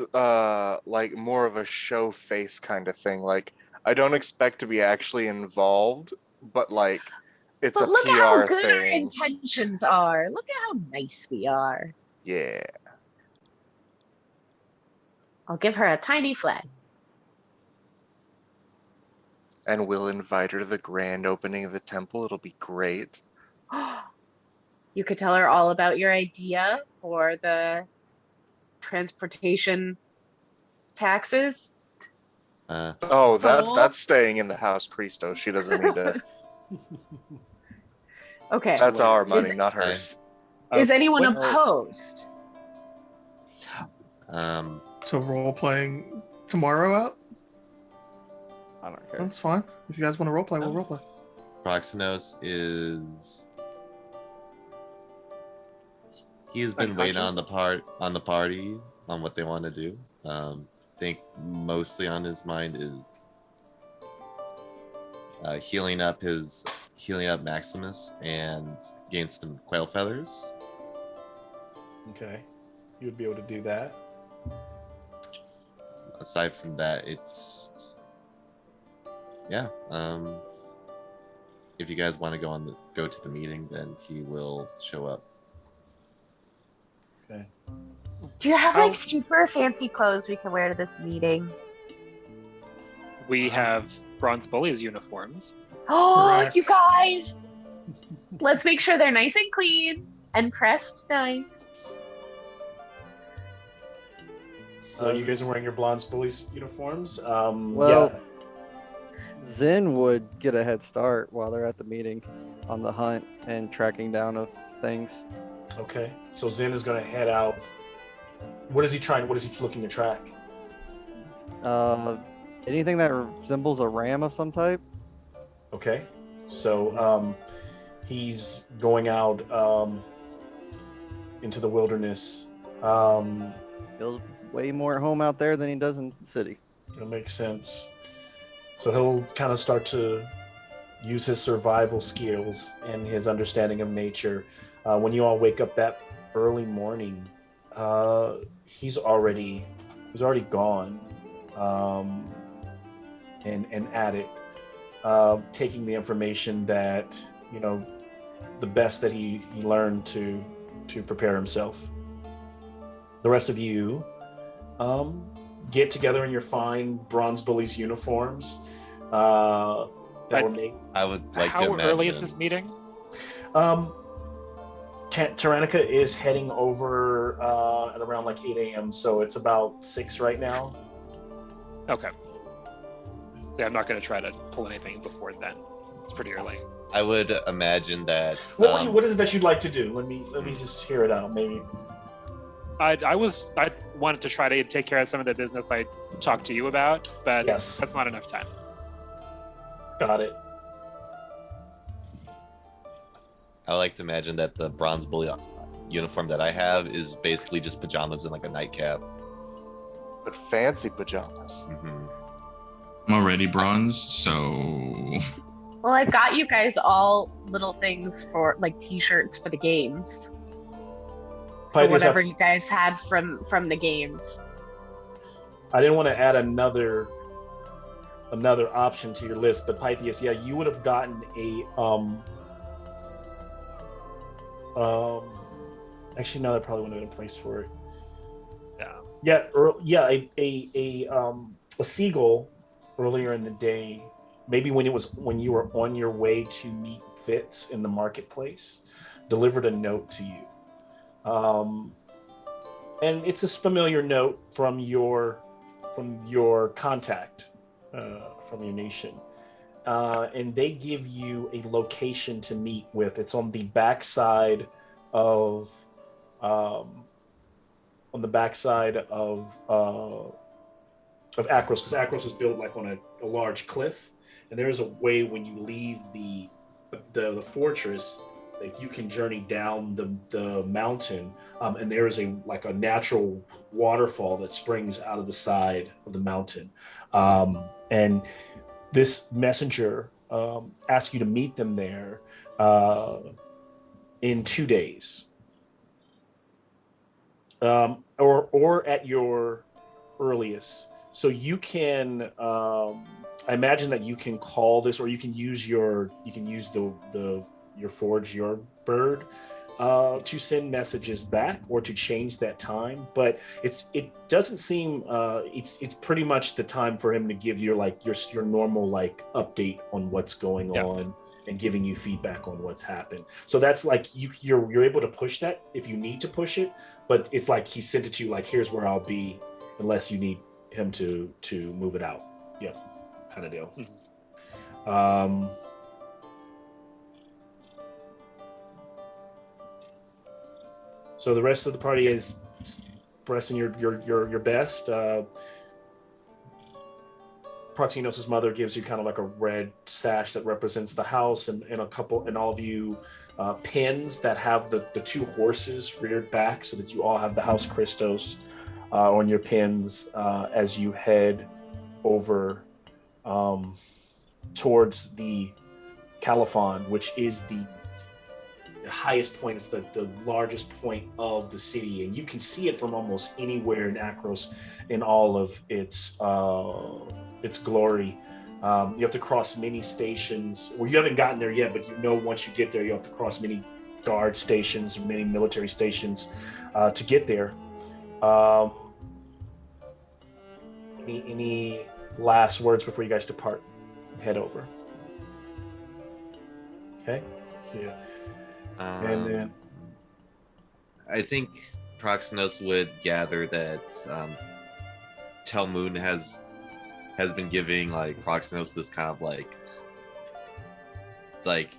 like more of a show face kind of thing. Like I don't expect to be actually involved, but like it's but a look PR at how good thing. Our intentions are. Look at how nice we are. Yeah. I'll give her a tiny flag. And we'll invite her to the grand opening of the temple. It'll be great. You could tell her all about your idea for the transportation taxes. That's staying in the house, Christo. She doesn't need to. Okay. That's our money, not hers. Is anyone opposed? To role playing tomorrow out? I don't care. That's fine. If you guys want to role play, we'll role play. Proxinos he has been waiting on the party on what they want to do. I think mostly on his mind is healing up his healing up Maximus and gain some quail feathers. Okay, you would be able to do that. Aside from that, it's if you guys want to go to the meeting, then he will show up. Okay. Do you have like super fancy clothes we can wear to this meeting? We have bronze bullies uniforms. Oh, Correct. you guys! Let's make sure they're nice and clean and pressed nice. So you guys are wearing your Blonde Bullies uniforms. Well, Zen would get a head start while they're at the meeting on the hunt and tracking down of things. Okay, so Zen is going to head out. What is he trying? What is he looking to track? Anything that resembles a ram of some type. Okay, so he's going out into the wilderness. Feels way more at home out there than he does in the city. That makes sense. So he'll kind of start to use his survival skills and his understanding of nature. When you all wake up that early morning, he's already gone, and at it, taking the information that the best that he learned to prepare himself. The rest of you get together in your fine Bronze Bullies uniforms that were made. I would like to How imagine. early is this meeting? Tyrannica is heading over at around like 8 a.m., so it's about 6 right now. Okay. So I'm not going to try to pull anything before then. It's pretty early. I would imagine that. What is it that you'd like to do? Let me just hear it out. Maybe. I wanted to try to take care of some of the business I talked to you about, but Yes. that's not enough time. Got it. I would like to imagine that the bronze bully uniform that I have is basically just pajamas and like a nightcap. But fancy pajamas. Mm-hmm. I'm already bronze, so Well, I got you guys all little things for like t-shirts for the games. So whatever you guys had from the games. I didn't want to add another option to your list, but Pythias, yeah, you would have gotten a actually no, that probably wouldn't have been a place for it. A seagull earlier in the day, maybe when you were on your way to meet Fitz in the marketplace, delivered a note to you. And it's a familiar note from your contact, from your nation. And they give you a location to meet with. It's on the backside of Akros, because Akros is built like on a large cliff, and there's a way when you leave the fortress that you can journey down the mountain, and there is a natural waterfall that springs out of the side of the mountain, and this messenger asks you to meet them there in 2 days, or at your earliest. So you can, I imagine that you can call this, or you can use your forge, your bird, to send messages back or to change that time. But it doesn't seem it's pretty much the time for him to give you your normal update on what's going on and giving you feedback on what's happened. So that's you're able to push that if you need to push it, but it's like he sent it to you here's where I'll be unless you need him to move it out. Yeah, kind of deal. Mm-hmm. So the rest of the party is pressing your best. Proxenos' mother gives you kind of a red sash that represents the house, and all of you pins that have the two horses reared back, so that you all have the House Christos on your pins as you head over towards the Caliphon, which is the highest point. It's the largest point of the city, and you can see it from almost anywhere in Akros in all of its glory. You have to cross many stations. Well, you haven't gotten there yet, but you know once you get there, you have to cross many guard stations, many military stations to get there. Any last words before you guys depart and head over? Okay, see ya. And then I think Proxenos would gather that Telmoon has been giving like Proxenos this kind of like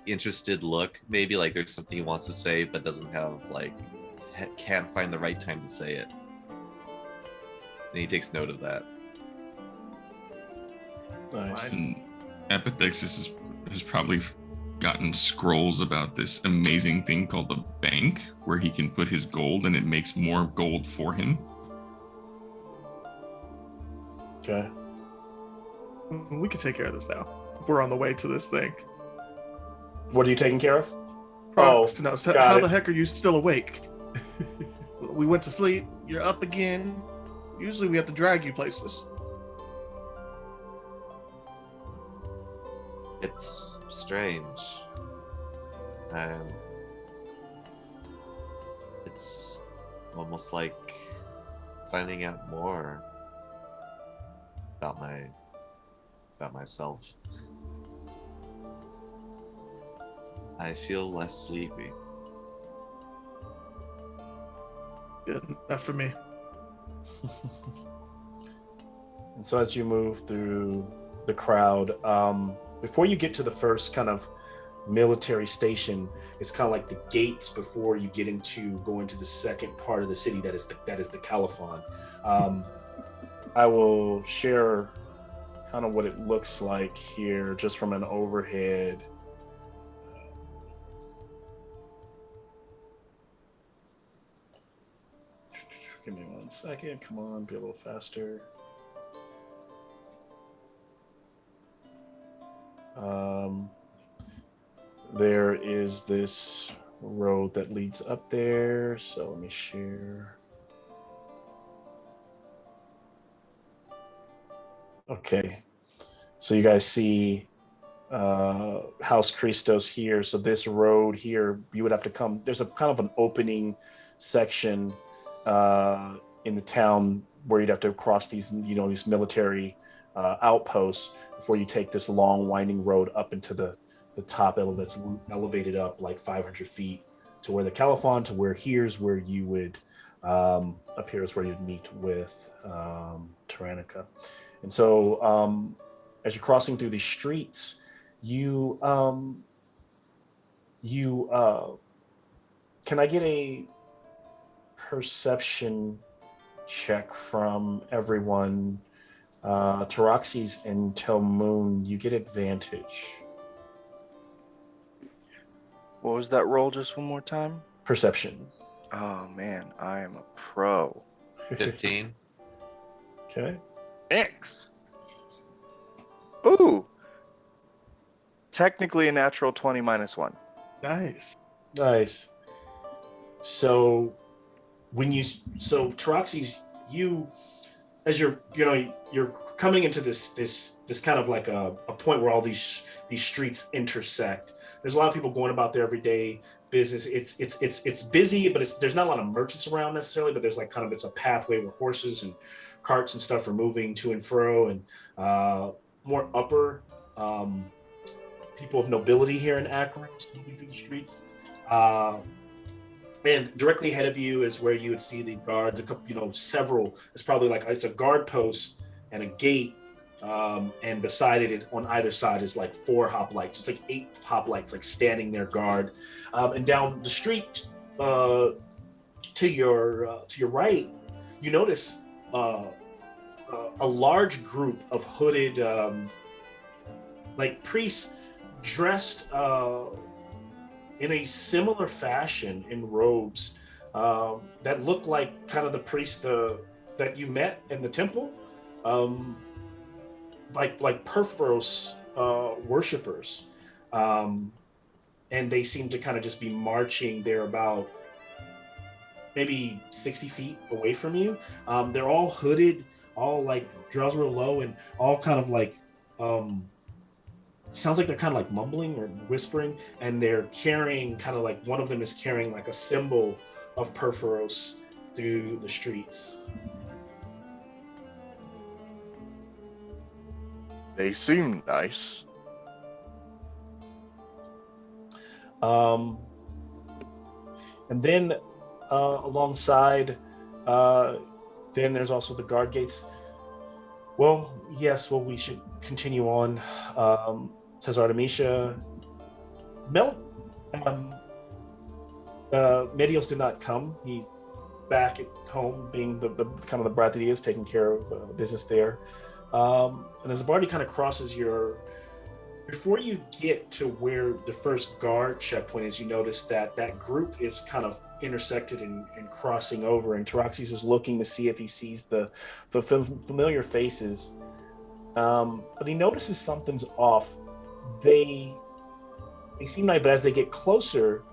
interested look. Maybe like there's something he wants to say but doesn't have can't find the right time to say it. And he takes note of that. Nice. And Epithexis has probably gotten scrolls about this amazing thing called the bank, where he can put his gold and it makes more gold for him. Okay. We can take care of this now. If we're on the way to this thing. What are you taking care of? No, got how it. the heck are you still awake? We went to sleep. You're up again. Usually we have to drag you places. It's strange. It's almost like finding out more about myself. I feel less sleepy. Good enough for me. And so as you move through the crowd, before you get to the first kind of military station, it's kind of like the gates before you go into the second part of the city that is the Caliphon. I will share kind of what it looks like here just from an overhead. Give me 1 second. Come on, be a little faster. There is this road that leads up there, so let me share. Okay, so you guys see House Christos here. So this road here, you would have to come. There's a kind of an opening section in the town where you'd have to cross these military outposts before you take this long winding road up into the top that's elevated up like 500 feet to where the Caliphon, to where here's where you would appears where you'd meet with Tyrannica. And so as you're crossing through these streets, you can I get a perception check from everyone? Taroxys and Telmoon, you get advantage. What was that roll just one more time? Perception. Oh man, I am a pro. 15. Okay. 6. Ooh. Technically a natural 20 minus 1. Nice. Nice. So Taroxys, as you're coming into this kind of like a point where all these streets intersect. There's a lot of people going about their everyday business. It's busy, but there's not a lot of merchants around necessarily, but there's like kind of, it's a pathway where horses and carts and stuff are moving to and fro, and more upper people of nobility here in Akron moving through the streets. And directly ahead of you is where you would see the guards, several. It's probably like, it's a guard post and a gate, and beside it on either side is like 4 hoplites. It's like 8 hoplites like standing their guard. And down the street to your right, you notice a large group of hooded like priests dressed in a similar fashion in robes that look like kind of the priests that you met in the temple, like Perforos worshippers. and they seem to kind of just be marching. They're about maybe 60 feet away from you. They're all hooded, all like draws real low, and all kind of like sounds like they're kind of like mumbling or whispering, and they're carrying kind of like one of them is carrying like a symbol of Perforos through the streets. They seem nice. And then alongside, then there's also the guard gates. Well, yes, well, we should continue on. Says Artemisia. Medios did not come. He's back at home, being the kind of the brat that he is, taking care of business there. And as the party kind of crosses before you get to where the first guard checkpoint is, you notice that that group is kind of intersected and crossing over, and Taraxis is looking to see if he sees the familiar faces. But he notices something's off. They seem like, but as they get closer,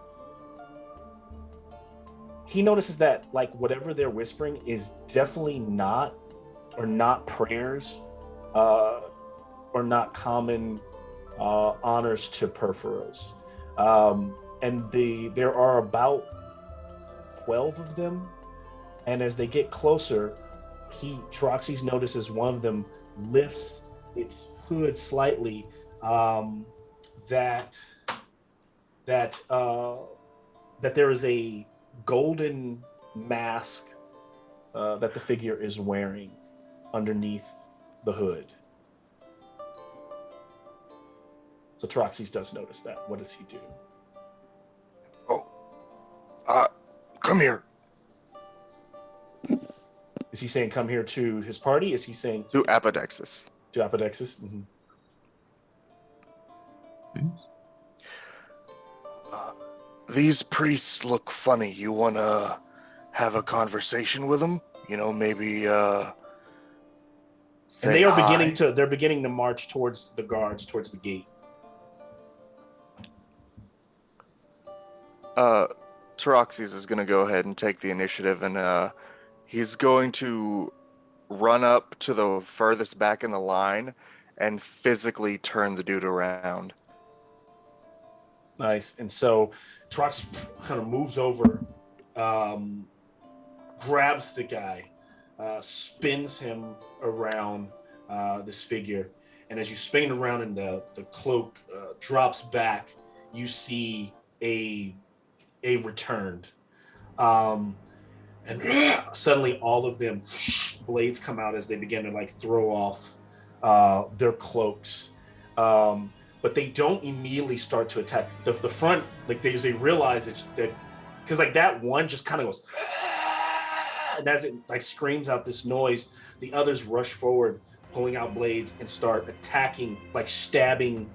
he notices that like whatever they're whispering is definitely not prayers, or not common honors to Perforos. And there are about 12 of them, and as they get closer, Taraxis notices one of them lifts its hood slightly, that there is a golden mask that the figure is wearing underneath the hood. So Taraxis does notice that. What does he do? Come here. Is he saying come here to his party? Is he saying to Apodexis? To Apodexis? Mm-hmm. These priests look funny. You want to have a conversation with them? You know, maybe and they are beginning to march towards the guards, towards the gate. Taraxis is going to go ahead and take the initiative, and he's going to run up to the furthest back in the line and physically turn the dude around. Nice. And so Taraxis kind of moves over, grabs the guy, spins him around this figure. And as you spin around and the cloak drops back, you see a returned. And suddenly all of them, blades come out as they begin to like throw off their cloaks. But they don't immediately start to attack. The front, like they realize that because like that one just kind of goes, and as it like screams out this noise, the others rush forward, pulling out blades and start attacking, like stabbing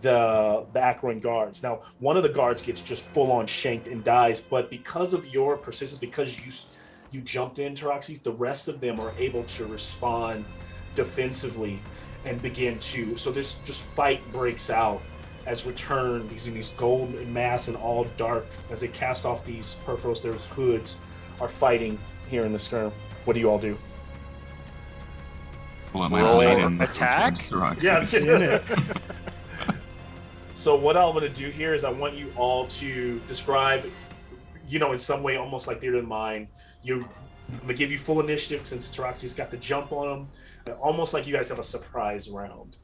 the Akron guards. Now, one of the guards gets just full on shanked and dies, but because of your persistence, because you jumped in, Taraxis, the rest of them are able to respond defensively and begin to. So this just fight breaks out as return these gold mass and all dark as they cast off these Perforos, their hoods, are fighting here in the skirm. What do you all do? Well, my attack? Yeah, So what I'm going to do here is I want you all to describe, in some way, almost like theater of the mind. I'm going to give you full initiative since Taraxi's got the jump on them. Almost like you guys have a surprise round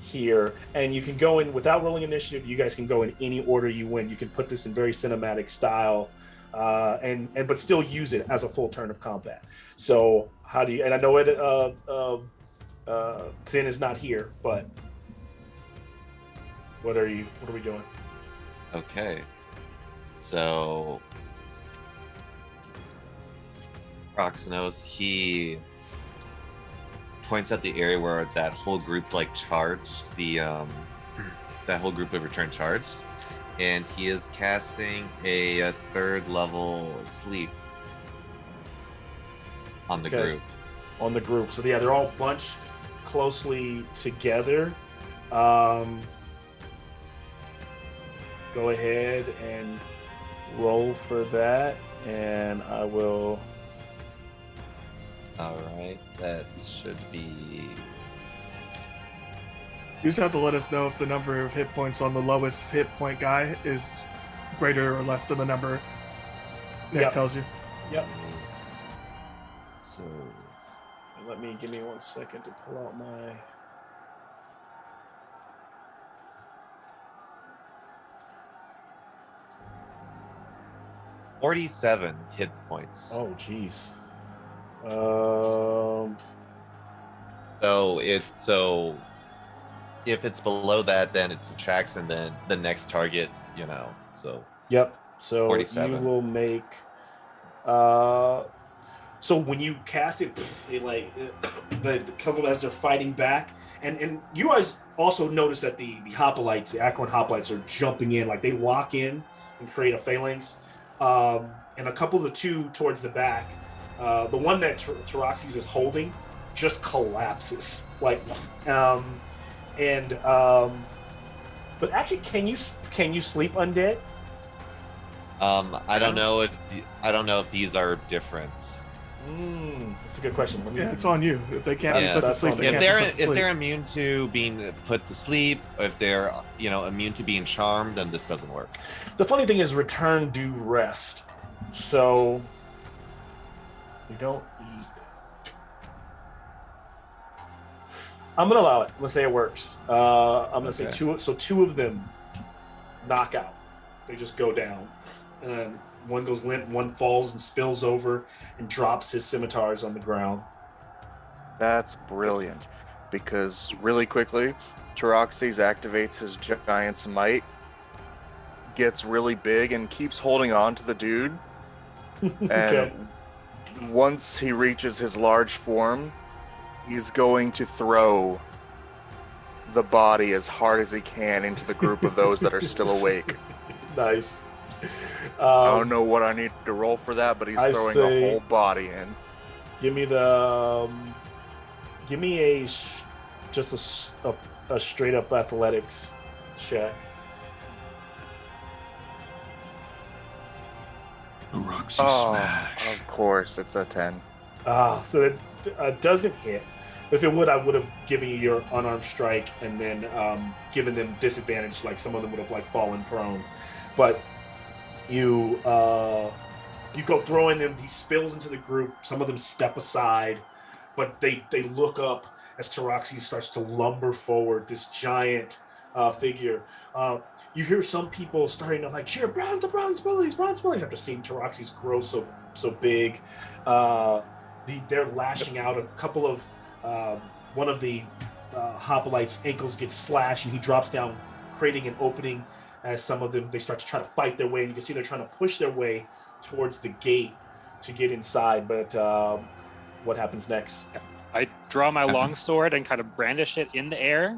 here. And you can go in without rolling initiative. You guys can go in any order you win. You can put this in very cinematic style but still use it as a full turn of combat. So how do you, and I know Zen is not here, but what are we doing? Okay. So Proxenos, he points out the area where that whole group like charged, that whole group of return charged, and he is casting a 3rd level sleep on the group. On the group. So yeah, they're all bunched closely together. go ahead and roll for that, and I will. All right, that should be. You just have to let us know if the number of hit points on the lowest hit point guy is greater or less than the number Nick tells you. Yep. So. Give me 1 second to pull out my. 47 hit points. Oh, jeez. So if it's below that, then it subtracts, and then the next target, So. Yep. So 47. you will make. So when you cast it, the couple as they're fighting back, and you guys also notice that the hoplites, the Ackland hoplites, are jumping in, like they lock in and create a phalanx. And a couple of the two towards the back, the one that Teroxes is holding just collapses. But actually, can you sleep undead? I don't know if these are different. That's a good question. It's on you. If they can't be put to sleep, if they're immune to being put to sleep, if they're immune to being charmed, then this doesn't work. The funny thing is, return do rest, so you don't eat. I'm gonna allow it. Let's say it works. I'm gonna say two. So two of them knock out. They just go down, and one goes limp. One falls and spills over and drops his scimitars on the ground. That's brilliant, because really quickly, Teroxes activates his giant's might, gets really big, and keeps holding on to the dude. And once he reaches his large form, he's going to throw the body as hard as he can into the group of those that are still awake. Nice. I don't know what I need to roll for that, but he's throwing the whole body in. Give me just a straight up athletics check. The Roxy smash. Of course, it's a 10. So it doesn't hit. If it would, I would have given you your unarmed strike and then given them disadvantage. Like some of them would have fallen prone, but you go throwing them. He spills into the group. Some of them step aside, but they look up as Teroxes starts to lumber forward. This giant figure. You hear some people starting to cheer, the bronze bullies, after seeing Teroxes grow so big. They're lashing out. A couple of one of the hoplites' ankles gets slashed, and he drops down, creating an opening. As some of them, they start to try to fight their way, and you can see they're trying to push their way towards the gate to get inside. But what happens next? I draw my longsword and kind of brandish it in the air,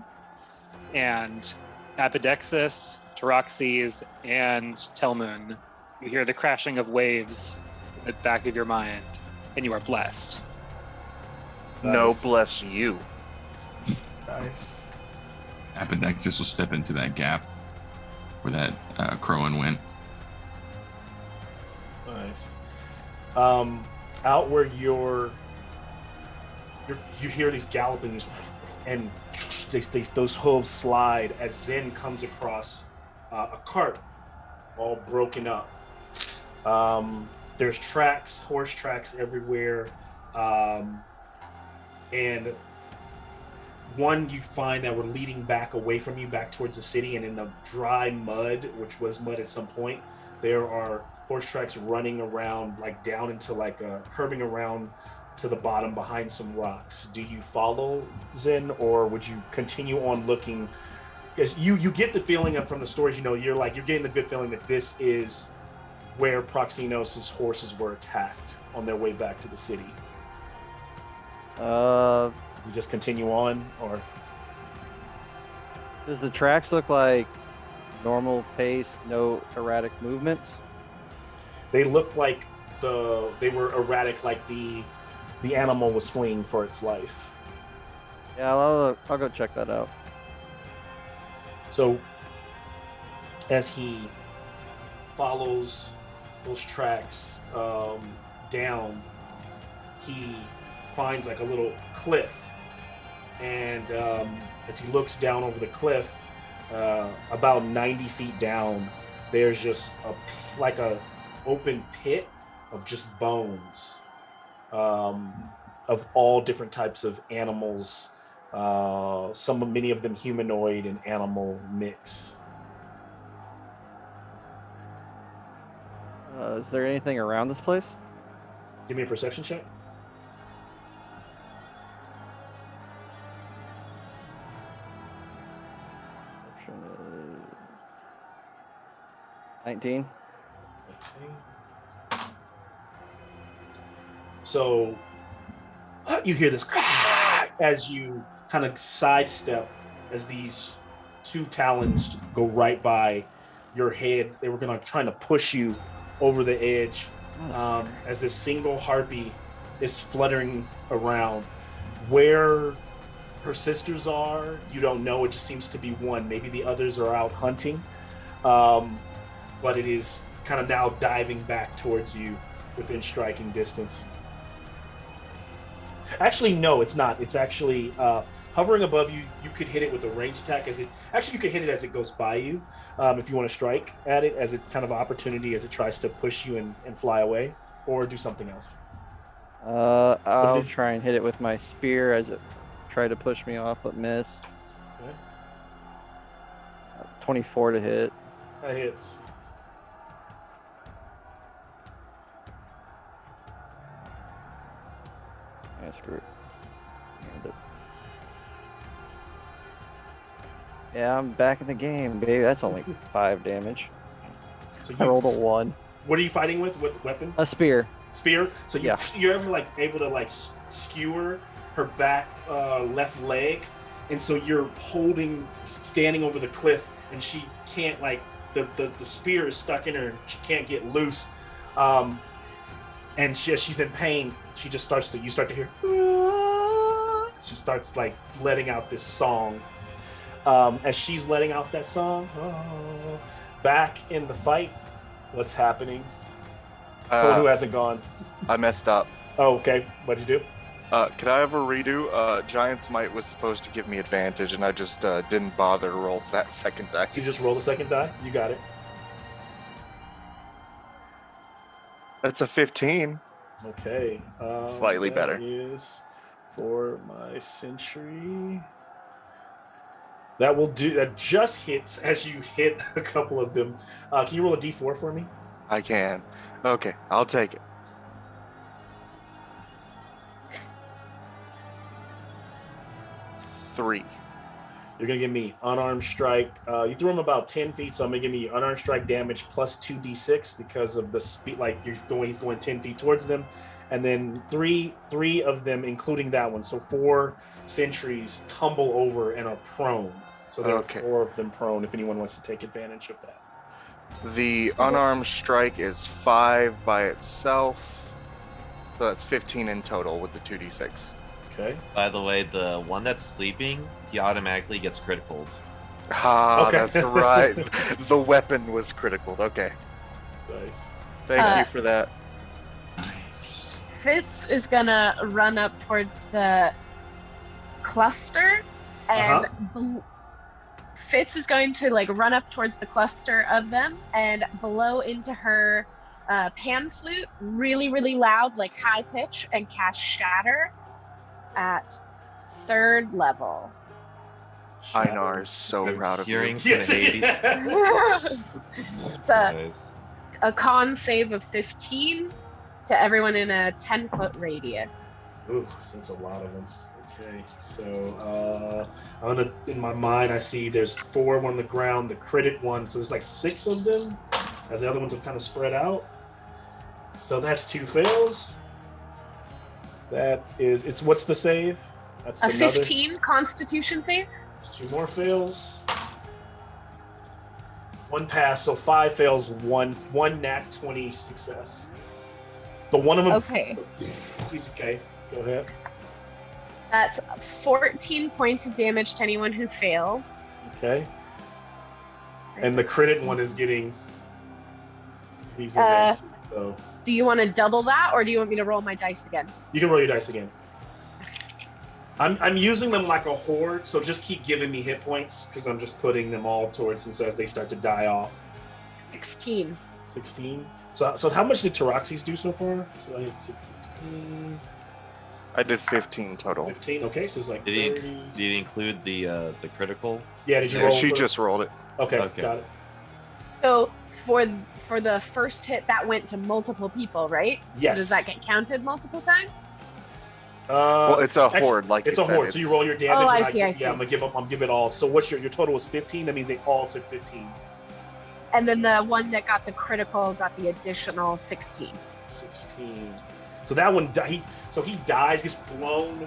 and Apodexis, Teroxes, and Telmoon, you hear the crashing of waves at the back of your mind, and you are blessed. No, bless you. Nice. Apodexis will step into that gap where that Crowan went. Nice. Out where you hear these galloping, and those hooves slide as Zen comes across a cart, all broken up. There's tracks, horse tracks everywhere, and one you find that were leading back away from you, back towards the city, and in the dry mud, which was mud at some point, there are horse tracks running around, down into curving around to the bottom behind some rocks. Do you follow Zen, or would you continue on looking? Because you get the feeling from the stories, you're getting the good feeling that this is where Proxenos' horses were attacked on their way back to the city. You just continue on, or does the tracks look like normal pace, no erratic movements? They look like they were erratic, like the animal was fleeing for its life. Yeah, I'll go check that out. So as he follows those tracks down, he finds like a little cliff, and as he looks down over the cliff, about 90 feet down, there's just like a open pit of just bones, of all different types of animals, many of them humanoid and animal mix. Is there anything around this place? Give me a perception check. Perception is 19. So you hear this as you kind of sidestep as these two talons go right by your head. They were trying to push you over the edge, as this single harpy is fluttering around. Where her sisters are, you don't know. It just seems to be one. Maybe the others are out hunting, but it is kind of now diving back towards you within striking distance. Actually, no, it's not. It's actually hovering above you. You could hit it with a range attack. You could hit it as it goes by you, if you want to strike at it as a kind of opportunity as it tries to push you and fly away, or do something else. I'll try and hit it with my spear as it tried to push me off, but miss. Okay. 24 to hit. That hits. Yeah, screw it. Yeah, I'm back in the game, baby. That's only 5 damage. So I rolled a 1. What are you fighting with? What weapon? A spear. Spear. So you're ever able to skewer her back left leg, and so you're standing over the cliff, and she can't the spear is stuck in her. She can't get loose, and she's in pain. She just you start to hear. She starts letting out this song. As she's letting out that song, back in the fight, what's happening? Who hasn't gone? I messed up. Oh, okay. What'd you do? Could I have a redo? Giant's Might was supposed to give me advantage, and I just didn't bother to roll that second die. So you just roll the second die? You got it. That's a 15. Okay. Slightly better. Is for my sentry. That will do. That just hits as you hit a couple of them. Can you roll a d4 for me? I can. Okay, I'll take it. Three. You're gonna give me unarmed strike. You threw him about 10 feet, so I'm gonna give you unarmed strike damage plus 2d6 because of the speed. He's going 10 feet towards them, and then three of them, including that one. So 4 sentries tumble over and are prone. So there are 4 of them prone. If anyone wants to take advantage of that. The unarmed strike is 5 by itself, so that's 15 in total with the 2d6. Okay. By the way, the one that's sleeping, he automatically gets critical. That's right. The weapon was critical. Okay. Nice. Thank you for that. Nice. Fitz is gonna run up towards the cluster, and Fitz is going to run up towards the cluster of them and blow into her pan flute really, really loud, high pitch, and cast Shatter at 3rd level. Einar is so proud of you. Hearing some Hades. It's a con save of 15 to everyone in a 10-foot radius. Ooh, so that's a lot of them. Okay, so in my mind, I see there's 4 on the ground, the critted one, so there's 6 of them, as the other ones have kind of spread out. So that's 2 fails. What's the save? That's a 15 Constitution save. It's 2 more fails. 1 pass, so 5 fails, 1 nat 20 success. So one of them. Okay. Please, okay, go ahead. That's 14 points of damage to anyone who failed. Okay. And the critted one is getting these events. So Do you want to double that, or do you want me to roll my dice again? you can roll your dice again. I'm using them like a horde, so just keep giving me hit points because I'm just putting them all towards this as they start to die off. 16. 16. So how much did Taroxys do so far? So I had 16. I did 15 total. 15. Okay, so it's like Did 30. he include the critical? Yeah, did you Yeah, roll? she for- just rolled it. Okay, Okay. got it. So for the first hit, that went to multiple people, right? Yes. Does that get counted multiple times? Well, it's a actually, horde, like it's you a said. horde. So you roll your damage. Oh, and I see. Yeah, I'm gonna give it all. So what's your total was 15? That means they all took 15. And then the one that got the critical got the additional 16. 16. So that one, he dies, gets blown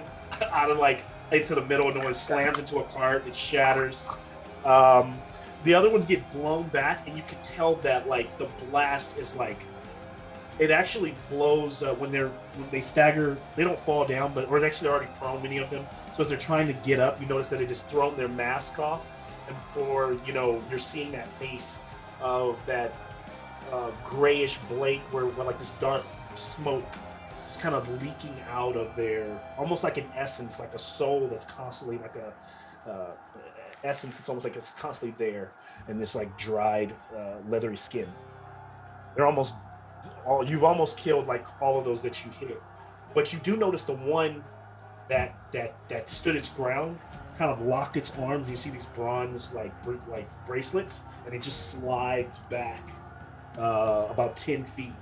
out of into the middle, and the one slams into a cart. It shatters. The other ones get blown back, and you can tell that the blast is it actually blows when they stagger. They don't fall down, or actually they're already prone. Many of them. So as they're trying to get up, you notice that they just thrown their mask off, and you're seeing that face of that grayish blake where this dark smoke is kind of leaking out of their, almost like an essence, like a soul that's constantly essence. It's almost like it's constantly there in this dried leathery skin. You've almost killed all of those that you hit, but you do notice the one that stood its ground kind of locked its arms. You see these bronze bracelets, and it just slides back about 10 feet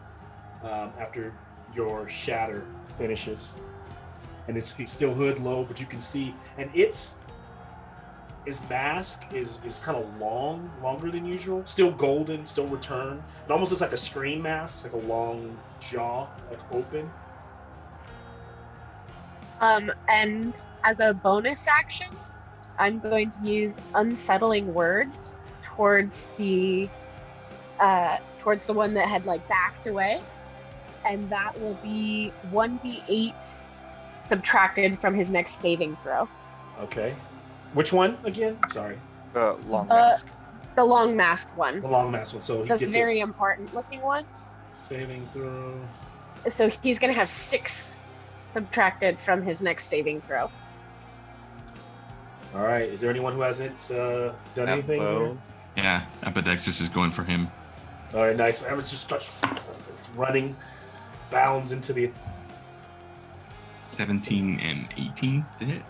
after your shatter finishes, and it's still hood low, but you can see, and his mask is kind of longer than usual, still golden, still returned. It almost looks like a screen mask, like a long jaw, open. And as a bonus action, I'm going to use unsettling words towards the one that had backed away, and that will be 1d8 subtracted from his next saving throw. Okay. Which one again? Sorry. The long mask. The long masked one. The long mask one. So he The gets very important looking one. saving throw. So he's going to have 6 subtracted from his next saving throw. All right. Is there anyone who hasn't done anything? Here? Yeah, Apodexis is going for him. All right, nice. I was just running, bounds into the 17 and 18 to hit.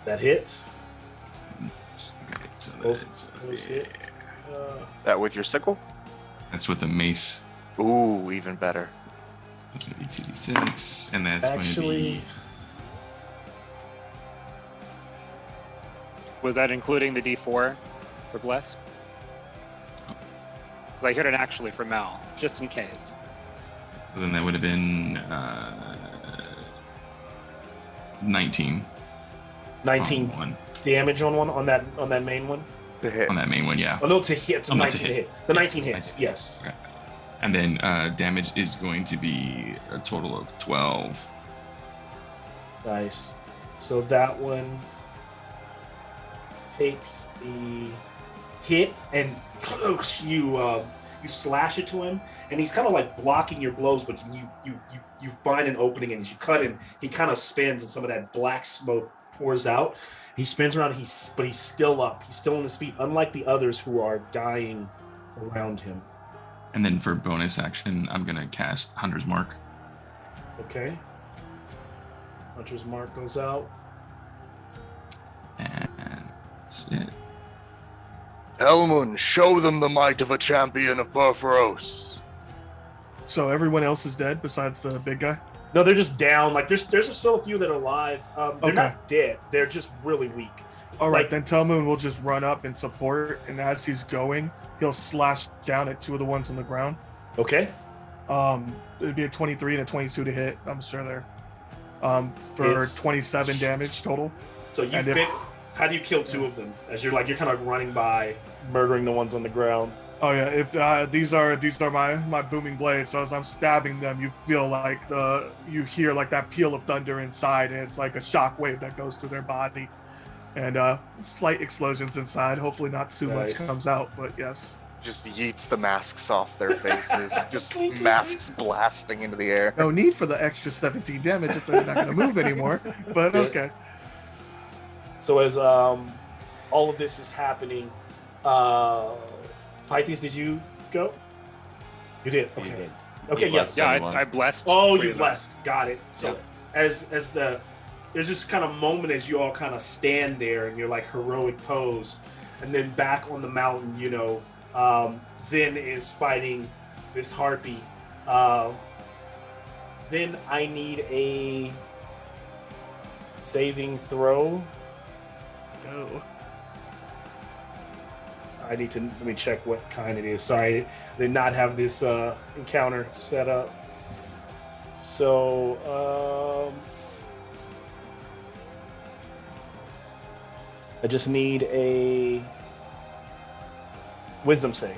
That hits. Okay, so Those hit. That with your sickle? that's with the mace. Ooh, even better. That's going to be 2d6, and that's going to Actually, be... Was that including the D4 for Bless? Because I heard it actually for Mal, just in case. So then that would have been 19. 19 on one. damage on that main one. The hit. On that main one, yeah. Oh no, to hit. It's Oh, no, 19 to to hit. hit. The 19 hits. 19. Yes. Okay. And then damage is going to be a total of 12. Nice. So that one takes the hit, and you slash it to him, and he's kind of blocking your blows, but you find an opening, and as you cut him, he kind of spins, and some of that black smoke pours out. He spins around, but he's still up. He's still on his feet, unlike the others who are dying around him. And then for bonus action, I'm going to cast Hunter's Mark. Okay. Hunter's Mark goes out. And that's it. Elmun, show them the might of a champion of Perforos. So everyone else is dead besides the big guy? No, they're just down. There's still a few that are alive. They're Okay. not dead. They're just really weak. All right, then Telmoon will just run up and support, and as he's going, he'll slash down at 2 of the ones on the ground. Okay. It'd be a 23 and a 22 to hit. I'm sure there. For It's- 27 damage total. So you've And if- been. How do you kill 2 of them? As you're kind of running by, murdering the ones on the ground. Oh yeah, if these are my booming blades, so as I'm stabbing them, you feel you hear that peal of thunder inside, and it's like a shock wave that goes through their body, and slight explosions inside. Hopefully not too much comes out, but yes. Just yeets the masks off their faces. Just masks blasting into the air. No need for the extra 17 damage if they're not going to move anymore, but okay. So as all of this is happening, Pythes, did you go? You did. Okay. You did. Okay. Yes. Yeah, I blessed. Oh, you blessed. Got it. So as there's this kind of moment as you all kind of stand there in your like heroic pose, and then back on the mountain, you know, Zen is fighting this harpy. Then I need a saving throw. No. I need to let me check what kind it is. Sorry, I did not have this encounter set up. So I just need a wisdom save.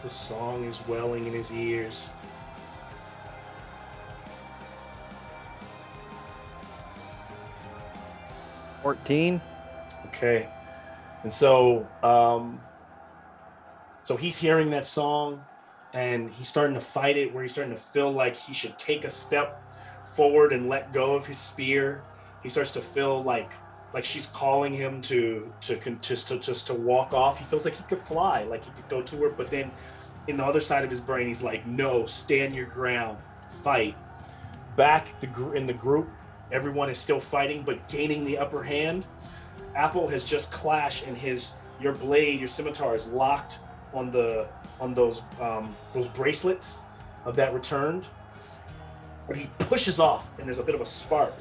The song is welling in his ears. $14. Okay. And so so he's hearing that song and he's starting to fight it, where he's starting to feel like he should take a step forward and let go of his spear. He starts to feel like she's calling him to walk off. He feels like he could fly, like he could go to her, but then in the other side of his brain, he's like, no, stand your ground, fight. Back in the group, everyone is still fighting, but gaining the upper hand. Apple has just clashed, and your blade, your scimitar, is locked on those bracelets of that returned. But he pushes off, and there's a bit of a spark.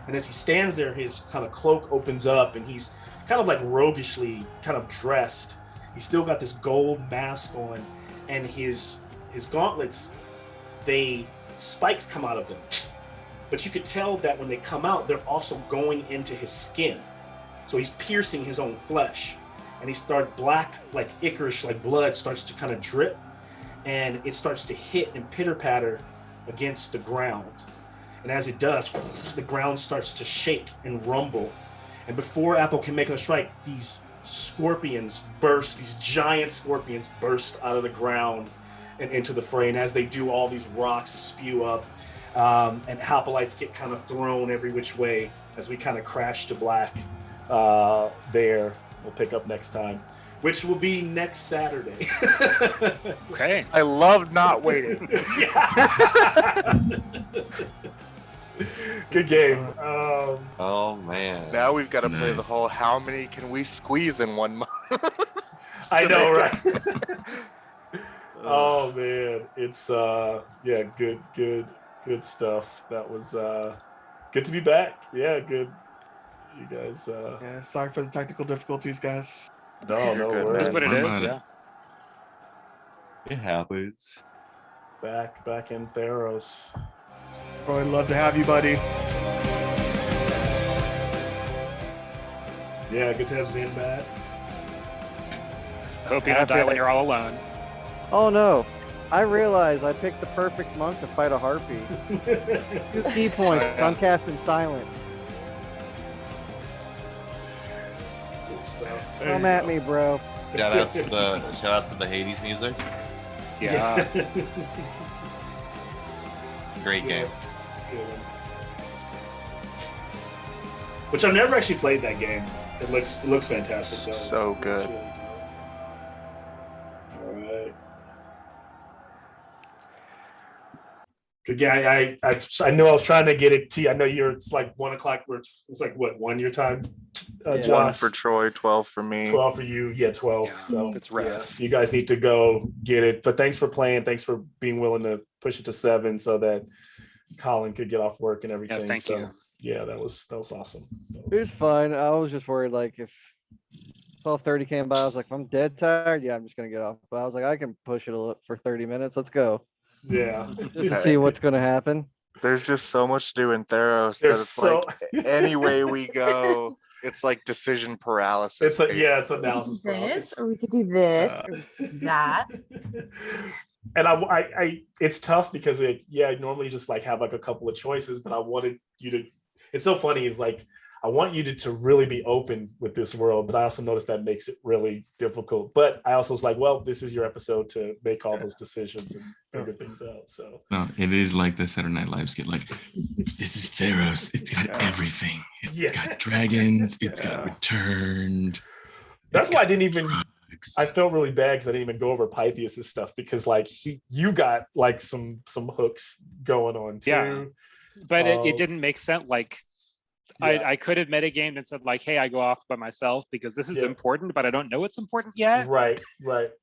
And as he stands there, his kind of cloak opens up, and he's kind of like roguishly kind of dressed. He's still got this gold mask on, and his gauntlets, spikes come out of them. But you could tell that when they come out, they're also going into his skin. So he's piercing his own flesh. And he starts black, like ichorish, like blood starts to kind of drip. And it starts to hit and pitter-patter against the ground. And as it does, the ground starts to shake and rumble. And before Apple can make a strike, these giant scorpions burst out of the ground and into the fray. And as they do, all these rocks spew up. And hoplites get kind of thrown every which way as we kind of crash to black there. We'll pick up next time, which will be next Saturday. Okay. I love not waiting. Good game. Oh man. Now we've got to play the whole how many can we squeeze in 1 month? I know, right? Oh man. It's good stuff. That was good to be back. Yeah, good. You guys Yeah, sorry for the technical difficulties, guys. No good, worries. That's what it is. Yeah. It happens. Back in Theros. Roy, love to have you, buddy. Yeah, good to have Zen back. Hope you don't die when you're all alone. Oh no. I realized I picked the perfect monk to fight a harpy. 2 key points. I'm casting silence. Good stuff. Come at me, bro. Shout outs to the Hades music. Yeah. Great game. Which I've never actually played that game. It looks fantastic though. So good. It's really dope. All right. Good. Yeah, I know I was trying to get it to you. I know it's like 1 o'clock. It's like what, 1 your time? Yeah. 1 for Troy, 12 for me. 12 for you. Yeah, 12. Yeah, so it's rough. you guys need to go get it. But thanks for playing. Thanks for being willing to push it to 7 so that Colin could get off work and everything. Yeah, thank you. Yeah, that was awesome. It was fine. I was just worried, like, if 12:30 came by, I was like, if I'm dead tired, yeah, I'm just gonna get off. But I was like, I can push it for 30 minutes. Let's go. Yeah. Just to see what's gonna happen. There's just so much to do in Theros that it's like any way we go, it's like decision paralysis. It's analysis This, paralysis. or we could do this, or we could do that. And I it's tough because I normally just like have like a couple of choices, but I wanted you to, it's so funny. It's like I want you to really be open with this world, but I also noticed that makes it really difficult. But I also was like, well, this is your episode to make all those decisions and figure things out. So no, it is like the Saturday Night Live skit. Like, this is Theros. It's got everything. It's got dragons. It's got Returned. That's why I didn't even. I felt really bad because I didn't even go over Pythias' stuff because like you got like some hooks going on too. Yeah, but it didn't make sense. Like I could have metagamed and said like, hey, I go off by myself because this is important, but I don't know it's important yet. Right.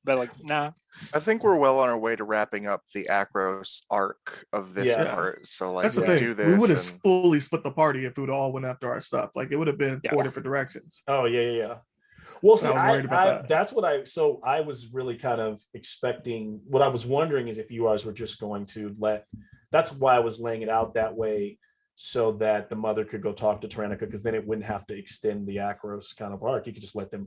But like, nah. I think we're well on our way to wrapping up the Akros arc of this part. So like, that's the thing. Do this. We would have fully split the party if we would all went after our stuff. Like it would have been 4 different directions. Oh yeah. Well, see, that's what I was really kind of expecting. What I was wondering is if you guys were just going to that's why I was laying it out that way so that the mother could go talk to Tyrannica, because then it wouldn't have to extend the Akros kind of arc. You could just let them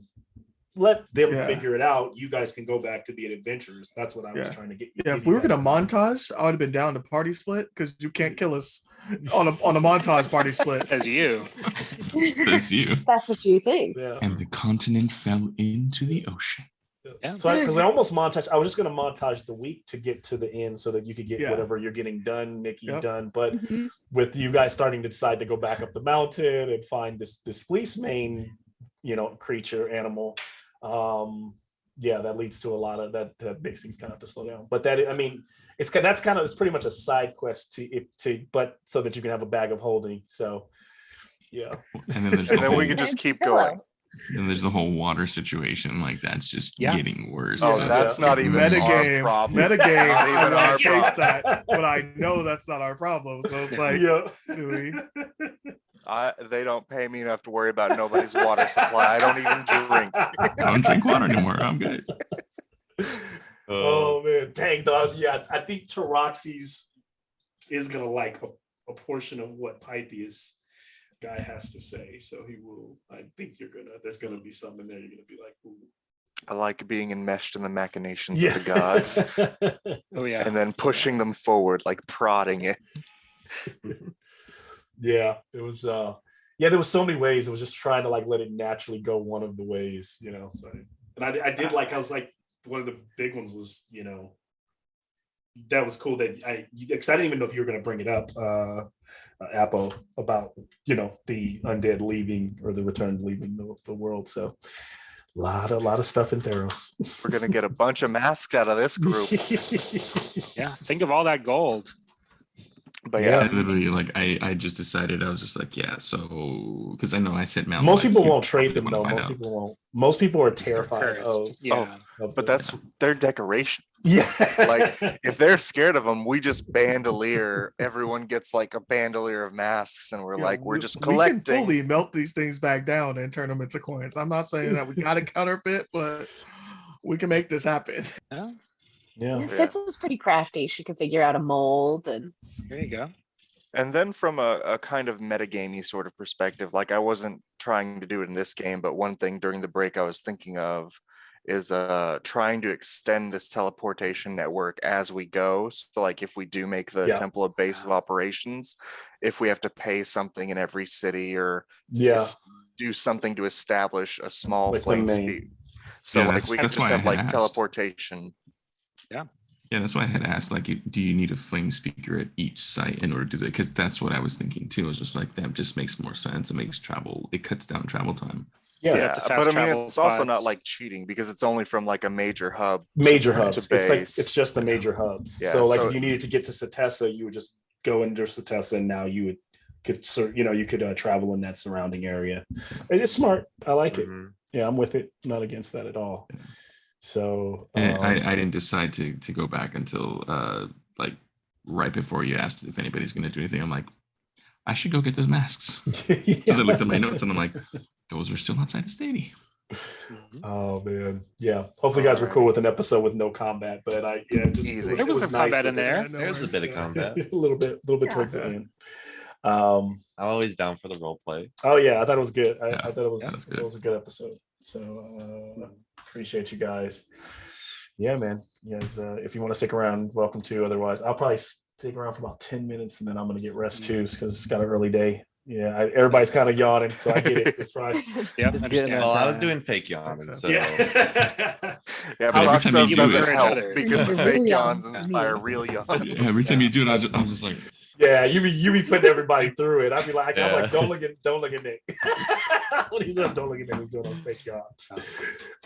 figure it out. You guys can go back to being adventurers. That's what I was trying to get. If we were going to montage, I would have been down to party split because you can't kill us on a montage party split. As you. That's what you think. Yeah. And the continent fell into the ocean. Yeah. So because I almost montage, I was just going to montage the week to get to the end so that you could get whatever you're getting done, Nikki done. But with you guys starting to decide to go back up the mountain and find this fleece mane, creature, animal, that leads to a lot of that makes things kind of have to slow down. But it's pretty much a side quest but so that you can have a bag of holding. So and then we can just keep going. And there's the whole water situation, like that's just getting worse. Oh, that's not even metagame. Our problem. Metagame. I want to chase that, but I know that's not our problem. So it's like, do we? They don't pay me enough to worry about nobody's water supply. I don't even drink. I don't drink water anymore. I'm good. Oh man, dang dog. Yeah, I think Taroxys is gonna like a portion of what Pythias guy has to say. So he will. I think there's gonna be something there. You're gonna be like, ooh. I like being enmeshed in the machinations of the gods. Oh yeah. And then pushing them forward, like prodding it. Yeah, it was there was so many ways. It was just trying to like let it naturally go one of the ways, so and I did I was like, one of the big ones was, that was cool because I didn't even know if you were going to bring it up, Apo, about the undead leaving or the returned leaving the world. So a lot of stuff in Theros. We're gonna get a bunch of masks out of this group. Yeah, think of all that gold. But literally, like I just decided, I was just like, so because I know I said Mount. Most people won't trade them though. Most people won't. Most people are terrified of. But that's their decoration. Yeah, like if they're scared of them, we just bandolier. Everyone gets like a bandolier of masks, and we're just collecting. We can fully melt these things back down and turn them into coins. I'm not saying that we got to counterfeit, but we can make this happen. Yeah. Fitz is pretty crafty. She could figure out a mold, and there you go. And then from a kind of metagamey sort of perspective, like I wasn't trying to do it in this game, but one thing during the break I was thinking of is trying to extend this teleportation network as we go. So like if we do make the temple a base of operations, if we have to pay something in every city or do something to establish a small flame speed. So like we can just have like teleportation. Yeah, that's why I had asked, like, do you need a flame speaker at each site in order to do that? Because that's what I was thinking too. It was just like, that just makes more sense. It cuts down travel time. Yeah, but I mean, it's also not like cheating because it's only from like a major hub. Major hubs. It's just the major hubs. Yeah, so if you needed to get to Satessa, you would just go into Satessa, and now you could travel in that surrounding area. It's smart. I like it. Yeah, I'm with it. Not against that at all. So I didn't decide to go back until like right before you asked if anybody's going to do anything. I'm like, I should go get those masks because I looked at my notes and I'm like, those are still outside the stadium. Oh man, yeah. Hopefully, you guys were cool with an episode with no combat, but there was some combat in there. There's a bit of combat, a little bit towards the end. I'm always down for the role play. Oh yeah, I thought it was good. I thought it was a good episode. So appreciate you guys. Yeah, man. Yes, if you want to stick around, welcome to. Otherwise, I'll probably stick around for about 10 minutes, and then I'm gonna get rest too because it's got an early day Yeah, everybody's kind of yawning, so I get it. It's fine. Yep, Just understand. getting Well, I was time. doing fake yawning, so Yeah. Yeah, How every time you Proxos do doesn't it- help Another- because the Real fake yawns yawns to inspire me. real yawns. Every time you do it, I'm just like, Yeah, you be putting everybody through it. I'd be like, I'm Yeah. like, don't look at Nick. When he's doing, don't look at Nick. He's doing those fake yawns.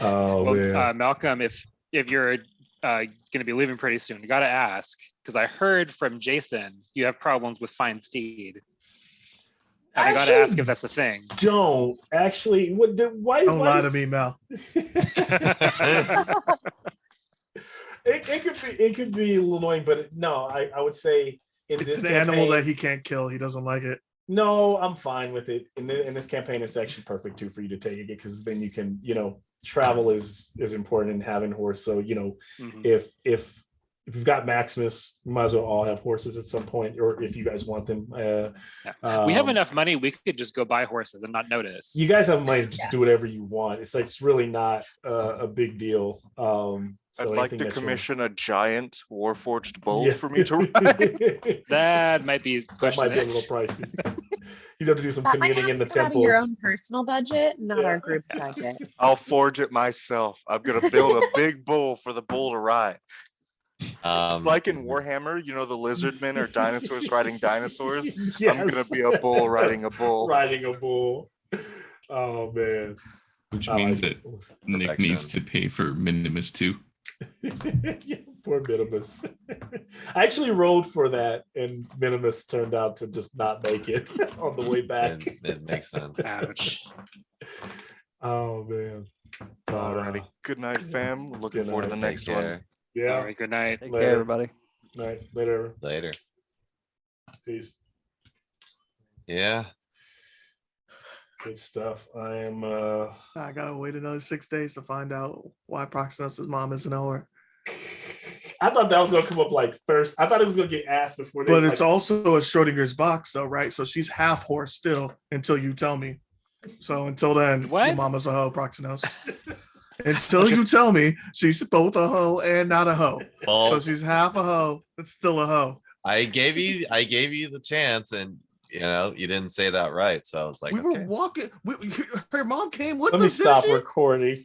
Oh Well, man. Malcolm, if you're going to be leaving pretty soon, you got to ask, because I heard from Jason you have problems with fine steed. And I got to ask if that's a thing. Don't actually. Why? Don't why lie to me, Mel. It could be a little annoying, but no, I would say in It's this an animal campaign- that he can't kill. He doesn't like it. No, I'm fine with it. In this campaign, it's actually perfect too for you to take it because then you can, travel is important in having horse. So Mhm. if you've got Maximus, you might as well all have horses at some point, or if you guys want them. We have enough money. We could just go buy horses and not notice. You guys have money to just do whatever you want. It's like it's really not a big deal. I'd So like anything to that you commission a giant warforged bull Yeah. for me to ride. That might be That pushing might be a it. little pricey. You'd have to do some That might commuting have in the to come out of temple. your own personal budget, not Yeah. our group budget. I'll forge it myself. I'm gonna build a big bull for the bull to ride. It's like in Warhammer, the lizard men are dinosaurs riding dinosaurs. I'm gonna Yes. be a bull riding a bull. Riding a bull. Oh man. which I means like that it. Nick needs to pay for Minimus too. Yeah, poor Minimus. I actually rolled for that, and Minimus turned out to just not make it on the way back. It makes sense. Ouch. Oh man. But, Alrighty. Good night, fam. Looking good forward to the night. next Take one. care. yeah. All right, good night. Take Later. care, everybody. Night. Later. Later. Peace. Yeah. Good stuff. I am I gotta wait another 6 days to find out why Proxenos' mom isn't a whore. I thought that was gonna come up like first. I thought it was gonna get asked before they But it's also a Schrodinger's box, though, right? So she's half horse still until you tell me. So until then, What? your mama's a hoe, Proxenos. Until you tell me she's both a hoe and not a hoe. So Well, she's half a hoe, but still a hoe. I gave you the chance, and you didn't say that right. So I was like, We okay. were walking. Her mom came with Let me us. didn't stop she? recording.